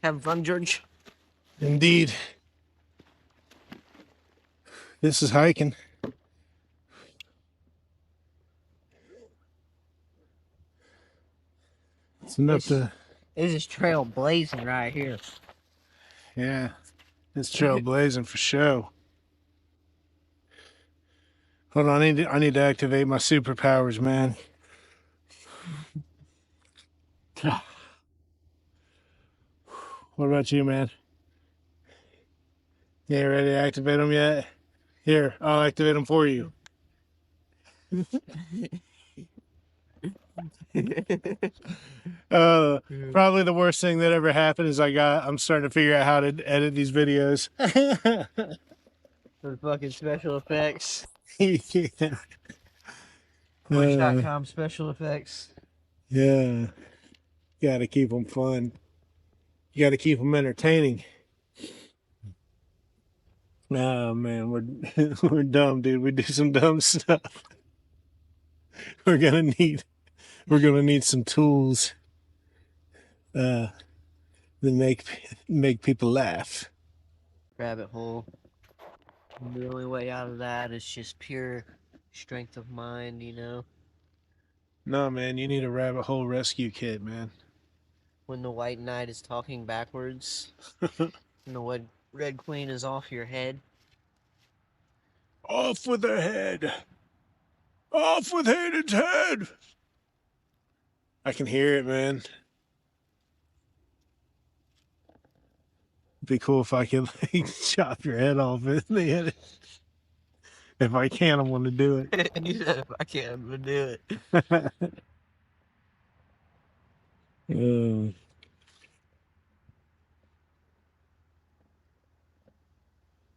Having fun, George? Indeed. This is hiking. It's enough to... This is trail blazing right here. Yeah. It's trailblazing for show. Hold on, I need to activate my superpowers, man. What about you, man? You ain't ready to activate them yet? Here, I'll activate them for you. Probably the worst thing that ever happened is I'm starting to figure out how to edit these videos. For fucking special effects. Yeah. Twitch.com special effects. Yeah. Gotta keep them fun. You gotta keep them entertaining. Oh man, we're dumb, dude. We do some dumb stuff. We're gonna need some tools that make people laugh. Rabbit hole. The only way out of that is just pure strength of mind, you know? No, man, you need a rabbit hole rescue kit, man. When the white knight is talking backwards and the red queen is off your head. Off with her head. Off with Hayden's head. I can hear it, man. It'd be cool if I could like chop your head off in the end. If I can, I'm gonna do it. And you said if I can't, I'm gonna do it.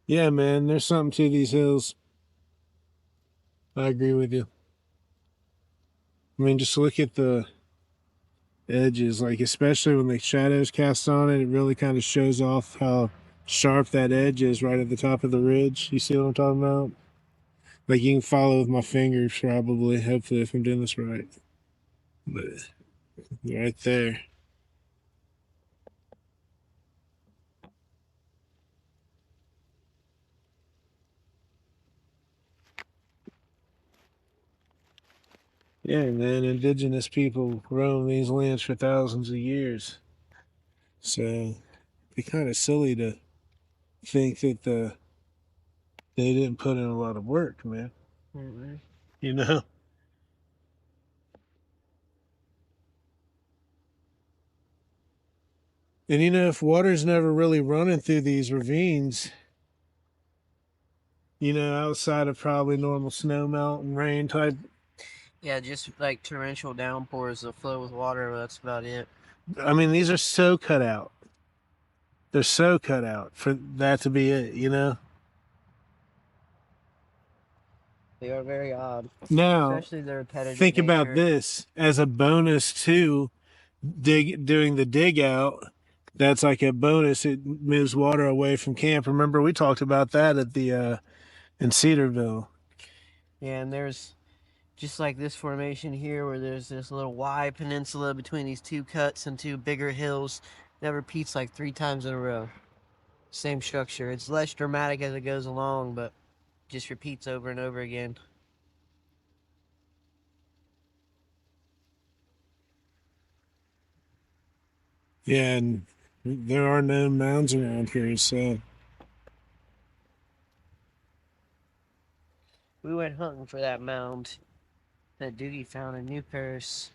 Yeah, man, there's something to these hills. I agree with you. I mean, just look at the edges, like especially when the shadows cast on it, it really kind of shows off how sharp that edge is right at the top of the ridge. You see what I'm talking about? Like you can follow with my fingers probably, hopefully if I'm doing this right. But right there. Yeah, man, indigenous people roam these lands for thousands of years. So it'd be kind of silly to think that they didn't put in a lot of work, man. Mm-hmm. You know? And you know, if water's never really running through these ravines, you know, outside of probably normal snow melt and rain type. Yeah, just like torrential downpours that flow with water, but that's about it. I mean, these are so cut out. They're so cut out for that to be it, you know? They are very odd. Now, especially the repetitive think nature. about this as a bonus to doing the dig out. That's like a bonus. It moves water away from camp. Remember, we talked about that at the in Cedarville. Yeah, and there's just like this formation here where there's this little Y peninsula between these two cuts and two bigger hills. That repeats like 3 times in a row. Same structure. It's less dramatic as it goes along, but just repeats over and over again. Yeah, and there are no mounds around here, so. We went hunting for that mound that Doogie found in New Paris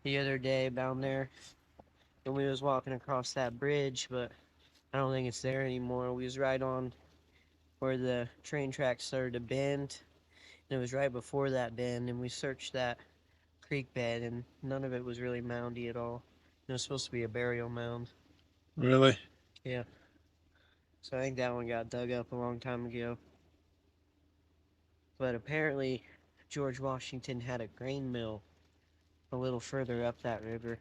the other day down there when we was walking across that bridge, but I don't think it's there anymore. We was right on where the train tracks started to bend, and it was right before that bend, and we searched that creek bed, and none of it was really moundy at all. It was supposed to be a burial mound. Really? Yeah. So I think that one got dug up a long time ago. But apparently, George Washington had a grain mill a little further up that river.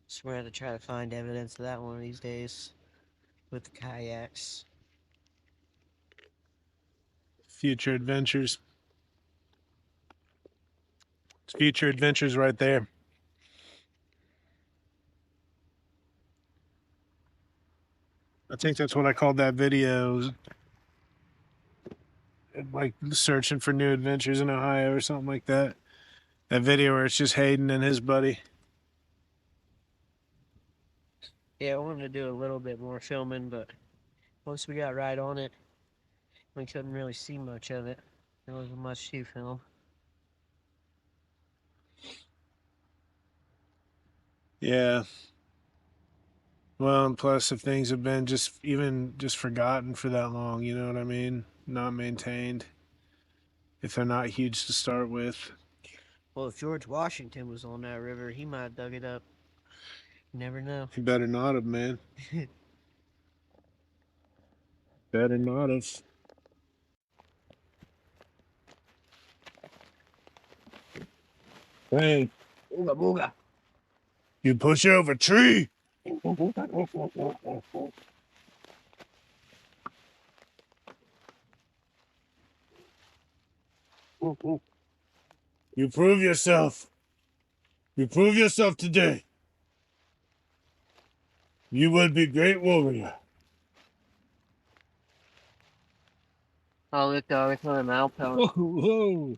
So we're going to have to try to find evidence of that one of these days with the kayaks. Future adventures. It's future adventures right there. I think that's what I called that video. Like searching for new adventures in Ohio or something like that. That video where it's just Hayden and his buddy. Yeah, I wanted to do a little bit more filming, but once we got right on it, we couldn't really see much of it. There wasn't much to film. Yeah. Well, and plus if things have been just forgotten for that long, you know what I mean? Not maintained. If they're not huge to start with. Well, if George Washington was on that river, he might have dug it up. You never know. You better not have, man. Better not have. Hey, Ooga booga. you push over tree. You prove yourself. You prove yourself today. You will be great warrior. Oh, look, look at an owl pellet. Whoa.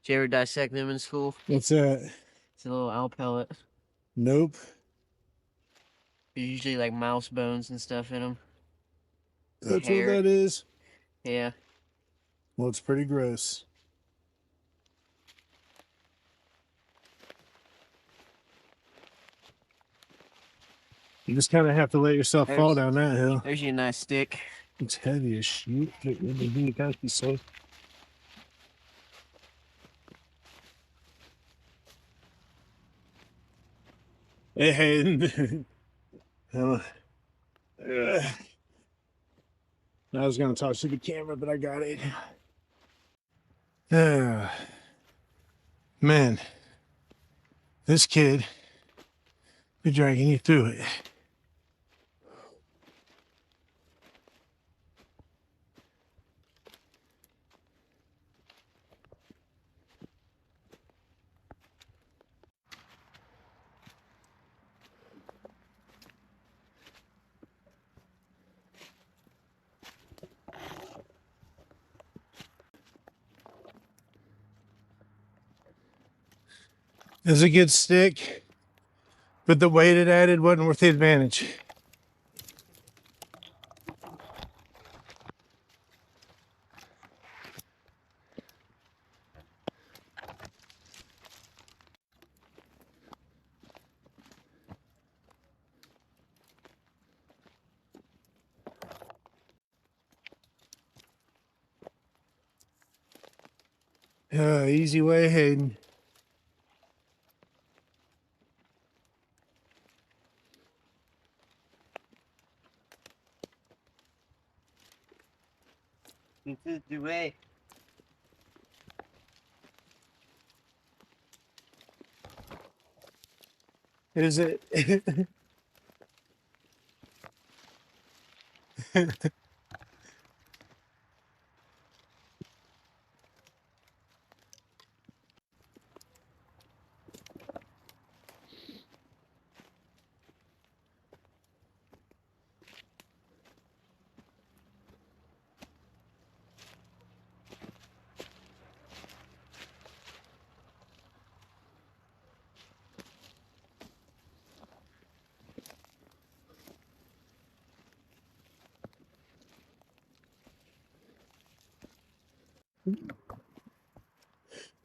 Did you ever dissect them in school? What's that? It's a little owl pellet. Nope. There's usually like mouse bones and stuff in them. That's Hair. what that is? Yeah. Well, it's pretty gross. You just kind of have to let yourself fall down that hill. There's your nice stick. It's heavy as shit. Hey, Hayden. I was going to talk to the camera, but I got it. Man, this kid be dragging you through it. It was a good stick, but the weight it added wasn't worth the advantage. Easy way, Hayden. This is the way. Is it?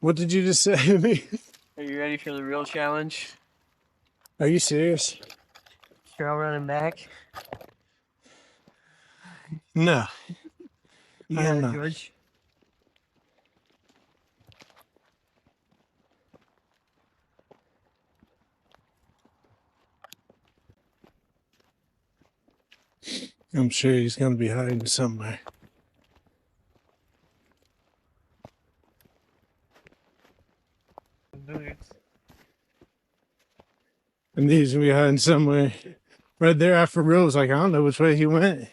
What did you just say to me? Are you ready for the real challenge? Are you serious? Trail running back. No. You I got am it, not. George. I'm sure he's going to be hiding somewhere. Boots. And he's going to be hiding somewhere. Right there, I for real was like, I don't know which way he went.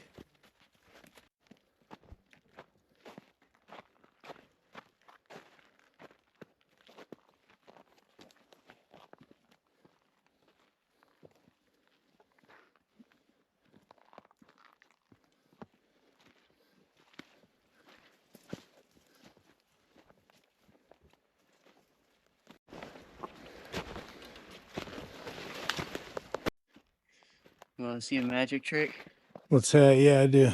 You want to see a magic trick? What's that? Yeah, I do.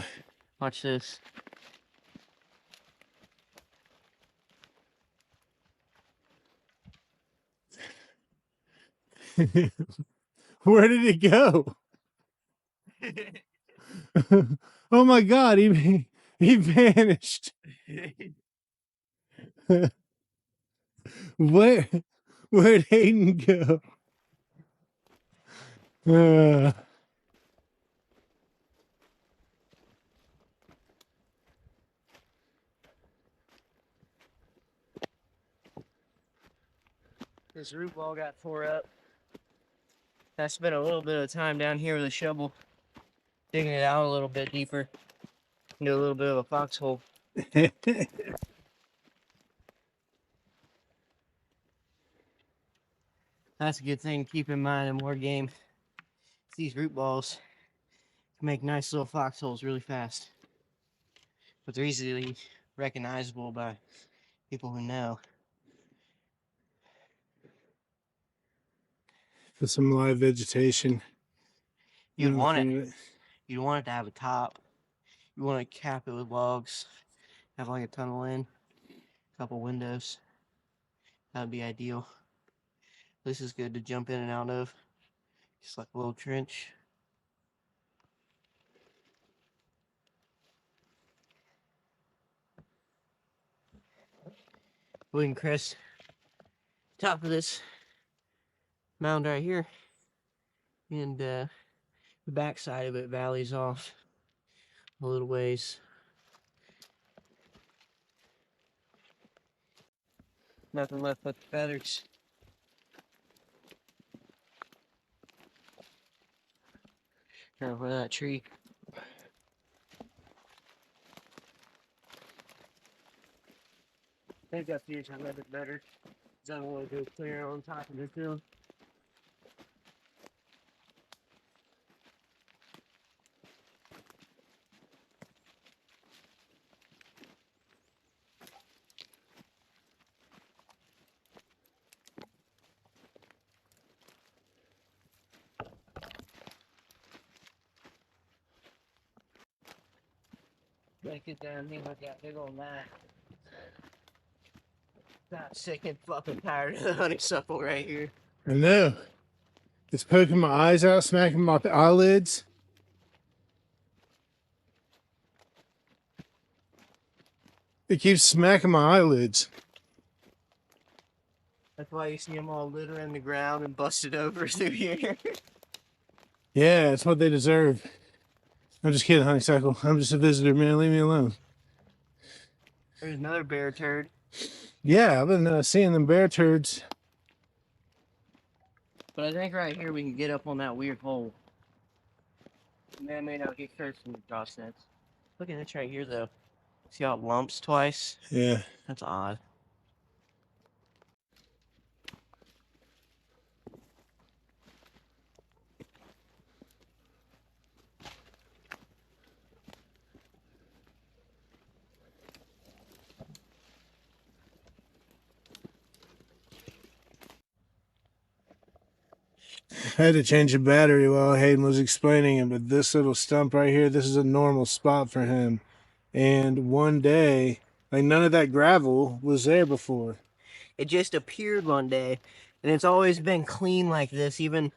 Watch this. Where did it go? Oh my God, he vanished. Where where'd Hayden go? Uh, This root ball got tore up. I spent a little bit of time down here with a shovel, digging it out a little bit deeper into a little bit of a foxhole. That's a good thing to keep in mind in more game. These root balls can make nice little foxholes really fast, but they're easily recognizable by people who know. Put some live vegetation. You'd in want front it. of You'd want it to have a top. You want to cap it with logs, have like a tunnel in, a couple windows. That would be ideal. This is good to jump in and out of, just like a little trench. We can crest top of this mound right here, and the back side of it valleys off a little ways. Nothing left but the feathers. Over that tree. I think that's usually a little bit better. I don't want to go clear on top of the hill. Gotta get down here with that big old knife. Got sick and fucking tired of the honeysuckle right here. I know. It's poking my eyes out, smacking my eyelids. It keeps smacking my eyelids. That's why you see them all littering the ground and busted over through here. Yeah, it's what they deserve. I'm just kidding, honeysuckle. I'm just a visitor, man. Leave me alone. There's another bear turd. Yeah, I've been seeing them bear turds. But I think right here we can get up on that weird hole. And then I may not get cursed in the process. Look at this right here though. See how it lumps twice? Yeah. That's odd. I had to change the battery while Hayden was explaining it, but this little stump right here, this is a normal spot for him. And one day, Like none of that gravel was there before. It just appeared one day, and it's always been clean like this, even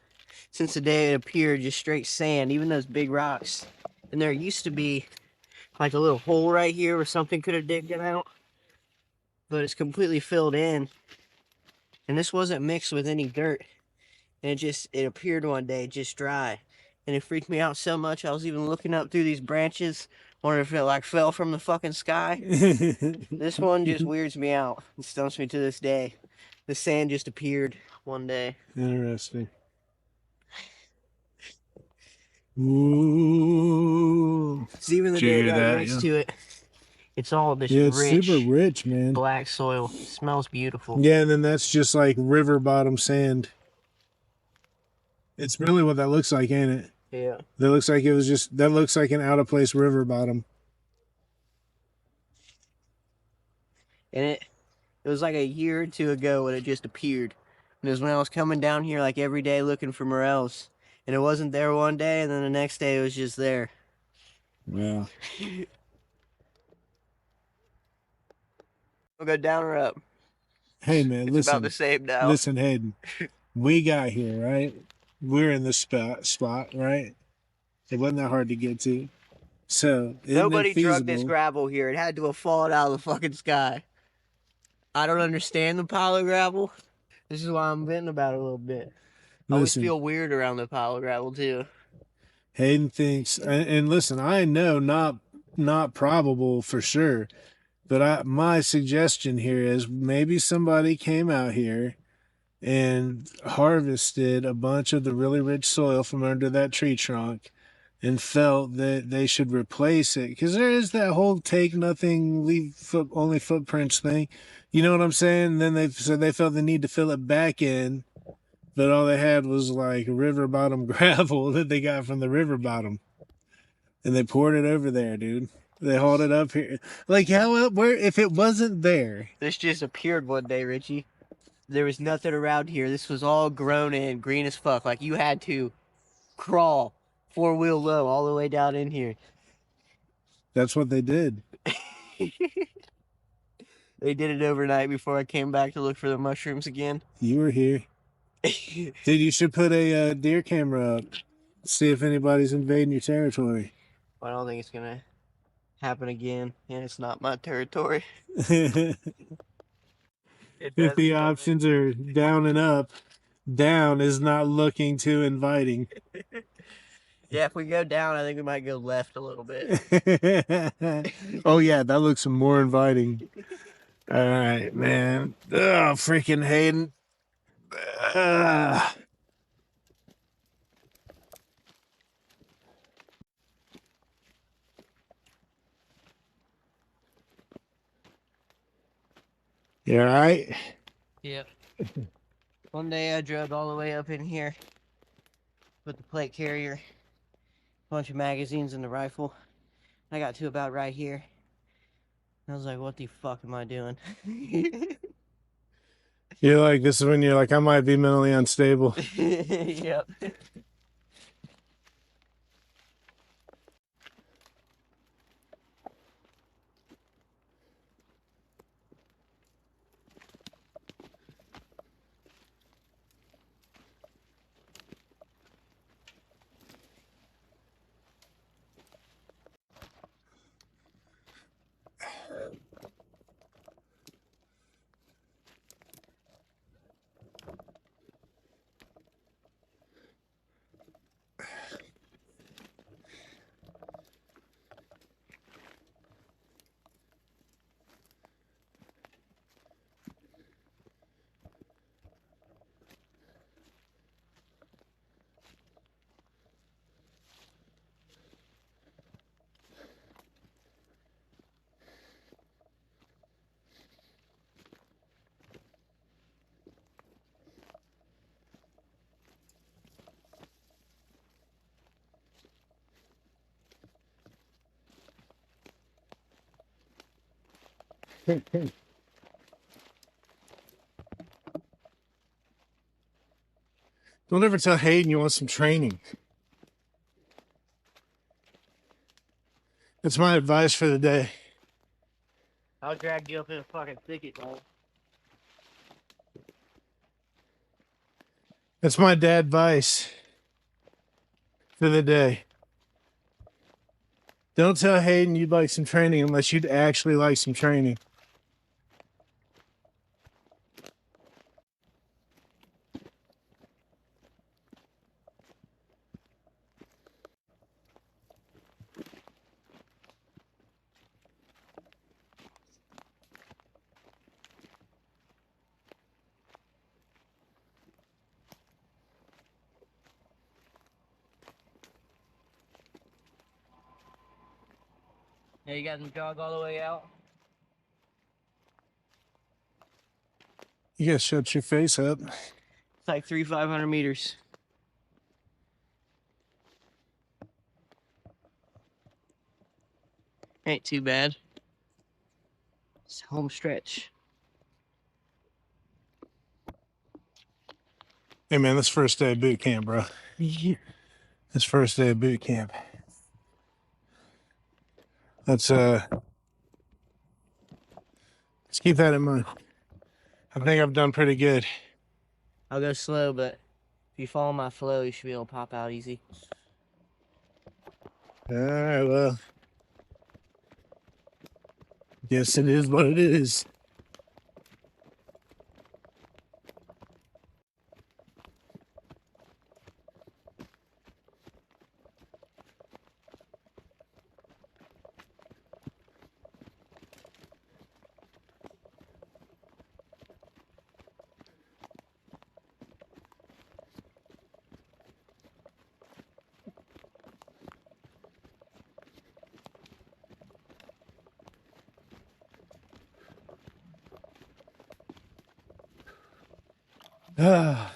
since the day it appeared, just straight sand, even those big rocks. And there used to be like a little hole right here where something could have digged it out, but it's completely filled in. And this wasn't mixed with any dirt. And it appeared one day just dry. And it freaked me out so much, I was even looking up through these branches, wondering if it like fell from the fucking sky. This one just weirds me out. It stumps me to this day. The sand just appeared one day. Interesting. Ooh. It's even the Did you day hear right that? next Yeah. to it. It's all this Yeah, it's rich, super rich, man. black soil. It smells beautiful. Yeah, and then that's just like river bottom sand. It's really what that looks like, ain't it? Yeah. That looks like it was just, that looks like an out of place river bottom. And it was like a year or two ago when it just appeared. And it was when I was coming down here like every day looking for morels. And it wasn't there one day, and then the next day it was just there. Yeah. We'll go down or up. Hey, man, It's listen. about the same now. Listen, Hayden. We got here, right? We're in the spot, right? It wasn't that hard to get to. So, Nobody drugged this gravel here. It had to have fallen out of the fucking sky. I don't understand the pile of gravel. This is why I'm venting about it a little bit. I always feel weird around the pile of gravel too. Hayden thinks, and listen, I know not probable for sure, but my suggestion here is maybe somebody came out here and harvested a bunch of the really rich soil from under that tree trunk and felt that they should replace it, because there is that whole take nothing, leave only footprints thing. You know what I'm saying? And then they felt the need to fill it back in, but all they had was like river bottom gravel that they got from the river bottom, and they poured it over there, dude. They hauled it up here. Like where if it wasn't there? This just appeared one day, Richie. There was nothing around here. This was all grown in, green as fuck. Like you had to crawl 4-wheel low all the way down in here. That's what they did. They did it overnight before I came back to look for the mushrooms again. You were here. Dude, you should put a deer camera up. See if anybody's invading your territory. I don't think it's gonna happen again, and it's not my territory. If the options are down and up, down is not looking too inviting. Yeah, if we go down, I think we might go left a little bit. Oh yeah, that looks more inviting. All right, man. Oh, freaking Hayden. You all right? Yep. One day I drove all the way up in here with the plate carrier, a bunch of magazines and the rifle. I got to about right here. I was like, what the fuck am I doing? You're like, this is when you're like, I might be mentally unstable. Yep. Don't ever tell Hayden you want some training. That's my advice for the day. I'll drag you up in a fucking thicket, dog. That's my dad advice for the day. Don't tell Hayden you'd like some training unless you'd actually like some training. Yeah, you got them jog all the way out? You gotta shut your face up. It's like 500 meters. Ain't too bad. It's home stretch. Hey man, this first day of boot camp, bro. Yeah. This first day of boot camp. Let's keep that in mind. I think I've done pretty good. I'll go slow, but if you follow my flow, you should be able to pop out easy. All right, well, guess it is what it is. Ah.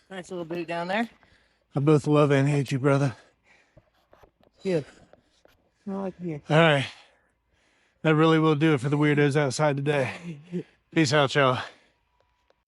Nice little boot down there. I both love and hate you, brother. Yeah. I like here. All right. That really will do it for the weirdos outside today. Peace out, y'all.